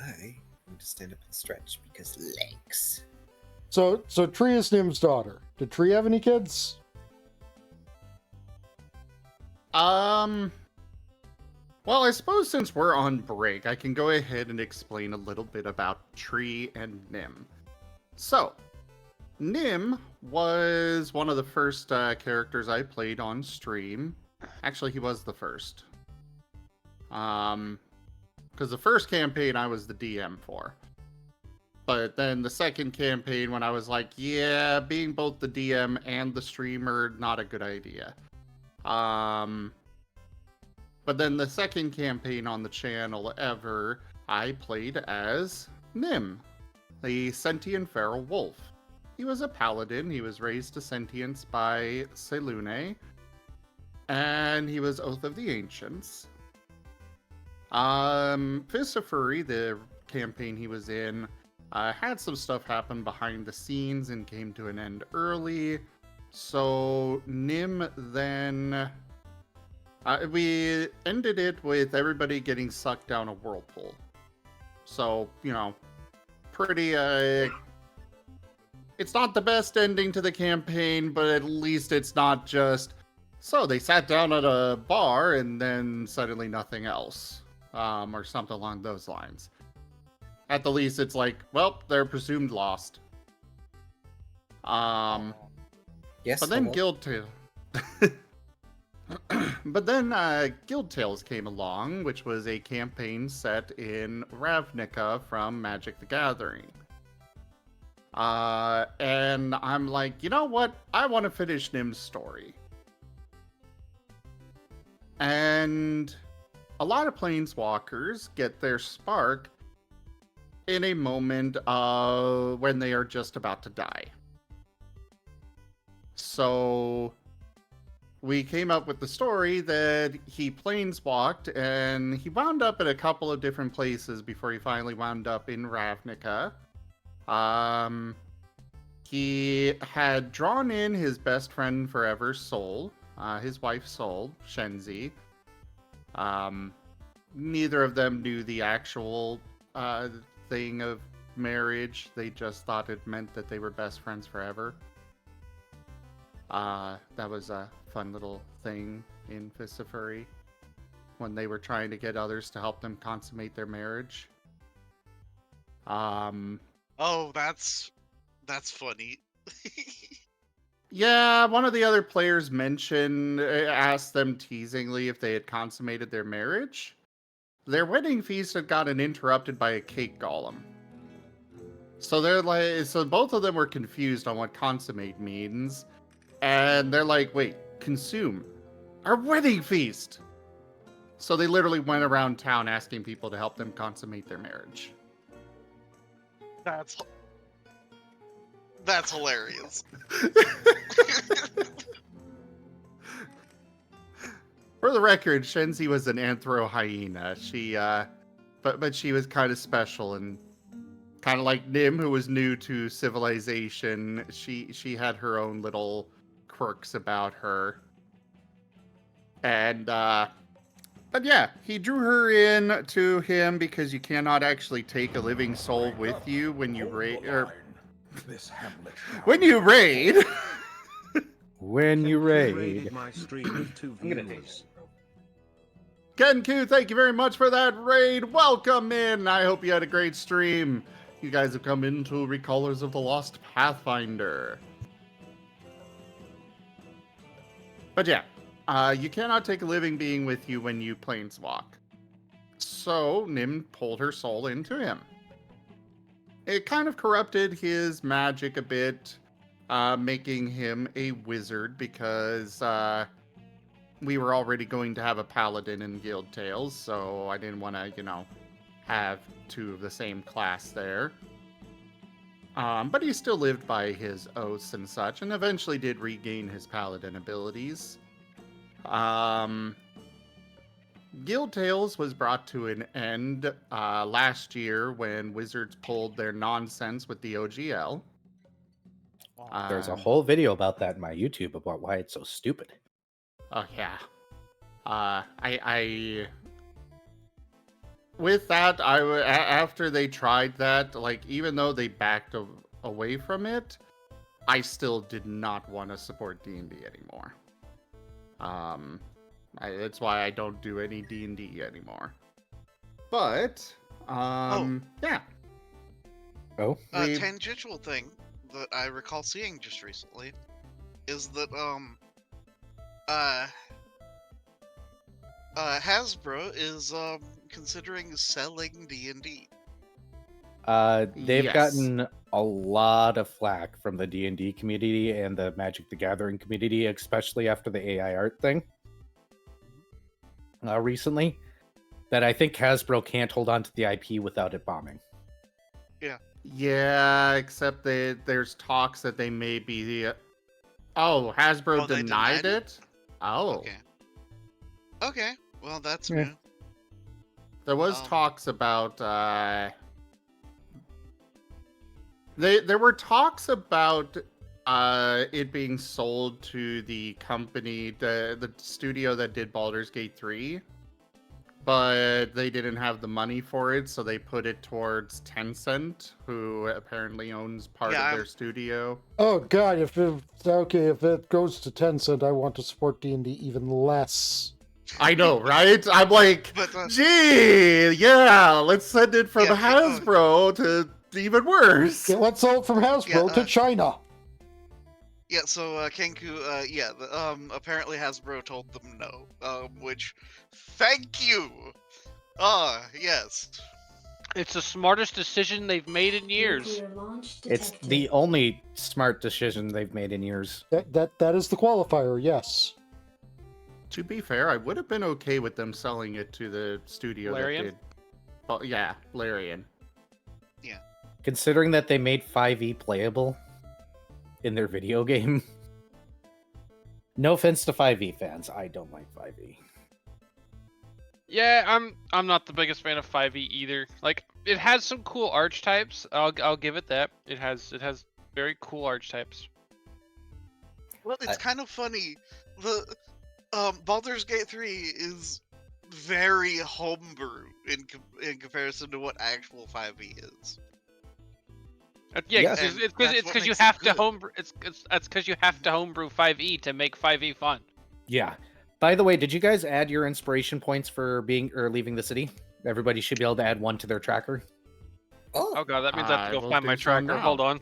I need to stand up and stretch because legs. So Tree is Nim's daughter. Did Tree have any kids? Well, I suppose since we're on break, I can go ahead and explain a little bit about Tree and Nim. So, Nim was one of the first characters I played on stream. Actually, he was the first. Because the first campaign I was the DM for. But then the second campaign, when I was like, yeah, being both the DM and the streamer, not a good idea. But then the second campaign on the channel ever, I played as Nim, the sentient feral wolf. He was a paladin. He was raised to sentience by Selune, and he was Oath of the Ancients. Fisifuri, the campaign he was in, had some stuff happen behind the scenes and came to an end early. So Nim then... we ended it with everybody getting sucked down a whirlpool. So, you know, pretty, it's not the best ending to the campaign, but at least it's not just, so they sat down at a bar and then suddenly nothing else, or something along those lines. At the least, it's like, well, they're presumed lost. Yes. But then But then Guild Tales came along, which was a campaign set in Ravnica from Magic the Gathering. And I'm like, you know what? I want to finish Nim's story. And a lot of Planeswalkers get their spark in a moment when they are just about to die. So we came up with the story that he planeswalked, and he wound up at a couple of different places before he finally wound up in Ravnica. He had drawn in his best friend forever, Sol, his wife Sol, Shenzi. Neither of them knew the actual thing of marriage. They just thought it meant that they were best friends forever. That was a fun little thing in Fists of Fury when they were trying to get others to help them consummate their marriage. Oh, that's funny. Yeah, one of the other players asked them teasingly if they had consummated their marriage. Their wedding feast had gotten interrupted by a cake golem. So both of them were confused on what consummate means. And they're like, wait, consume our wedding feast. So they literally went around town asking people to help them consummate their marriage. That's hilarious. For the record, Shenzi was an anthro hyena. She, but she was kind of special and kind of like Nim, who was new to civilization. She had her own little quirks about her. And, but yeah, he drew her in to him because you cannot actually take a living soul with you when you raid. When you raid. When you raid. My stream with 2 viewers. Kenku, thank you very much for that raid. Welcome in. I hope you had a great stream. You guys have come into Recallers of the Lost Pathfinder. But yeah, you cannot take a living being with you when you planeswalk. So Nim pulled her soul into him. It kind of corrupted his magic a bit, making him a wizard because we were already going to have a paladin in Guild Tales, so I didn't want to, have 2 of the same class there. But he still lived by his oaths and such, and eventually did regain his paladin abilities. Guild Tales was brought to an end last year when Wizards pulled their nonsense with the OGL. There's a whole video about that in my YouTube about why it's so stupid. Oh yeah. I with that, after they tried that, like, even though they backed away from it, I still did not want to support D&D anymore. That's why I don't do any D&D anymore. But, yeah. Oh? A tangential thing that I recall seeing just recently is that, Hasbro is, considering selling D&D. They've Yes. gotten a lot of flack from the D&D community and the Magic the Gathering community, especially after the AI art thing recently, that I think Hasbro can't hold on to the IP without it bombing. Yeah, except there's talks that they may be... Hasbro they denied denied it? Oh. Okay, well, that's Yeah. new. There was talks about... There were talks about it being sold to the company, the studio that did Baldur's Gate 3, but they didn't have the money for it, so they put it towards Tencent, who apparently owns part of their studio. Oh god, if it goes to Tencent, I want to support D&D even less. I know, right? I'm like, gee, yeah, let's send it from Hasbro to even worse. Yeah, let's sell it from Hasbro to China. Yeah, so, Kenku, apparently Hasbro told them no, which, thank you! Yes. It's the smartest decision they've made in years. It's the only smart decision they've made in years. That is the qualifier, yes. To be fair, I would have been okay with them selling it to the studio Larian? that did... Well, yeah, Larian. Yeah. Considering that they made 5e playable in their video game. No offense to 5e fans, I don't like 5e. Yeah, I'm not the biggest fan of 5e either. Like, it has some cool archetypes. I'll give it that. It has very cool archetypes. Well, it's kind of funny. The Baldur's Gate 3 is very homebrew in comparison to what actual 5e is. Yeah, Yes. it's because you have to homebrew. That's because you have to homebrew 5e to make 5e fun. Yeah. By the way, did you guys add your inspiration points for being or leaving the city? Everybody should be able to add one to their tracker. Oh god, that means I have to I go will find my do so tracker. now. Hold on.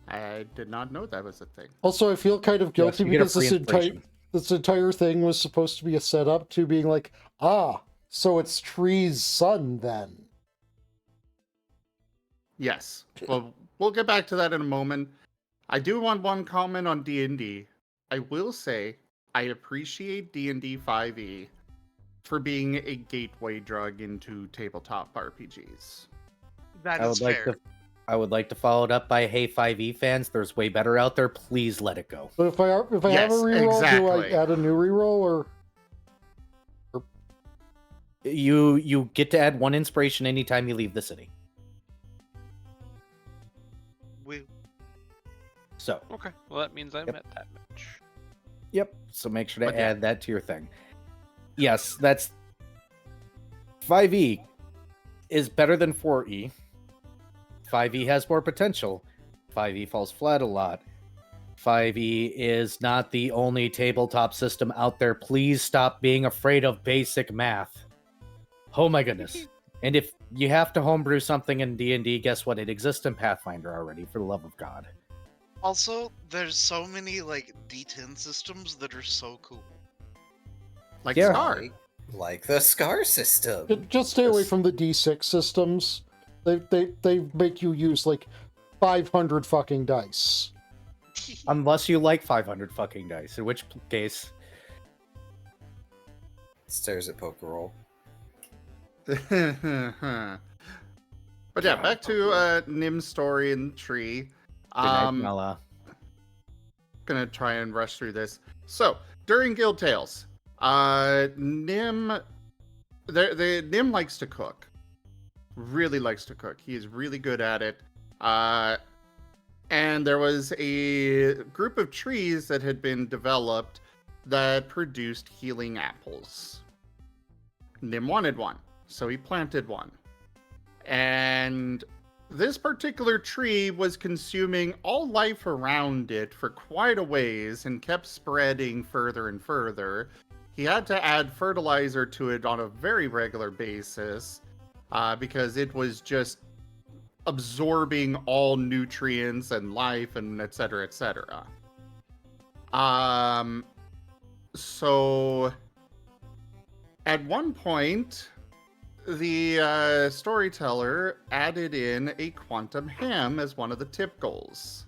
I did not know that was a thing. Also, I feel kind of guilty you get a because free inspiration. this entire thing was supposed to be a setup to being like, so it's Tree's son then. Yes. Well, we'll get back to that in a moment. I do want one comment on D&D. I will say I appreciate D&D 5e for being a gateway drug into tabletop RPGs. That is fair. I would like to follow it up by, hey, 5e fans, there's way better out there. Please let it go. But if I have a Yes, reroll, exactly. do I add a new reroll or? You get to add one inspiration anytime you leave the city. So. Okay. Well, that means I met that much. Yep. So make sure to But yeah. add that to your thing. Yes, that's 5e is better than 4e. 5e has more potential. 5e falls flat a lot. 5e is not the only tabletop system out there. Please stop being afraid of basic math. Oh my goodness. And if you have to homebrew something in D&D, guess what? It exists in Pathfinder already, for the love of God. Also, there's so many like D10 systems that are so cool. Like Yeah. Scar. Like the Scar system. Just stay away from the D6 systems. They make you use like 500 fucking dice. Unless you like 500 fucking dice, in which case... Stares at poker roll. But yeah, back to Nim's story and Tree. Good night, Nala. Gonna try and rush through this. So, during Guild Tales, Nim likes to cook. Really likes to cook. He is really good at it. And there was a group of trees that had been developed that produced healing apples. Nim wanted one, so he planted one. And this particular tree was consuming all life around it for quite a ways and kept spreading further and further. He had to add fertilizer to it on a very regular basis because it was just absorbing all nutrients and life and et cetera, et cetera. So at one point, the storyteller added in a quantum ham as one of the tip goals.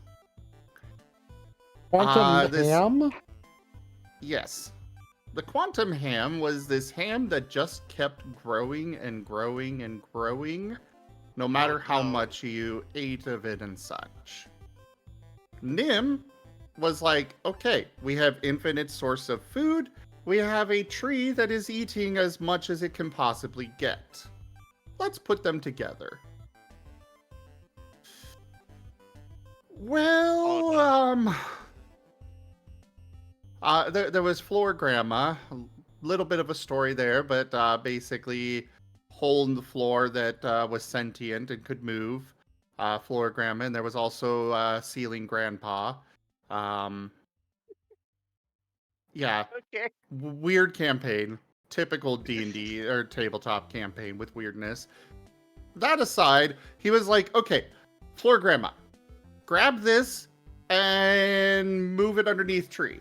Quantum ham? Yes. The quantum ham was this ham that just kept growing and growing and growing, no matter how much you ate of it and such. Nim was like, okay, we have infinite source of food. We have a tree that is eating as much as it can possibly get. Let's put them together. Well, there was Florgramma. A little bit of a story there, but basically hole in the floor that was sentient and could move. Florgramma, and there was also Ceiling Grandpa. Yeah. Okay. Weird campaign. Typical D&D or tabletop campaign with weirdness. That aside, he was like, okay, Florgramma, grab this and move it underneath tree.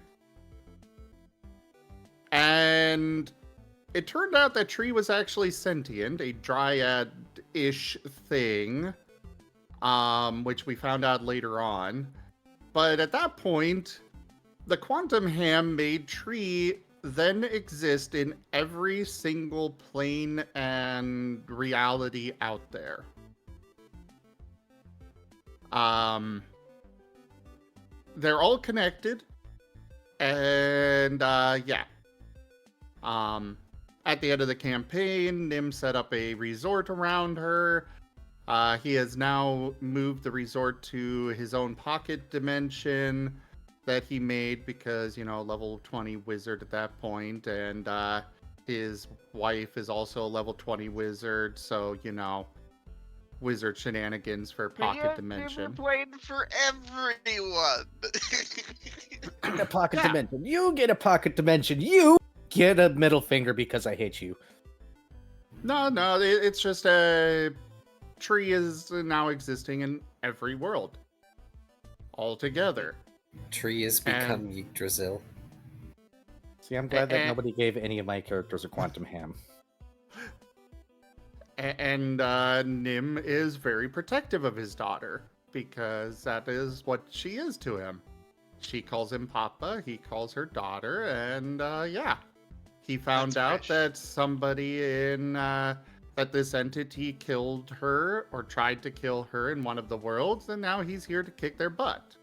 And it turned out that tree was actually sentient, a dryad-ish thing, which we found out later on. But at that point, the quantum ham made tree then exist in every single plane and reality out there. They're all connected. And yeah. At the end of the campaign, Nim set up a resort around her. He has now moved the resort to his own pocket dimension that he made because, level 20 wizard at that point, and his wife is also a level 20 wizard, so, wizard shenanigans for pocket dimension. Played for everyone. A pocket dimension. You get a pocket dimension. You get a middle finger because I hate you. No, it's just a tree is now existing in every world. All together. Tree has become Yggdrasil. See, I'm glad that nobody gave any of my characters a quantum ham. And Nim is very protective of his daughter because that is what she is to him. She calls him Papa, he calls her daughter, and yeah. He found out that somebody that this entity killed her or tried to kill her in one of the worlds, and now he's here to kick their butt.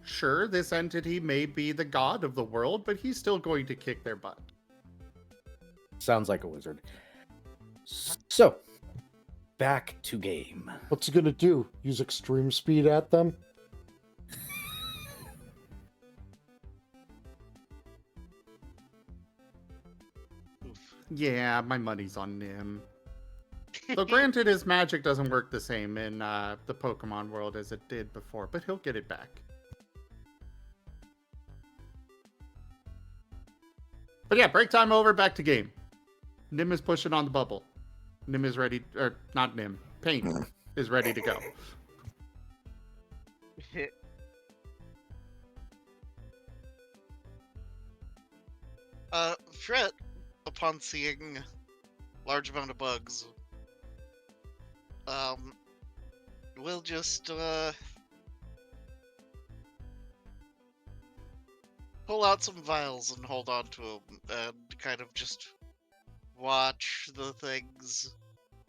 Sure, this entity may be the god of the world, but he's still going to kick their butt. Sounds like a wizard. So, back to game. What's he gonna do? Use extreme speed at them? Yeah, my money's on Nim. Though granted, his magic doesn't work the same in the Pokemon world as it did before, but he'll get it back. But yeah, break time over, back to game. Nim is pushing on the bubble. Nim is ready, or not Nim, Paint is ready to go. Fret, upon seeing large amount of bugs, we'll just pull out some vials and hold on to them and kind of just watch the things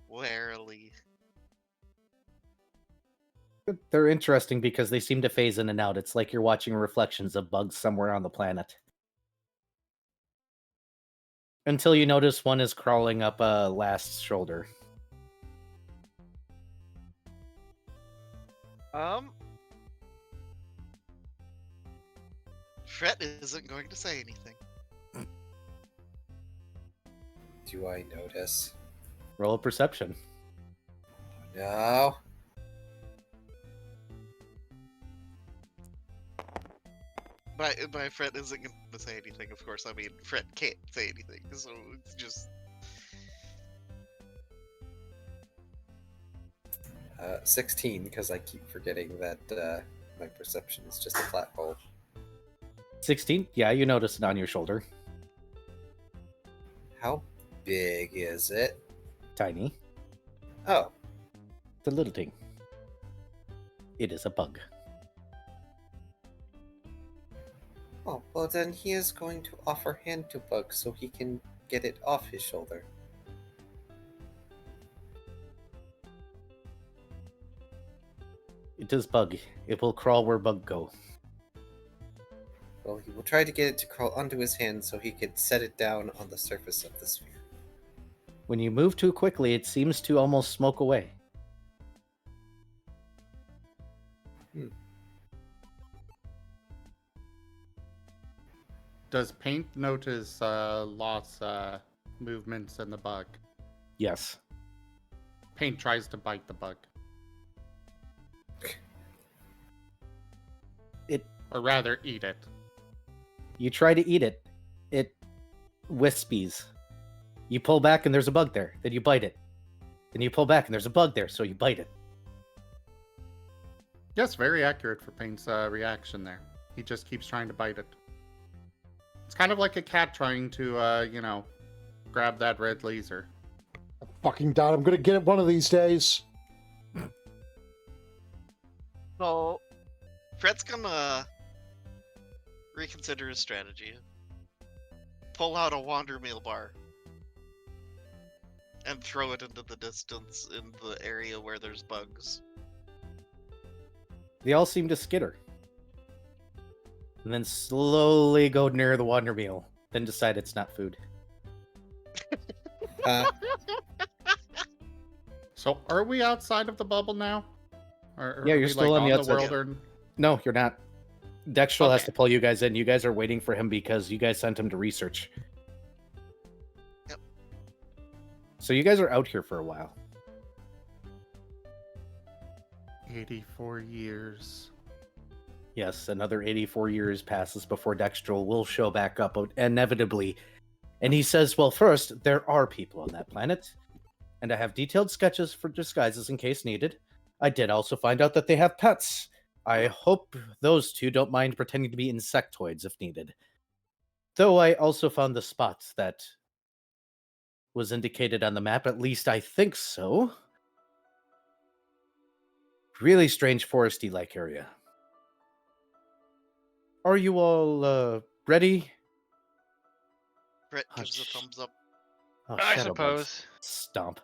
warily. They're interesting because they seem to phase in and out. It's like you're watching reflections of bugs somewhere on the planet. Until you notice one is crawling up Last's shoulder. Fret isn't going to say anything. Do I notice? Roll a perception. No. By Fret isn't going to say anything, of course. I mean, Fret can't say anything, so it's just... 16, because I keep forgetting that my perception is just a flat hole. 16? Yeah, you notice it on your shoulder. How big is it? Tiny. Oh. The little thing. It is a bug. Oh, well then he is going to offer hand to Bug so he can get it off his shoulder. It is bug. It will crawl where bug go. Well, he will try to get it to crawl onto his hand so he can set it down on the surface of the sphere. When you move too quickly, it seems to almost smoke away. Does Paint notice lost movements in the bug? Yes. Paint tries to bite the bug. Or rather, eat it. You try to eat it. It wispies. You pull back and there's a bug there. Then you bite it. Then you pull back and there's a bug there, so you bite it. Yes, very accurate for Paint's reaction there. He just keeps trying to bite it. It's kind of like a cat trying to, grab that red laser. Fucking doubt I'm gonna get it one of these days. So, Fret's gonna reconsider his strategy. Pull out a Wander Meal bar. And throw it into the distance in the area where there's bugs. They all seem to skitter. and then slowly go near the water meal. Then decide it's not food. So, are we outside of the bubble now? Or Yeah, are you're we, still like, on the the outside. world? Or... No, you're not. Dextrel has Okay. to pull you guys in. You guys are waiting for him because you guys sent him to research. Yep. So you guys are out here for a while. 84 years. Yes, another 84 years passes before Dextrel will show back up inevitably. And he says, well, first, there are people on that planet. And I have detailed sketches for disguises in case needed. I did also find out that they have pets. I hope those two don't mind pretending to be insectoids if needed. Though I also found the spot that was indicated on the map, at least I think so. Really strange foresty-like area. Are you all, ready? Brett gives a thumbs up. Oh, I shadow bugs. suppose. Stomp.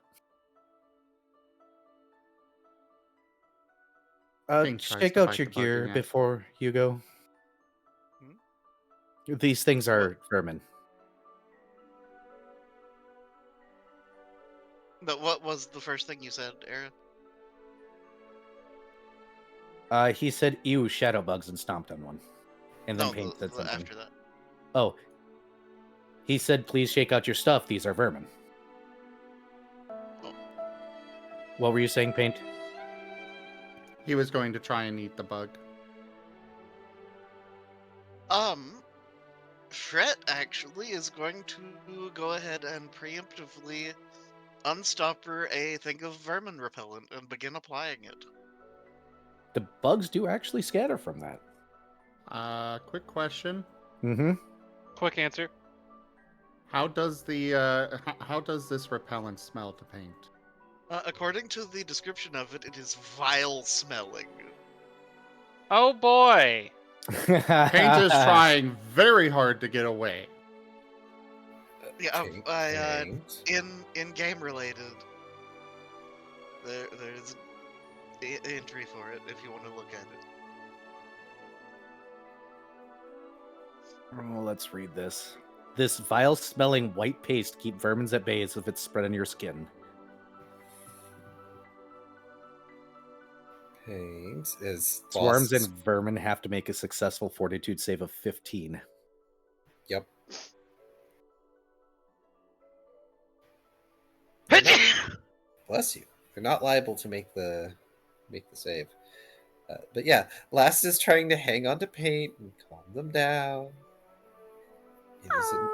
Pink tries Shake to out bite your the bug gear again. before you go. These things are vermin. But what was the first thing you said, Aaron? He said, ew, shadow bugs, and stomped on one. And then No, Paint said something. after that. Oh. He said, please shake out your stuff. These are vermin. Oh. What were you saying, Paint? He was going to try and eat the bug. Fret actually is going to go ahead and preemptively unstopper a thing of vermin repellent and begin applying it. The bugs do actually scatter from that. Quick question. Mm-hmm. Quick answer. How does the how does this repellent smell to Paint? According to the description of it, it is vile smelling. Oh boy! Paint is trying very hard to get away. Yeah, in game related, there's an entry for it if you want to look at it. Oh, let's read this. This vile-smelling white paste keep vermins at bay as if it's spread on your skin. Paint is Swarms and vermin have to make a successful fortitude save of 15. Yep. Bless you. You're not liable to make the save. But yeah, Last is trying to hang on to Paint and calm them down. He doesn't...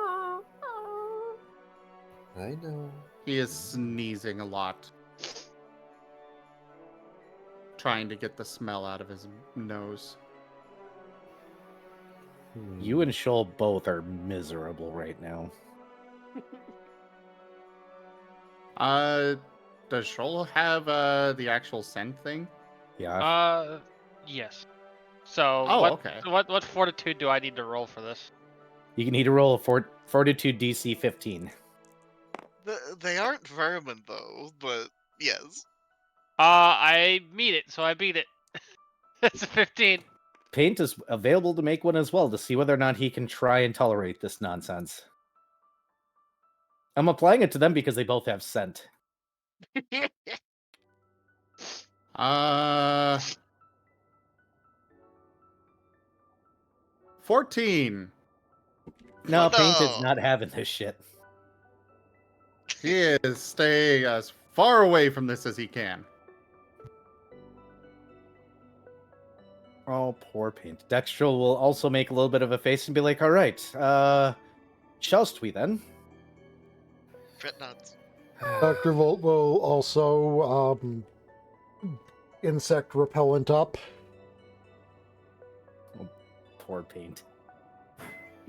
I know. He is sneezing a lot. Trying to get the smell out of his nose. You and Shoal both are miserable right now. Does Shoal have the actual scent thing? Yeah. Yes. So okay. What fortitude do I need to roll for this? You need to roll a fortitude DC 15. They aren't vermin though, but yes. I meet it, so I beat it. It's a 15. Paint is available to make one as well to see whether or not he can try and tolerate this nonsense. I'm applying it to them because they both have scent. 14. No, Paint is not having this shit. He is staying as far away from this as he can. Oh, poor Paint. Dextrel will also make a little bit of a face and be like, all right, shallst we then? Fret nods. Dr. Volt will also insect repellent up. Oh, poor Paint.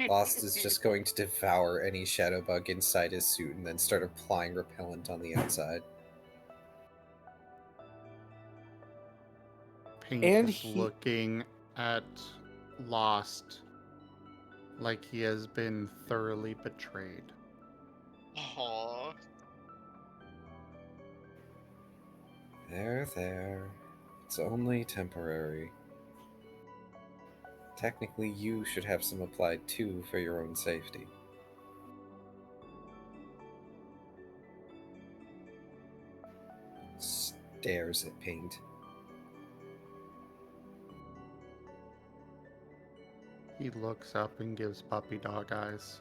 Lost is just going to devour any shadow bug inside his suit and then start applying repellent on the outside. Paint And is looking at Lost like he has been thoroughly betrayed. Aww. There. It's only temporary. Technically, you should have some applied too for your own safety. Stares at Paint. He looks up and gives puppy dog eyes.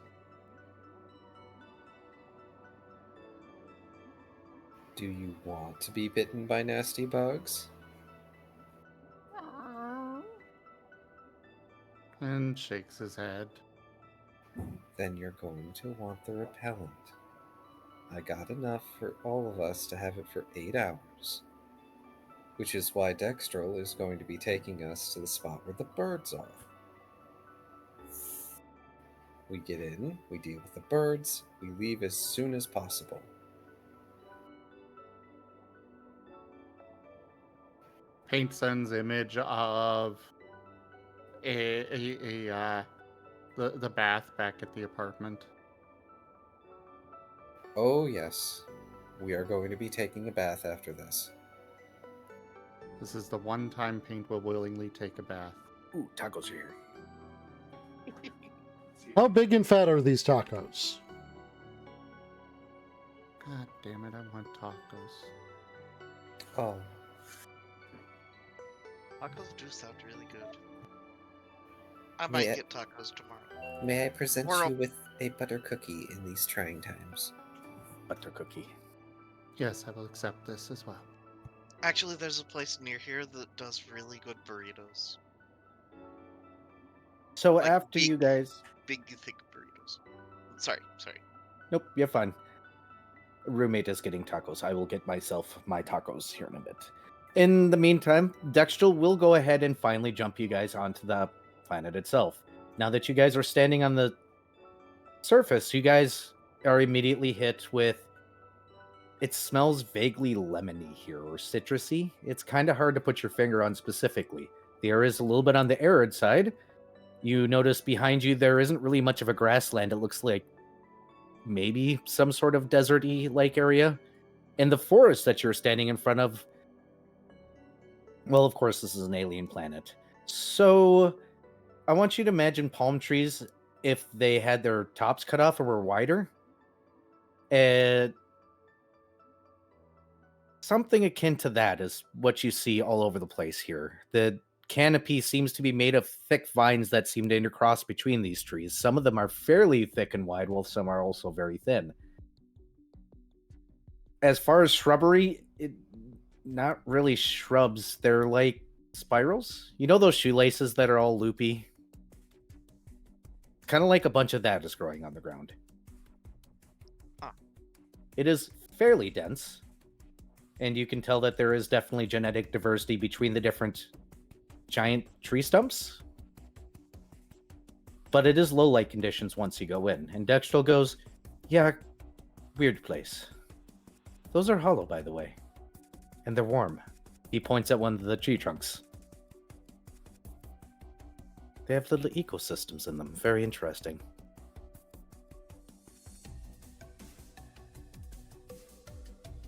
Do you want to be bitten by nasty bugs? And shakes his head. Then you're going to want the repellent. I got enough for all of us to have it for 8 hours. Which is why Dextrol is going to be taking us to the spot where the birds are. We get in, we deal with the birds, we leave as soon as possible. Paint sends image of the bath back at the apartment. Oh yes, we are going to be taking a bath after this. This is the one time Paint will willingly take a bath. Ooh, tacos are here. How big and fat are these tacos? God damn it, I want tacos. Oh, Tacos do sound really good. I might Yeah. get tacos tomorrow. may I present Or a- you with a butter cookie in these trying times? Butter cookie. Yes, I will accept this as well. Actually, there's a place near here that does really good burritos. So Like after you guys... Big, thick burritos. Sorry. Nope, you're fine. Roommate is getting tacos. I will get myself my tacos here in a bit. In the meantime, Dextrol will go ahead and finally jump you guys onto the planet itself. Now that you guys are standing on the surface, you guys are immediately hit with... It smells vaguely lemony here, or citrusy. It's kind of hard to put your finger on specifically. The air is a little bit on the arid side. You notice behind you there isn't really much of a grassland. It looks like maybe some sort of desert-y like area. And the forest that you're standing in front of, well, of course, this is an alien planet. So I want you to imagine palm trees if they had their tops cut off or were wider. Something akin to that is what you see all over the place here. The canopy seems to be made of thick vines that seem to intercross between these trees. Some of them are fairly thick and wide, while some are also very thin. As far as shrubbery, not really shrubs. They're like spirals. You know those shoelaces that are all loopy? Kind of like a bunch of that is growing on the ground. Huh. It is fairly dense, and you can tell that there is definitely genetic diversity between the different giant tree stumps. But it is low light conditions once you go in. And Dextrol goes, yeah, weird place. Those are hollow, by the way. And they're warm. He points at one of the tree trunks. They have little ecosystems in them. Very interesting.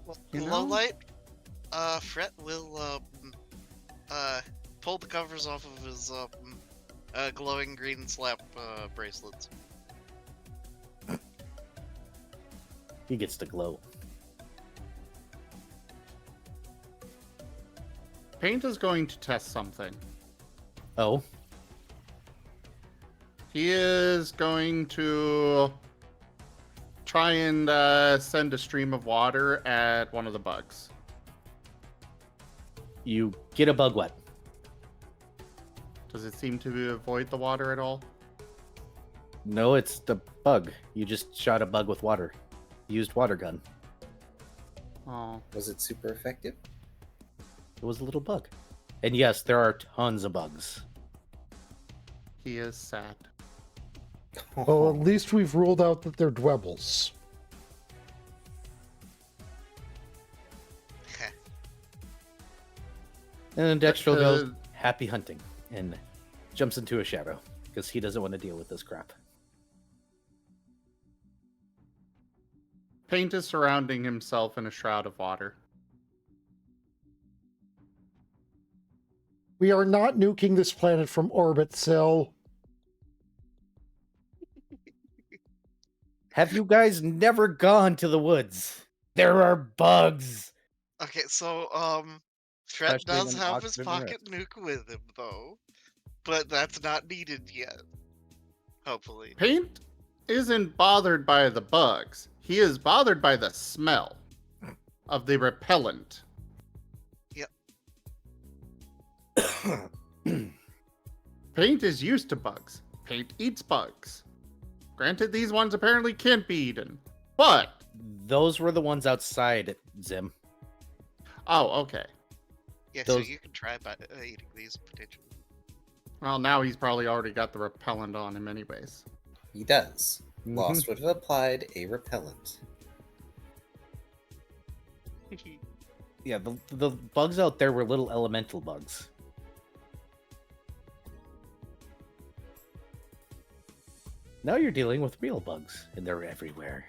Well, You low know- light, Fret will pull the covers off of his glowing green slap bracelets. He gets to glow. Paint is going to test something. Oh, He is going to try and send a stream of water at one of the bugs. you get a bug wet. Does it seem to avoid the water at all? No, it's the bug. You just shot a bug with water. Used water gun. Oh, Was it super effective? It was a little bug. And yes, there are tons of bugs. he is sad. Well, at least we've ruled out that they're dwebbles. And then Dextrol goes, Uh, happy hunting, and jumps into a shadow, because he doesn't want to deal with this crap. Paint is surrounding himself in a shroud of water. We are not nuking this planet from orbit, Sil. Have you guys never gone to the woods? There are bugs. Okay, so Fred Especially does when have his oxygen pocket rest. nuke with him though, but that's not needed yet. Hopefully. Paint isn't bothered by the bugs. He is bothered by the smell of the repellent. Yep. Paint is used to bugs. Paint eats bugs. Granted, these ones apparently can't be eaten. But Those were the ones outside, Zim. oh, okay. Yeah, so Those- you can try eating these potentially. Well, now he's probably already got the repellent on him anyways. He does. Mhm. Lost would have applied a repellent. Yeah, the bugs out there were little elemental bugs. Now you're dealing with real bugs, and they're everywhere.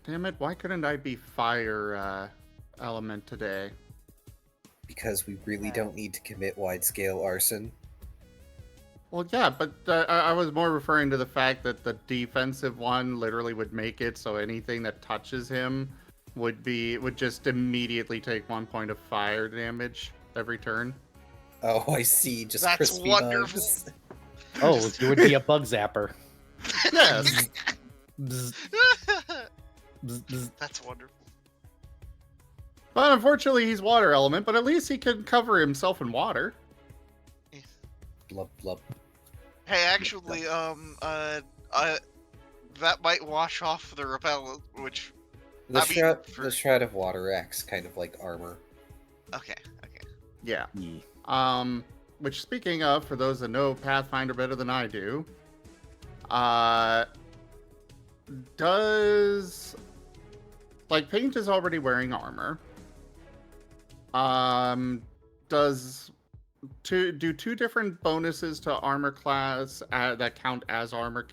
Damn it, why couldn't I be fire element today? Because we really don't need to commit wide-scale arson. Well, yeah, but I was more referring to the fact that the defensive one literally would make it so anything that touches him would just immediately take 1 point of fire damage every turn. Oh, I see. Just That's crispy wonderful. bugs. Oh, it would be a bug zapper. Yes. Bzz, bzz, bzz. That's wonderful. But unfortunately, he's water element, but at least he can cover himself in water. Blub blub. Hey, actually, that might wash off the repellent, which The I mean, shroud, for- the shroud of water acts kind of like armor. okay. Yeah. Yeah. Which speaking of, for those that know Pathfinder better than I do, does like Paint is already wearing armor. Does do two different bonuses to armor class that count as armor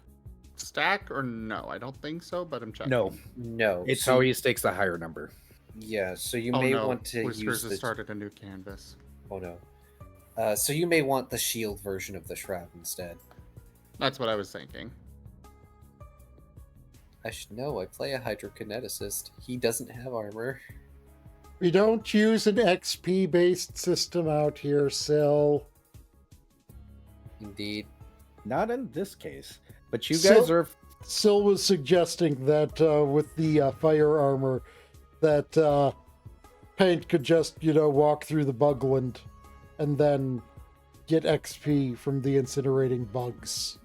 stack or no? I don't think so, but I'm checking. No, No. it's so how he stakes the higher number. Yeah, so you Oh may no, want to Whiskers use has the... started a new canvas. Oh no. So you may want the shield version of the shroud instead. That's what I was thinking. I should know, I play a hydrokineticist. He doesn't have armor. We don't use an XP-based system out here, Sil. Indeed. Not in this case. But you So- guys are. Sil was suggesting that with the fire armor, that Paint could just, walk through the bugland and then get XP from the incinerating bugs.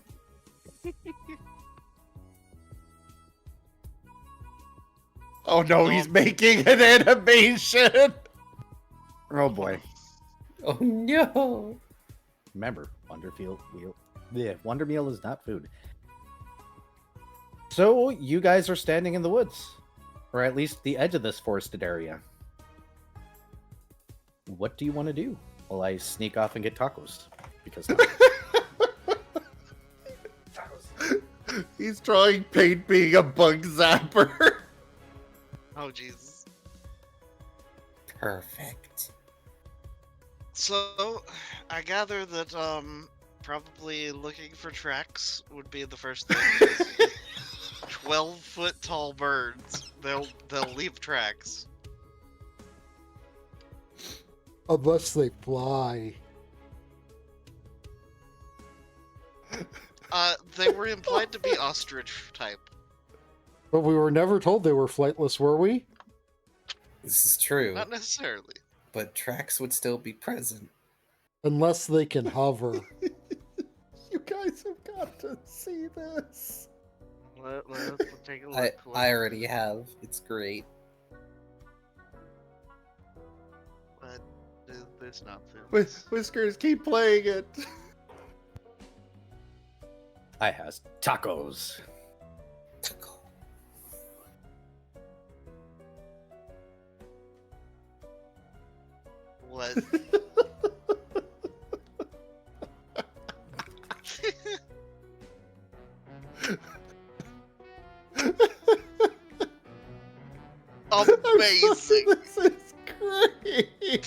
Oh no, he's making an animation. Oh boy. Oh no! Remember, Wonder Meal is not food. So you guys are standing in the woods, or at least the edge of this forested area. What do you want to do? Well, I sneak off and get tacos because He's drawing Paint being a bug zapper. Oh Jesus. Perfect. So, I gather that probably looking for tracks would be the first thing. 12-foot tall birds. They'll leave tracks. Unless they fly. They were implied to be ostrich type. But we were never told they were flightless, were we? This is true, Not necessarily. but tracks would still be present. Unless they can hover. You guys have got to see this. Let's take a look. I already have. It's great. What is this nonsense? Whiskers, keep playing it. I has tacos. What? Amazing. This is great. you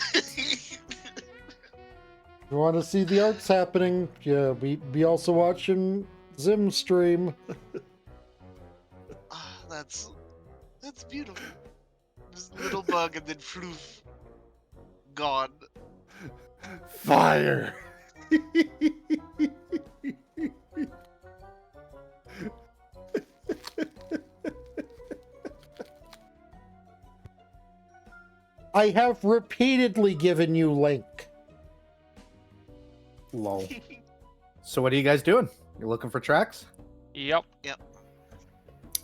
want to see the arts happening, yeah, be also watching Zim stream. Ah, that's beautiful. Just little bug and then floof. Gone. Fire. I have repeatedly given you Link. Lol. So what are you guys doing? You're looking for tracks? Yep.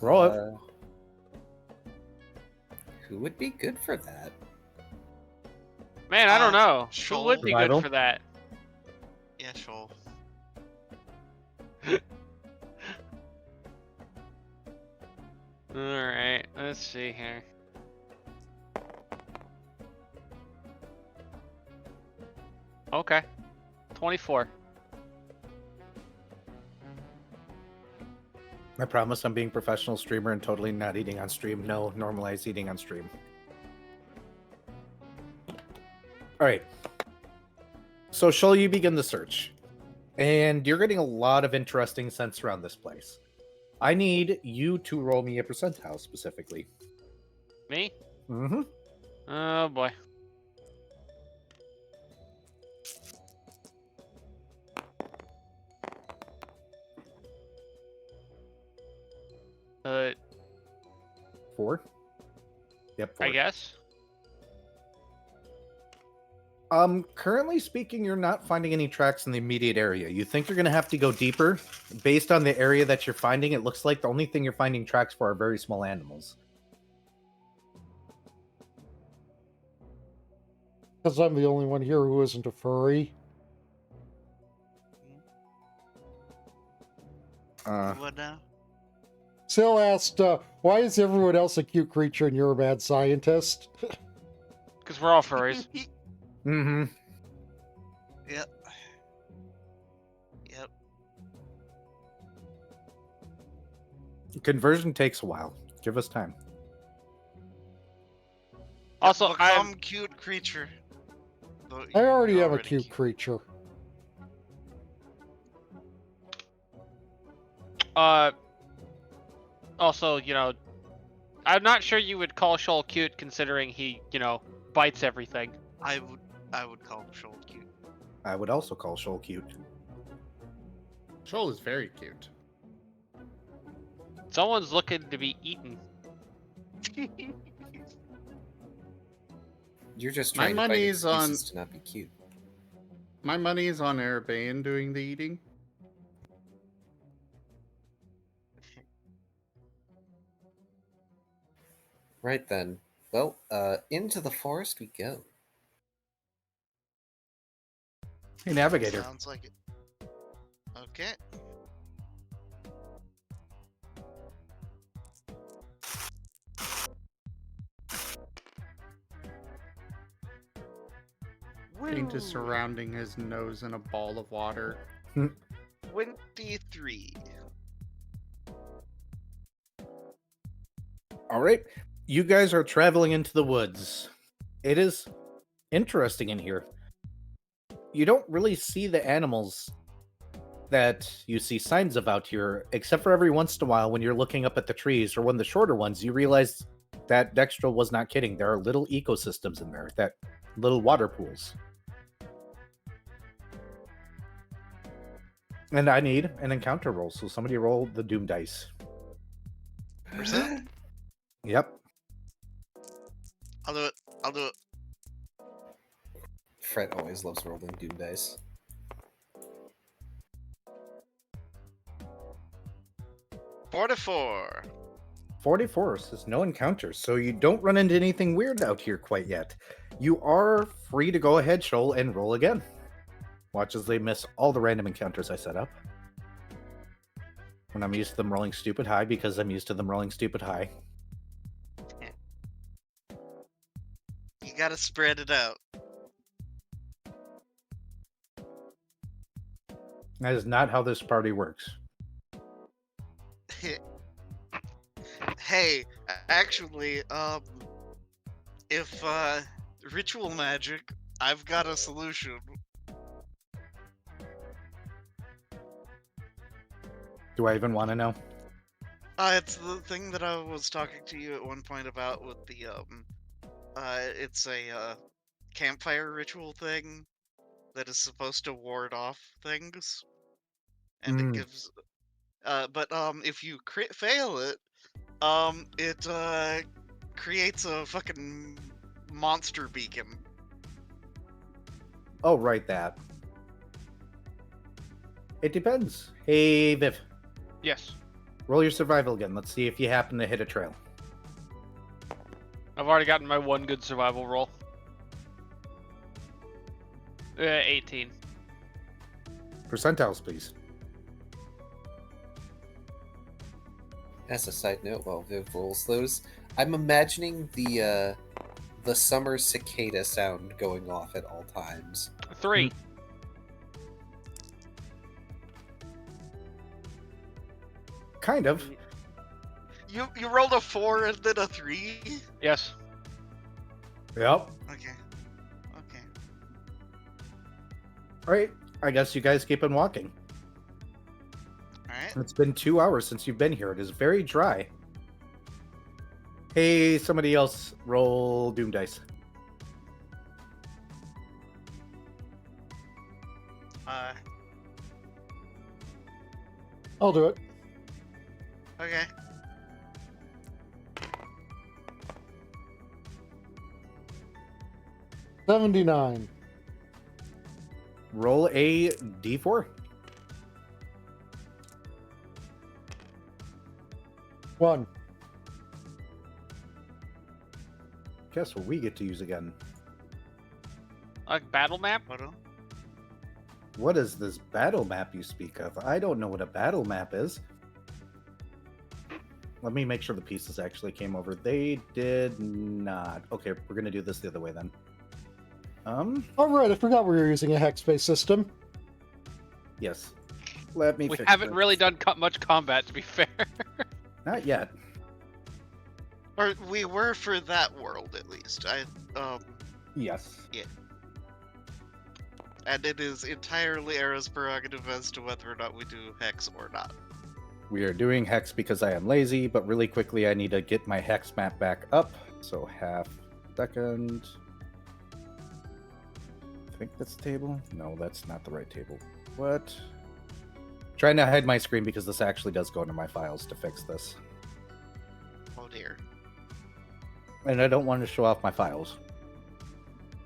Roll it. Who would be good for that? Man, I don't know. Shoal. Who would be Survival? good for that? Yeah, sure. Alright, let's see here. Okay. 24. I promise I'm being professional streamer and totally not eating on stream. No, normalize eating on stream. All right. So, shall you begin the search? And you're getting a lot of interesting scents around this place. I need you to roll me a percentile specifically. Me? Mm-hmm. Oh boy. Uh, 4? Yep, 4. I guess. Currently speaking, you're not finding any tracks in the immediate area. You think you're going to have to go deeper. Based on the area that you're finding, it looks like the only thing you're finding tracks for are very small animals. Because I'm the only one here who isn't a furry. What now? Sil asked, why is everyone else a cute creature and you're a mad scientist? Because we're all furries. Mm-hmm. Yep. Yep. Conversion takes a while. Give us time. Also, Become I'm cute creature. Though I already you're am a cute creature. also, you know, I'm not sure you would call Shoal cute considering he, you know, bites everything. I would call Shoal cute. I would also call Shoal cute. Shoal is very cute. Someone's looking to be eaten. You're just My trying to find money's on- excuses to not be cute. My money is on Erebane doing the eating. Right then. Well, into the forest we go. Hey, Navigator. Sounds like it. Okay. Paint is surrounding his nose in a ball of water. 23. All right. You guys are traveling into the woods. It is interesting in here. You don't really see the animals that you see signs of out here, except for every once in a while when you're looking up at the trees or one of the shorter ones, you realize that Dextra was not kidding. There are little ecosystems in there, that little water pools. And I need an encounter roll, so somebody roll the Doom dice. Percent? Yep. I'll do it. I'll do it. Fred always loves rolling Doom dice. $44. 44 says no encounters, so you don't run into anything weird out here quite yet. You are free to go ahead, Shoal, and roll again. Watch as they miss all the random encounters I set up. When I'm used to them rolling stupid high, because I'm used to them rolling stupid high. You gotta spread it out. That is not how this party works. Hey, actually, if Ritual magic. I've got a solution. Do I even want to know? It's the thing that I was talking to you at one point about with the it's a campfire ritual thing that is supposed to ward off things, and it gives. But if you crit fail it, it creates a fucking monster beacon. Oh, right, that. It depends. Hey, Viv. Yes. Roll your survival again. Let's see if you happen to hit a trail. I've already gotten my one good survival roll. 18. Percentiles, please. As a side note, while Viv rolls those, I'm imagining the summer cicada sound going off at all times. 3. Kind of. You rolled a 4 and then a 3? Yes. Yep. Okay. Okay. All right. I guess you guys keep on walking. Alright. It's been 2 hours since you've been here. It is very dry. Hey, somebody else roll Doom Dice. I'll do it. Okay. $79. Roll a d4. 1. Guess what we get to use again. Like battle map? What is this battle map you speak of? I don't know what a battle map is. Let me make sure the pieces actually came over. They did not. Okay, we're gonna do this the other way then. Alright, I forgot we were using a hex-based system. Yes. Let me We fix haven't this. really done much combat, to be fair. Not yet. Or we were for that world at least. Yes. Yeah. And it is entirely Era's prerogative as to whether or not we do hex or not. We are doing hex because I am lazy, but really quickly I need to get my hex map back up. So half second. I think that's the table. No, that's not the right table. What? Trying to hide my screen because this actually does go into my files to fix this. Oh dear. And I don't want to show off my files.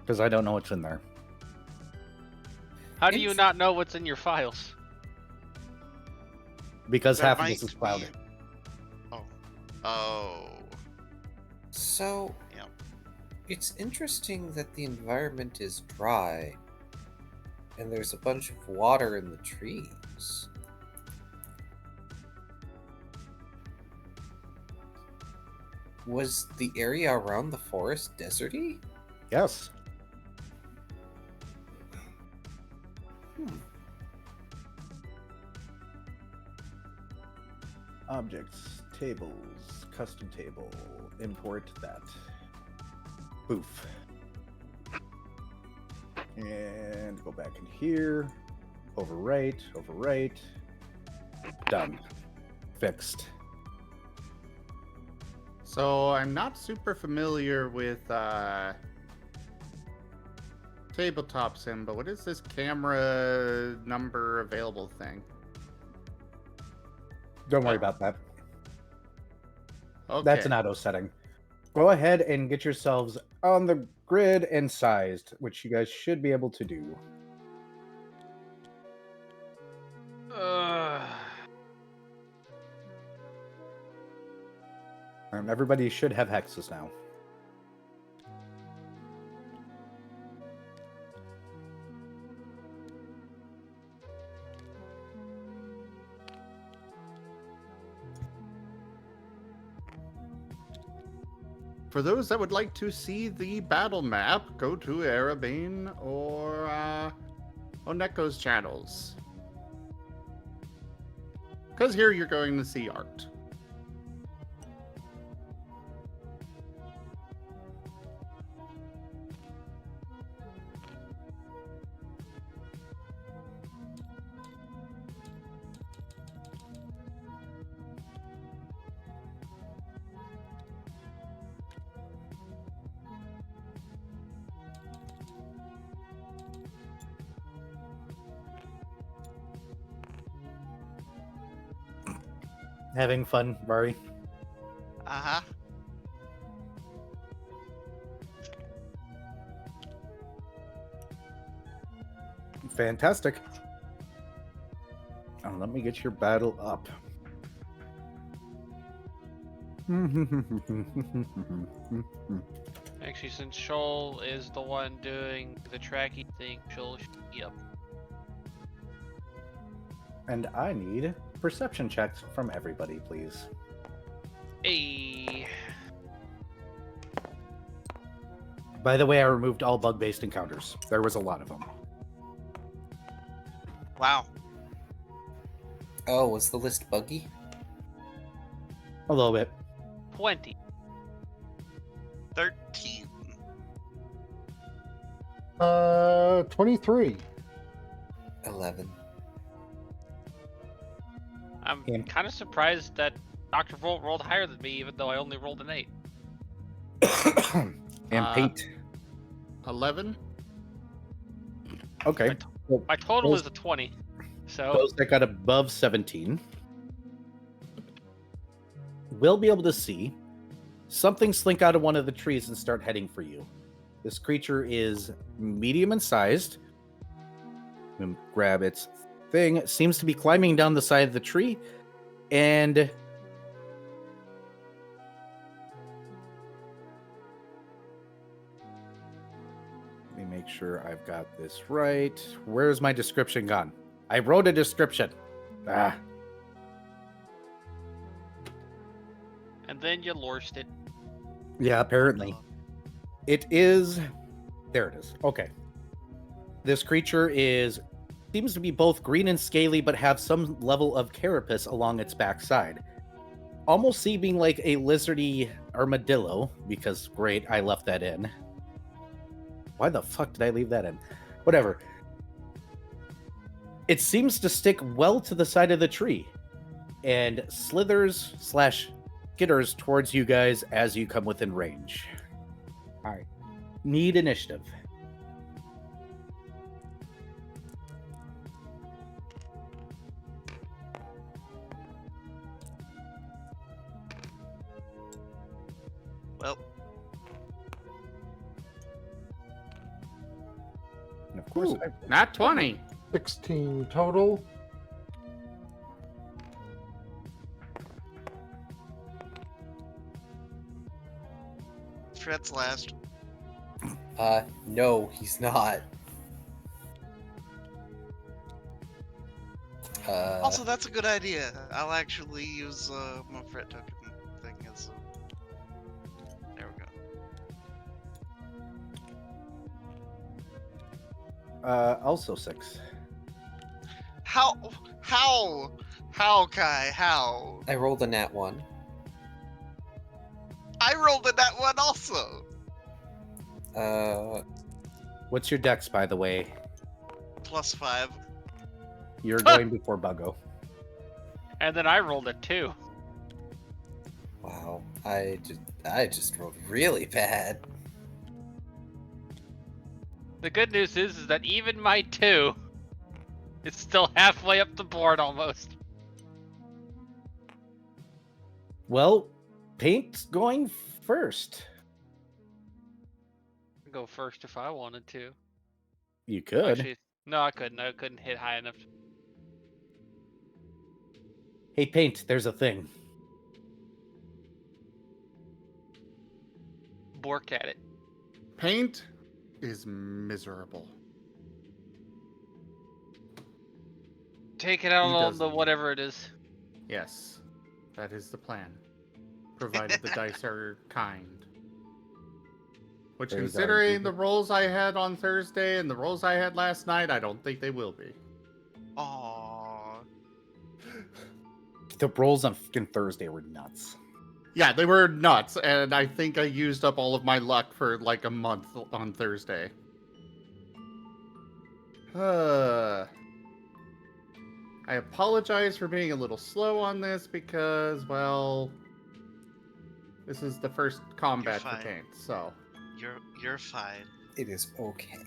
Because I don't know what's in there. How do you not know what's in your files? Because There half of this might is cloud. be- Oh. So, Yeah. it's interesting that the environment is dry, and there's a bunch of water in the trees. Was the area around the forest deserty? Yes. Objects, tables, custom table, import that. Poof. And go back in here. Overwrite, overwrite. Done. Fixed. So I'm not super familiar with tabletop sim, but what is this camera number available thing? Don't worry about that. Okay. That's an auto setting. Go ahead and get yourselves on the grid and sized, which you guys should be able to do. Everybody should have hexes now. For those that would like to see the battle map, go to Arabane or Oneko's channels. Because here you're going to see art. Having fun, Bari? Uh-huh. Fantastic. Oh, let me get your battle up. Actually, since Shoal is the one doing the tracky thing, Shoal should be up. And I need perception checks from everybody, please. Hey. By the way, I removed all bug-based encounters. There was a lot of them. Wow. Oh, was the list buggy? A little bit. 20. 13. 23. 11. I'm And- kind of surprised that Dr. Volt rolled higher than me, even though I only rolled an 8. And paint. 11. Okay. My total Those- is a 20. So, Those that got above 17 will be able to see something slink out of one of the trees and start heading for you. This creature is medium in sized. Grab its thing. It seems to be climbing down the side of the tree. And let me make sure I've got this right. Where's my description gone? I wrote a description. Ah. and then you lorsed it. Yeah, apparently. It is. There it is. Okay. This creature seems to be both green and scaly, but have some level of carapace along its backside. Almost seeming like a lizardy armadillo, because great, I left that in. Why the fuck did I leave that in? Whatever. It seems to stick well to the side of the tree and slithers / skitters towards you guys as you come within range. All right. Need initiative. Well, And of course, Ooh, not 20. 16 total. Shred's last. No, he's not. Also, that's a good idea. I'll actually use my Fret token thing as there we go. also 6. How, Kai, how? I rolled a nat 1. I rolled a nat 1 also. What's your dex, by the way? +5. You're going before Buggo. And then I rolled a 2. Wow, I just rolled really bad. The good news is that even my 2 is still halfway up the board almost. Well, Paint's going first. I'd go first if I wanted to. You could. Actually, no, I couldn't. I couldn't hit high enough. Hey, Paint, there's a thing. Bork at it. Paint is miserable. Take it out He on doesn't. the whatever it is. Yes, that is the plan. Provided the dice are kind. Which, There you go. considering the rolls I had on Thursday and the rolls I had last night, I don't think they will be. Aww. The rolls on fucking Thursday were nuts. Yeah, they were nuts, and I think I used up all of my luck for like a month on Thursday. I apologize for being a little slow on this because, well, this is the first combat for fine. Paint, so. You're fine. It is okay.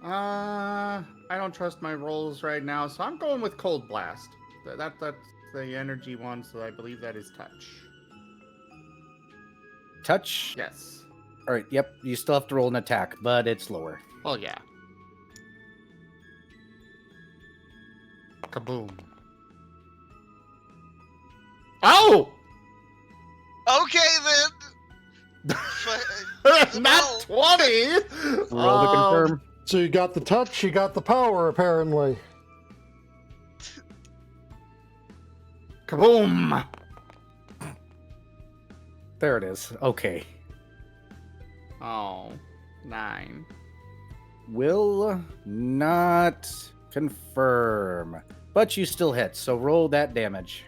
I don't trust my rolls right now, so I'm going with Cold Blast. That's the energy one, so I believe that is touch. Touch? Yes. Alright, yep. You still have to roll an attack, but it's lower. Well, yeah. Kaboom. Oh! Okay then. Not 20! Roll to confirm. So you got the touch, you got the power, apparently. Kaboom! There it is. Okay. Oh, 9. Will not confirm. But you still hit, so roll that damage.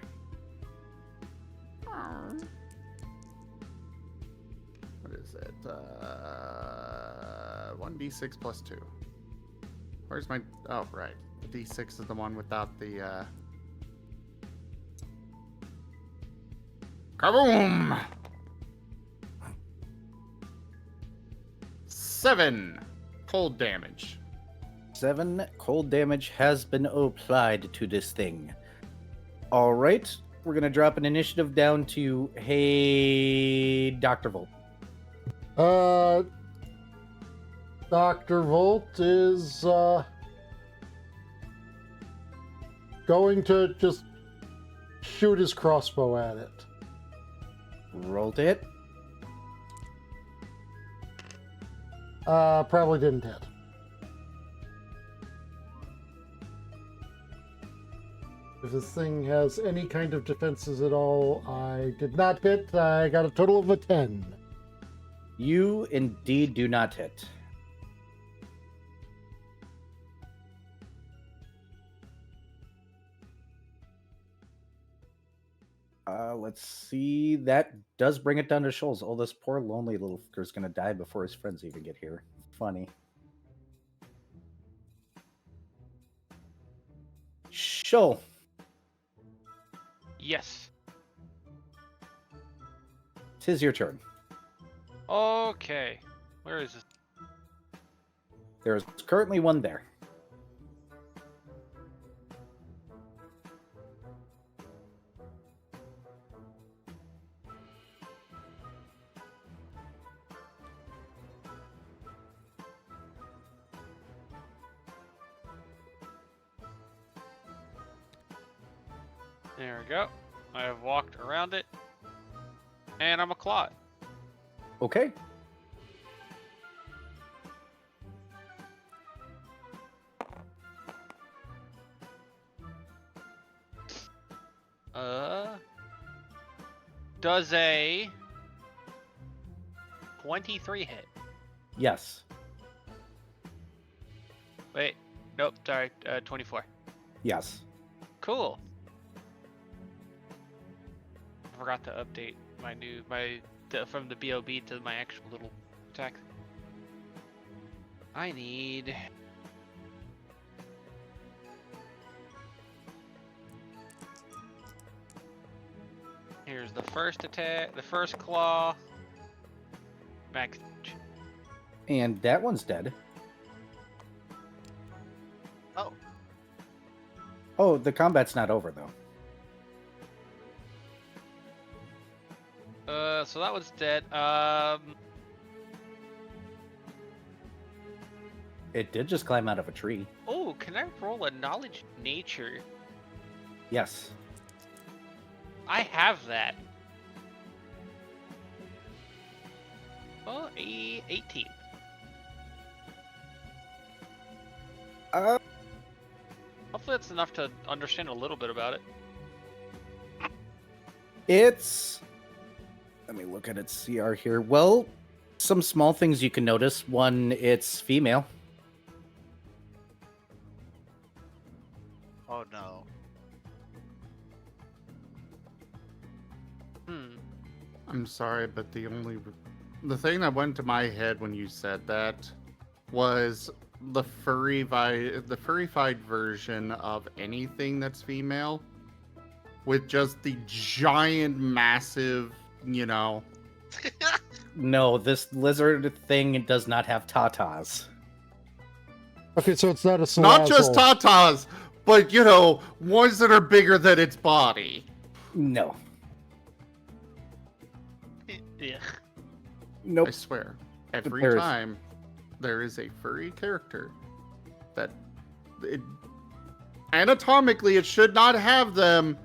What is it? 1d6 plus 2. Where's my... Oh, right. The d6 is the one without the... Kaboom! 7 cold damage. 7 cold damage has been applied to this thing. Alright, we're going to drop an initiative down to, hey, Dr. Volt. Dr. Volt is going to just shoot his crossbow at it. Roll to hit. Probably didn't hit. If this thing has any kind of defenses at all, I did not hit. I got a total of a 10. You indeed do not hit. Let's see. That does bring it down to Shoals. Oh, this poor lonely little fucker's gonna die before his friends even get here. Funny. Shoal. Yes. 'Tis your turn. Okay. Where is this? There's currently one there. There we go. I have walked around it. And I'm a clot. Okay. Does a 23 hit? Yes. Wait. Nope. Sorry. 24. Yes. Cool. I forgot to update my new from the BOB to my actual little attack. I need. Here's the first attack, the first claw. Max. And that one's dead. Oh. Oh, the combat's not over though. So that one's dead. It did just climb out of a tree. Oh, can I roll a knowledge nature? Yes. I have that. Oh, 18. Hopefully that's enough to understand a little bit about it. It's... Let me look at its CR here. Well, some small things you can notice. One, it's female. Oh no. I'm sorry, but the thing that went to my head when you said that was the furrified version of anything that's female, with just the giant, massive, No, this lizard thing does not have tatas. Okay, so it's not a salazzle. Not just tatas, but, you know, ones that are bigger than its body. No. Yeah. Nope. I swear. Every There is- time there is a furry character that... anatomically, it should not have them.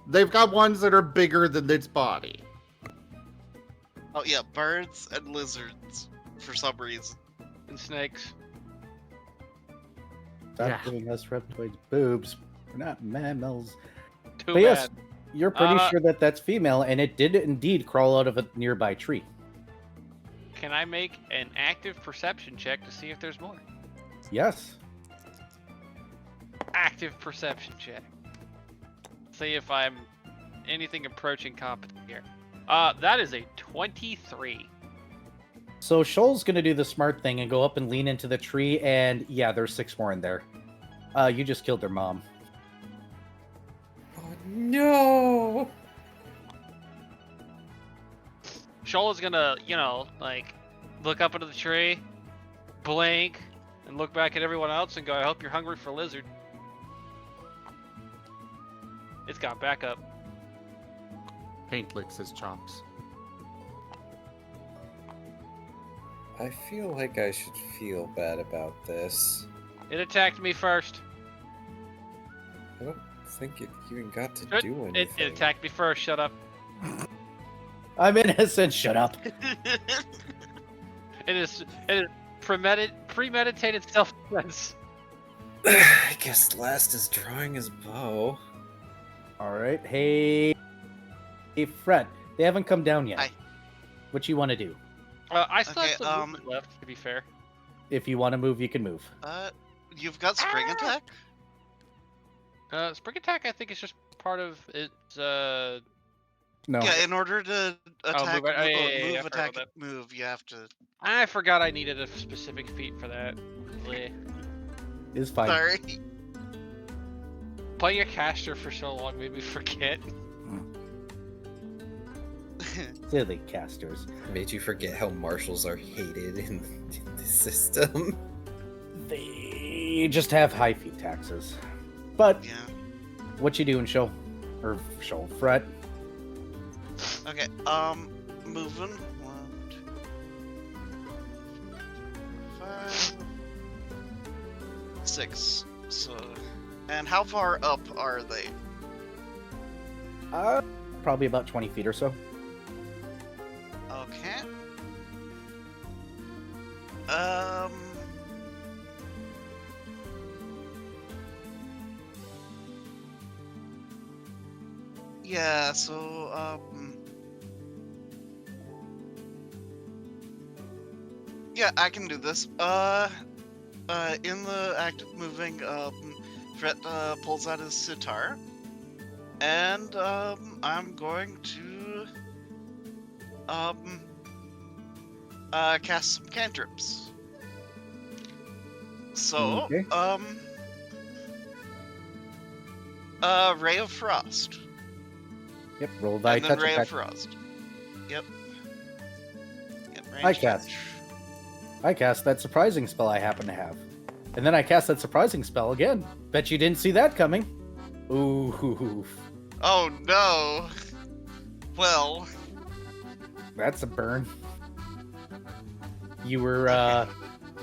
They've got ones that are bigger than its body. Oh yeah, birds and lizards for some reason. And snakes. Stop Yeah. giving us reptoids boobs. We're not mammals. Too But bad. yes, you're pretty Uh, sure that that's female, and it did indeed crawl out of a nearby tree. Can I make an active perception check to see if there's more? Yes. Active perception check. See if I'm anything approaching competent here. That is a 23. So Shoal's gonna do the smart thing and go up and lean into the tree, and yeah, there's 6 more in there. You just killed their mom. Oh no! Shoal is gonna, like, look up into the tree, blink, and look back at everyone else and go, I hope you're hungry for lizard. It's got backup. Paint licks his chops. I feel like I should feel bad about this. It attacked me first. I don't think it even got to It, do it, anything. it attacked me first, shut up. I'm innocent. Shut up. It is premeditated self-defense. I guess last is drawing his bow. All right. Hey, Fred. They haven't come down yet. Hi. What you want to do? I still Okay, have some movement left, to be fair. If you want to move, you can move. You've got spring attack? Spring attack, I think, is just part of its. No. Yeah, in order to attack, move, yeah, move, I forgot attack, about move, you have to. I forgot I needed a specific feat for that. Bleh. Is fine. Sorry. Playing a caster for so long made me forget. Silly casters. Made you forget how marshals are hated in the system. They just have high feet taxes. But Yeah. what you doing, Shoal? Or Shoal, Fred? Okay. Moving. 1, 2, 5, 6. So, and how far up are they? Probably about 20 feet or so. Okay. Yeah, so, yeah, I can do this. In the act of moving, Fret, pulls out his sitar. And, I'm going to, cast some cantrips. So, Okay. Ray of Frost. Yep, roll thy And then touch Ray attack. of Frost. Yep. Yep, I range cast. touch. I cast that surprising spell I happen to have. And then I cast that surprising spell again. Bet you didn't see that coming. Ooh, Oh no. Well, that's a burn. You were,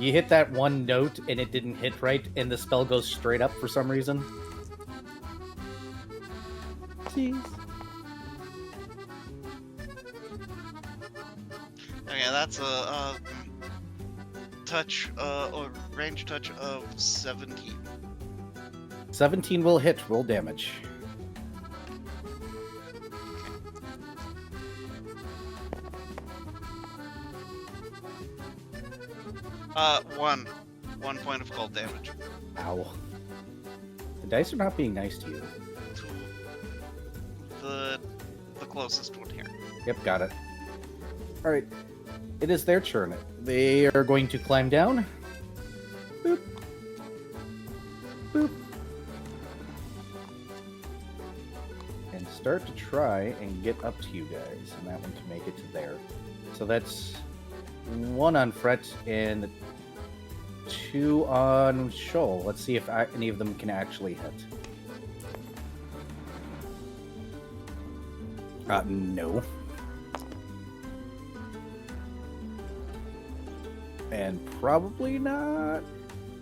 you hit that one note and it didn't hit right, and the spell goes straight up for some reason. Jeez. okay, that's a touch, or range touch of 17. 17 will hit. Roll damage. One. 1 point of cold damage. Ow. The dice are not being nice to you. To the closest one here. Yep, got it. Alright. It is their turn. They are going to climb down. Boop. Boop. And start to try and get up to you guys. And that one to make it to there. So that's 1 on Fret and 2 on Shoal. Let's see if any of them can actually hit. No. And probably not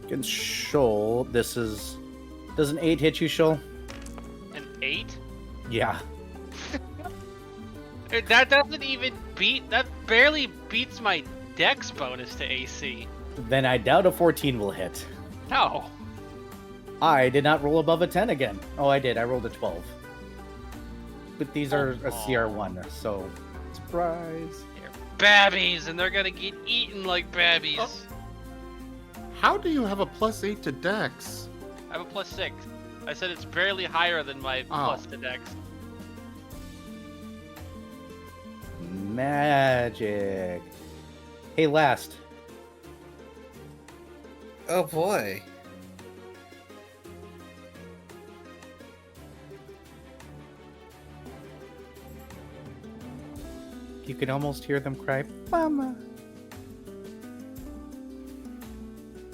against Shoal. This is... Does an 8 hit you, Shoal? An 8? Yeah. That doesn't even beat... That barely beats my Dex bonus to AC. Then I doubt a 14 will hit. No. I did not roll above a 10 again. Oh, I did. I rolled a 12. But these are a CR1, so... Surprise. They're babbies, and they're gonna get eaten like babbies. Oh. How do you have a +8 to Dex? I have a +6. I said it's barely higher than my plus to Dex. Magic. Hey, last. Oh boy. You can almost hear them cry, Mama.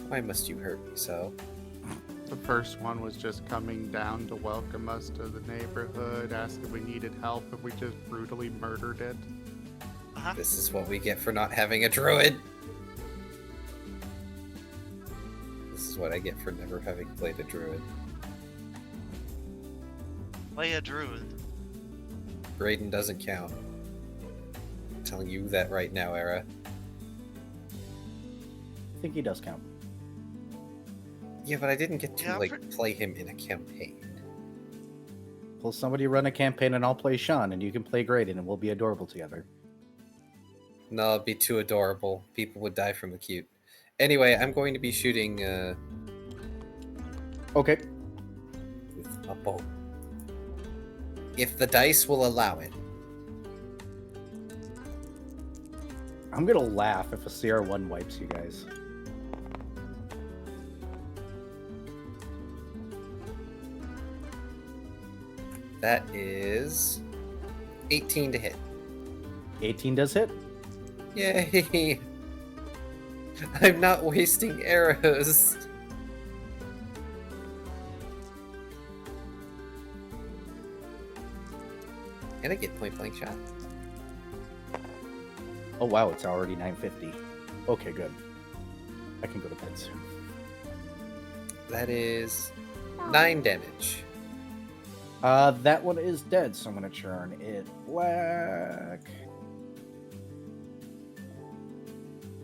Why must you hurt me so? The first one was just coming down to welcome us to the neighborhood, asked if we needed help, and we just brutally murdered it. This is what we get for not having a druid. This is what I get for never having played a druid. Play a druid. Graydon doesn't count. I'm telling you that right now, Era. I think he does count. Yeah, but I didn't get to play him in a campaign. Will somebody run a campaign and I'll play Sean and you can play Graydon and we'll be adorable together. No, it'd be too adorable. People would die from the cute. Anyway, I'm going to be shooting Okay. with a bow. If the dice will allow it. I'm gonna laugh if a CR1 wipes you guys. That is 18 to hit. 18 does hit. Yay! I'm not wasting arrows. Can I get point blank shot? Oh wow, it's already 9:50. Okay, good. I can go to bed soon. That is 9 damage. That one is dead, so I'm gonna turn it black.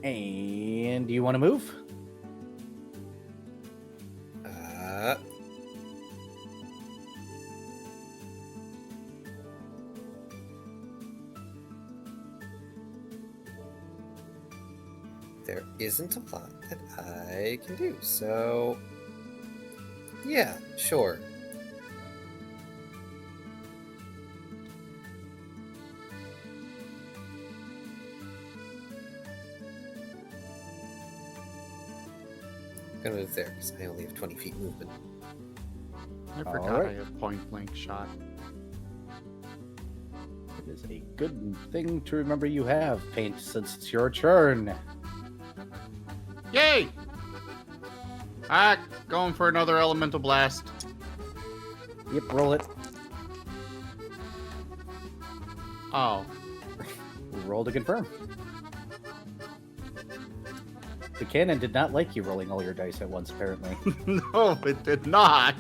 And do you want to move? There isn't a lot that I can do, so yeah, sure. I'm gonna move there because I only have 20 feet movement. I forgot I have point blank shot. It is a good thing to remember you have, Paint, since it's your turn. Yay! Going for another elemental blast. Yep, roll it. Oh. Roll to confirm. The cannon did not like you rolling all your dice at once, apparently. No, it did not.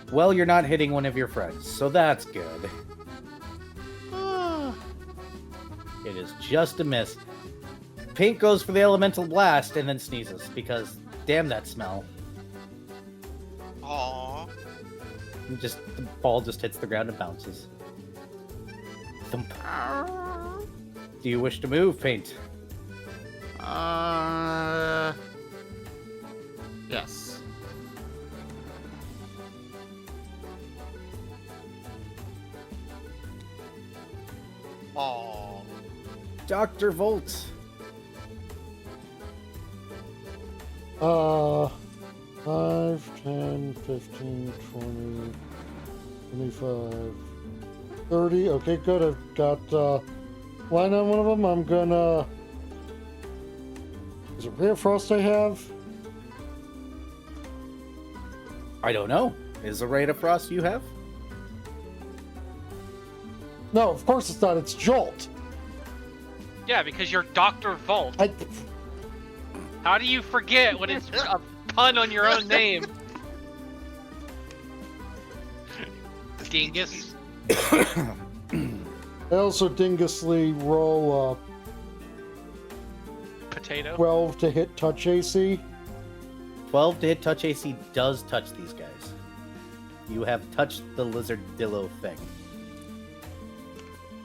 Well, you're not hitting one of your friends, so that's good. It is just a miss. Pink goes for the elemental blast and then sneezes, because damn that smell. Aww. The ball just hits the ground and bounces. Thump. Do you wish to move, Paint? Yes. Aww. Dr. Volt. 5, 10, 15, 20, 25, 30. Okay, good. I've got line on one of them. I'm gonna Is it Rare Frost I have? I don't know. Is a Ray of Frost you have? No, of course it's not. It's Jolt. Yeah, because you're Dr. Volt. I, How do you forget when it's a pun on your own name? Dingus. I also dingusly roll Potato. 12 to hit touch AC. 12 to hit touch AC does touch these guys. You have touched the lizardillo thing.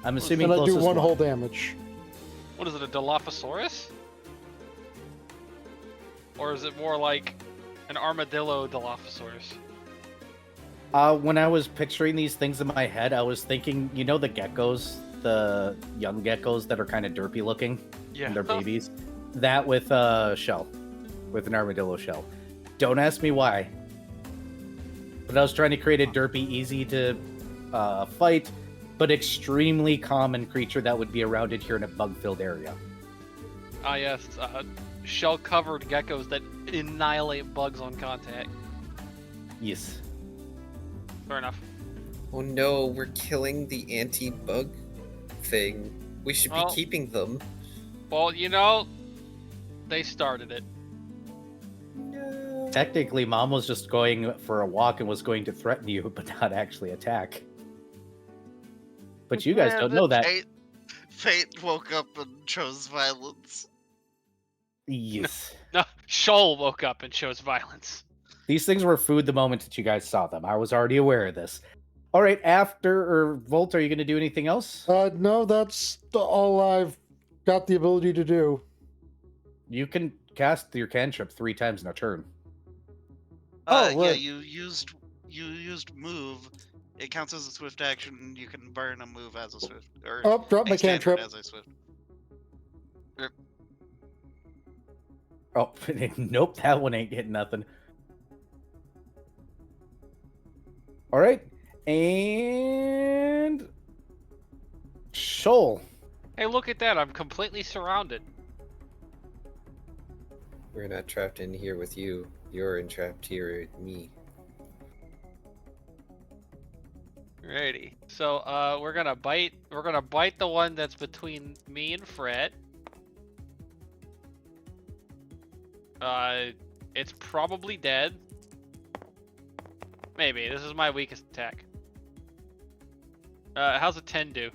I'm assuming And I do closest one whole damage. What is it, a Dilophosaurus? Or is it more like an armadillo Dilophosaurus? When I was picturing these things in my head, I was thinking, you know the geckos? The young geckos that are kind of derpy looking? Yeah. And they're babies? That with a shell. With an armadillo shell. Don't ask me why. But I was trying to create a derpy, easy to fight, but extremely common creature that would be around it here in a bug-filled area. Ah, yes. Shell-covered geckos that annihilate bugs on contact. Yes. Fair enough. Oh no, we're killing the anti-bug thing. We should be Well- keeping them. Well, you know, they started it. No. Technically, Mom was just going for a walk and was going to threaten you, but not actually attack. But you guys don't know that. Fate woke up and chose violence. Yes. No, Shoal woke up and chose violence. These things were food the moment that you guys saw them. I was already aware of this. All right, Volt, are you going to do anything else? No, that's all I've got the ability to do. You can cast your cantrip 3 times in a turn. Oh, Yeah, right. you used move. It counts as a swift action, and you can burn a move as a swift. Or Oh, drop my a standard cantrip. as a swift. Oh, nope, that one ain't getting nothing. All right, and Shoal. Hey, look at that. I'm completely surrounded. We're not trapped in here with you. You're entrapped here with me. Alrighty. So, we're gonna bite the one that's between me and Fred. It's probably dead. Maybe. This is my weakest attack. How's a 10 do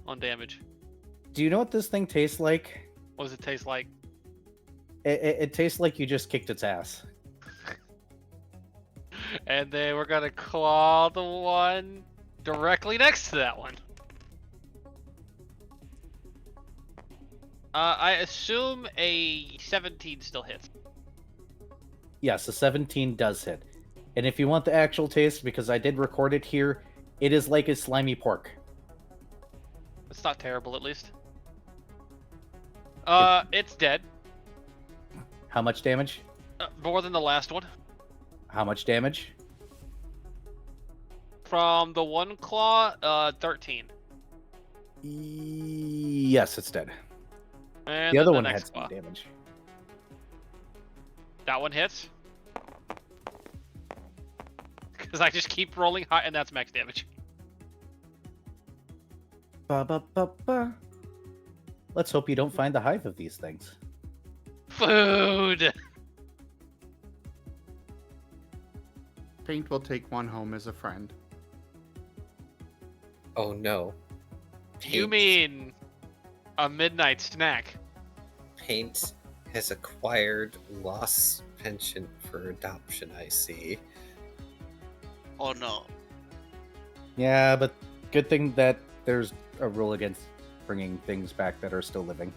on damage? Do you know what this thing tastes like? What does it taste like? It tastes like you just kicked its ass. And then we're gonna claw the one directly next to that one. I assume a 17 still hits. Yes, a 17 does hit. And if you want the actual taste, because I did record it here, it is like a slimy pork. It's not terrible, at least. It's dead. How much damage? More than the last one. How much damage? From the one claw, 13. Yes, it's dead. And The then other one next had claw. some damage. That one hits. Because I just keep rolling high, and that's max damage. Ba, ba, ba, ba. Let's hope you don't find the hive of these things. Food! Paint will take one home as a friend. Oh no. You Paint- mean a midnight snack? Paint has acquired loss penchant for adoption, I see. Oh no. Yeah, but good thing that there's a rule against bringing things back that are still living.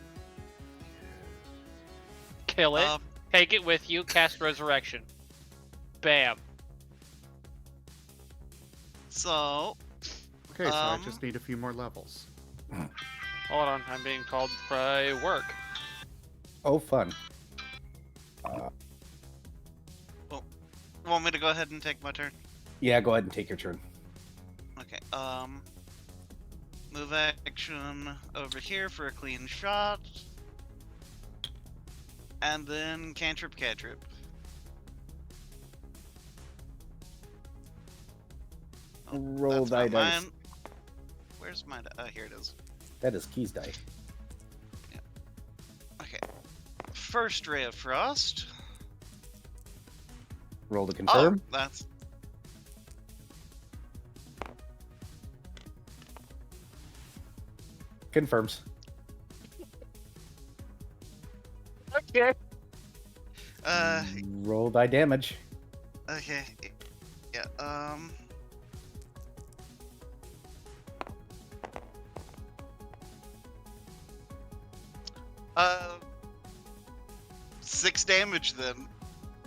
Kill it, Um, take it with you, cast Resurrection. Bam. So, Okay, so I Um, just need a few more levels. Hold on, I'm being called for work. Oh, fun. want me to go ahead and take my turn? Yeah, go ahead and take your turn. Okay, move action over here for a clean shot. And then cantrip. Oh, Roll that's die not dice. mine. Where's my here it is. That is Keys die. Okay. First ray of frost. Roll to confirm. Oh, that's Confirms. Okay. Roll die damage. Okay. Yeah. 6 damage then.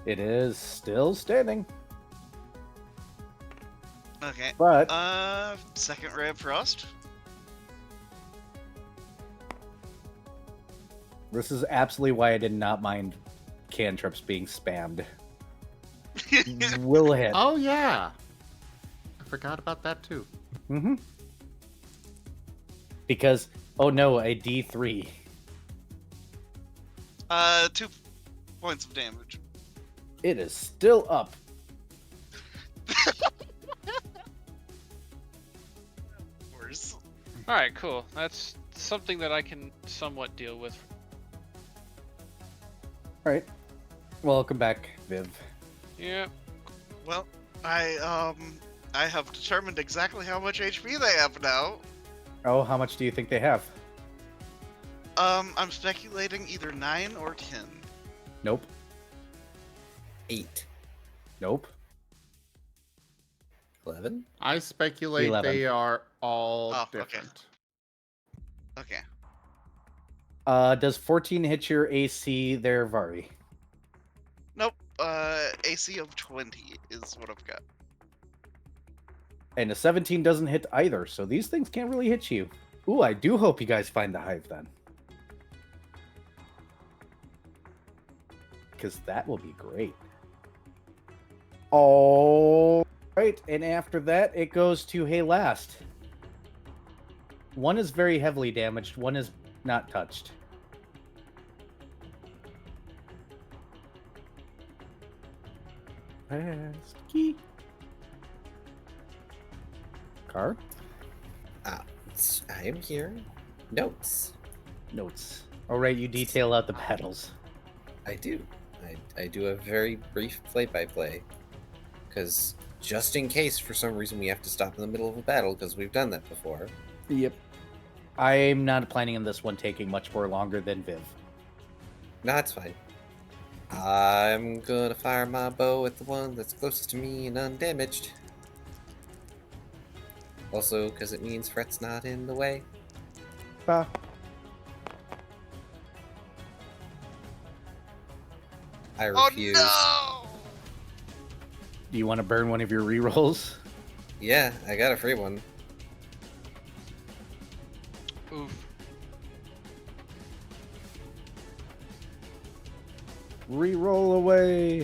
It is still standing, Okay. but Second ray of frost. this is absolutely why I did not mind cantrips being spammed. Will hit. Oh yeah, I forgot about that too. Mm-hmm. Because, oh no, a D3. 2 points of damage. It is still up. Worse. All right, cool. That's something that I can somewhat deal with. All right. Welcome back, Viv. Yeah. Well, I have determined exactly how much HP they have now. Oh, how much do you think they have? I'm speculating either 9 or 10. Nope. 8. Nope. 11? I speculate 11. they are all Oh, okay. different. Okay. Does 14 hit your AC there, Vari? Nope. AC of 20 is what I've got. And a 17 doesn't hit either, so these things can't really hit you. Ooh, I do hope you guys find the hive then. Because that will be great. All right, and after that, it goes to Hey Last. One is very heavily damaged, one is not touched. Key. Car? I am here. Notes. Notes. All right, you detail out the battles. I do. I do a very brief play-by-play. Because just in case for some reason we have to stop in the middle of a battle, because we've done that before. Yep. I'm not planning on this one taking much more longer than Viv. No, it's fine. I'm gonna fire my bow at the one that's closest to me and undamaged. Also, because it means Fret's not in the way. Ah. I refuse. Oh Do you want to burn one of your rerolls? Yeah, I got a free one. no! Oof. Reroll away.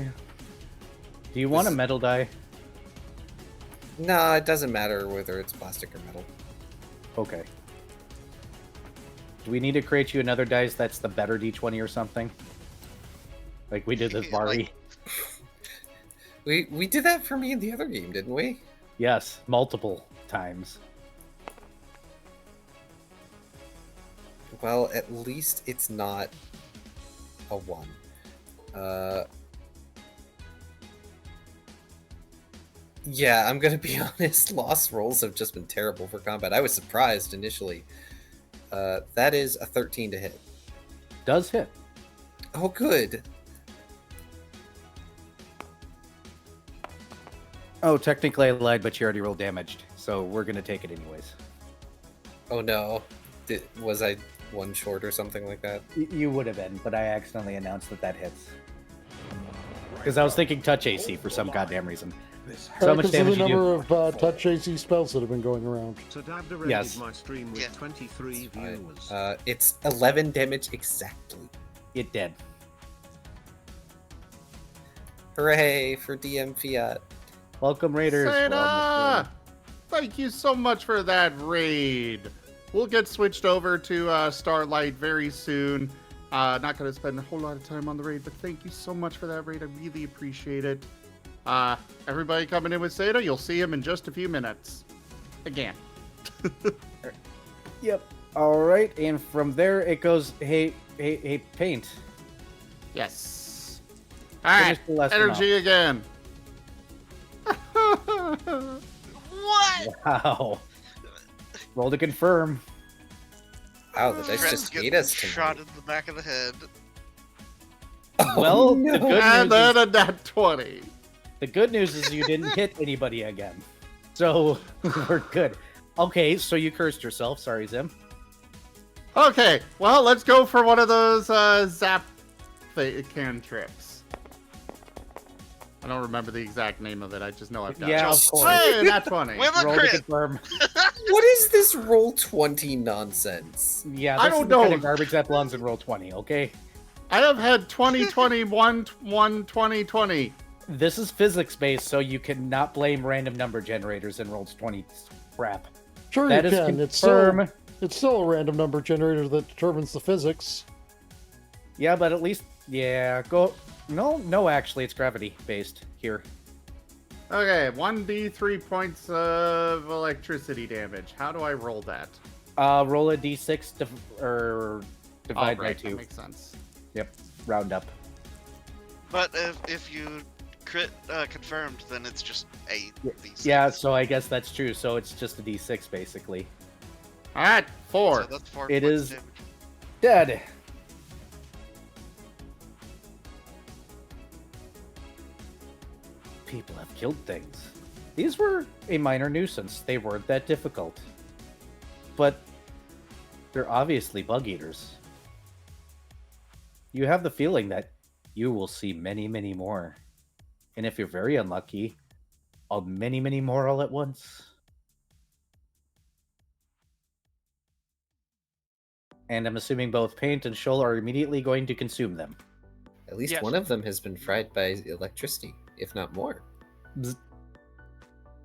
Do you want a metal die? No, it doesn't matter whether it's plastic or metal. Okay. Do we need to create you another dice that's the better D20 or something? Like we did this Vari. We did that for me in the other game, didn't we? Yes, multiple times. Well, at least it's not a 1. Yeah, I'm gonna be honest. Lost rolls have just been terrible for combat. I was surprised initially. That is a 13 to hit. Does hit. Oh, good. Oh, technically I lied, but you already rolled damaged, so we're gonna take it anyways. Oh no. Was I one short or something like that? You would have been, but I accidentally announced that hits. Because I was thinking touch AC for some goddamn reason. So how much Because of the damage you do? number of touch AC spells that have been going around. So Dabda rated Yes. my stream with 23 viewers. It's 11 damage exactly. It did. Hooray for DM Fiat. Welcome, Raiders. We're almost Seda! Thank you so much for that raid. We'll get switched over to Starlight very soon. Not going to spend a whole lot of time on the raid, but thank you so much for that raid. I really appreciate it. Everybody coming in with Seda, you'll see him in just a few minutes. Again. Yep. All right, and from there it goes. Hey, Paint. Yes. All right. Energy again. What? Wow. Roll to confirm. Wow, the dice Fred's just getting hate us shot tonight. in the back of the head. Well, no. the good And news then is, a nat 20. the good news is you didn't hit anybody again, so we're good. Okay, so you cursed yourself. Sorry, Zim. Okay, well, let's go for one of those zap cantrips. I don't remember the exact name of it. I just know I've done it. Yeah, of course. Hey, nat 20. With a Roll to crit! confirm. What is this roll 20 nonsense? Yeah, I this don't is the kind know. of garbage that belongs in roll 20. Okay. I have had 20, 20, 1, 1, 20, 20. This is physics based, so you cannot blame random number generators in rolls 20 crap. Sure That you is can. confirm. It's still a random number generator that determines the physics. Yeah, but at least go. No, actually, it's gravity based here. Okay, 1d3 points of electricity damage. How do I roll that? Roll a d6 or divide by right, 2. That makes sense. Yep, round up. But if you crit confirmed, then it's just a d6. Yeah, so I guess that's true. So it's just a d6 basically. All right, 4. So that's 4 It points is of damage. dead. People have killed things. These were a minor nuisance. They weren't that difficult. But they're obviously bug eaters. You have the feeling that you will see many, many more. And if you're very unlucky, many, many more all at once. And I'm assuming both Paint and Shoal are immediately going to consume them. At least Yes. one of them has been fried by electricity, if not more.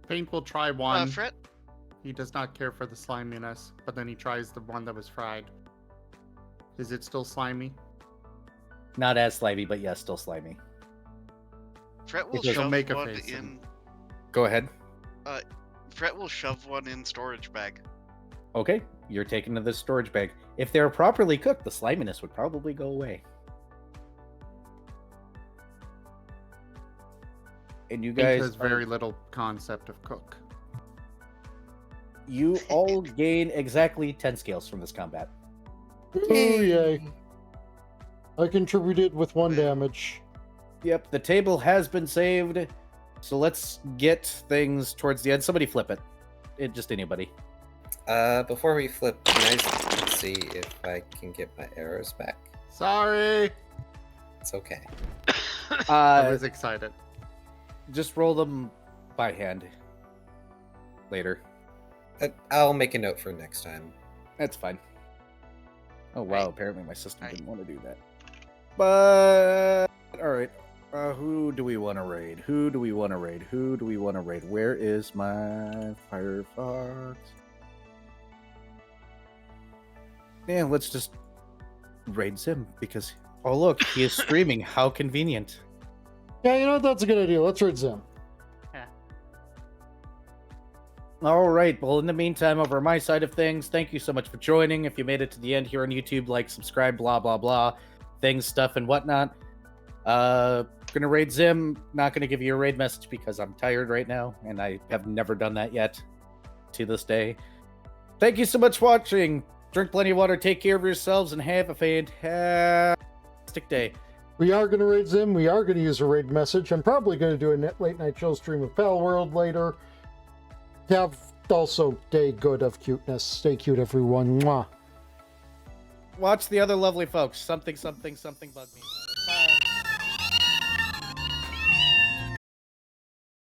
Paint will try one. Fret? He does not care for the sliminess, but then he tries the one that was fried. Is it still slimy? Not as slimy, but yes, still slimy. Fret will Because- She'll shove make a one face in. Go ahead. Fret will shove one in storage bag. Okay, you're taken to the storage bag. If they're properly cooked, the sliminess would probably go away. And you Paint guys, has very little concept of cook. you all gain exactly 10 scales from this combat. Oh yay. I contributed with 1 damage. Yep, the table has been saved. So let's get things towards the end. Somebody flip it. Just anybody. Before we flip, can I see if I can get my arrows back? Sorry! It's okay. I was excited. Just roll them by hand later. I'll make a note for next time. That's fine. Oh wow, Right. apparently my system Right. didn't want to do that. But alright. Who do we want to raid? Who do we want to raid? Who do we want to raid? Where is my Firefox? Yeah, let's just raid Zim because oh look, he is streaming. How convenient. Yeah, you know what? That's a good idea. Let's raid Zim. All right. Well, in the meantime, over my side of things, thank you so much for joining. If you made it to the end here on YouTube, like, subscribe, blah, blah, blah, things, stuff, and whatnot. Gonna raid Zim. Not gonna give you a raid message because I'm tired right now, and I have never done that yet to this day. Thank you so much for watching. Drink plenty of water, take care of yourselves, and have a fantastic day. We are going to raid Zim. We are going to use a raid message. I'm probably going to do a late night chill stream of Pal World later. Have also day good of cuteness. Stay cute, everyone. Mwah. Watch the other lovely folks. Something, something, something bug me. Bye.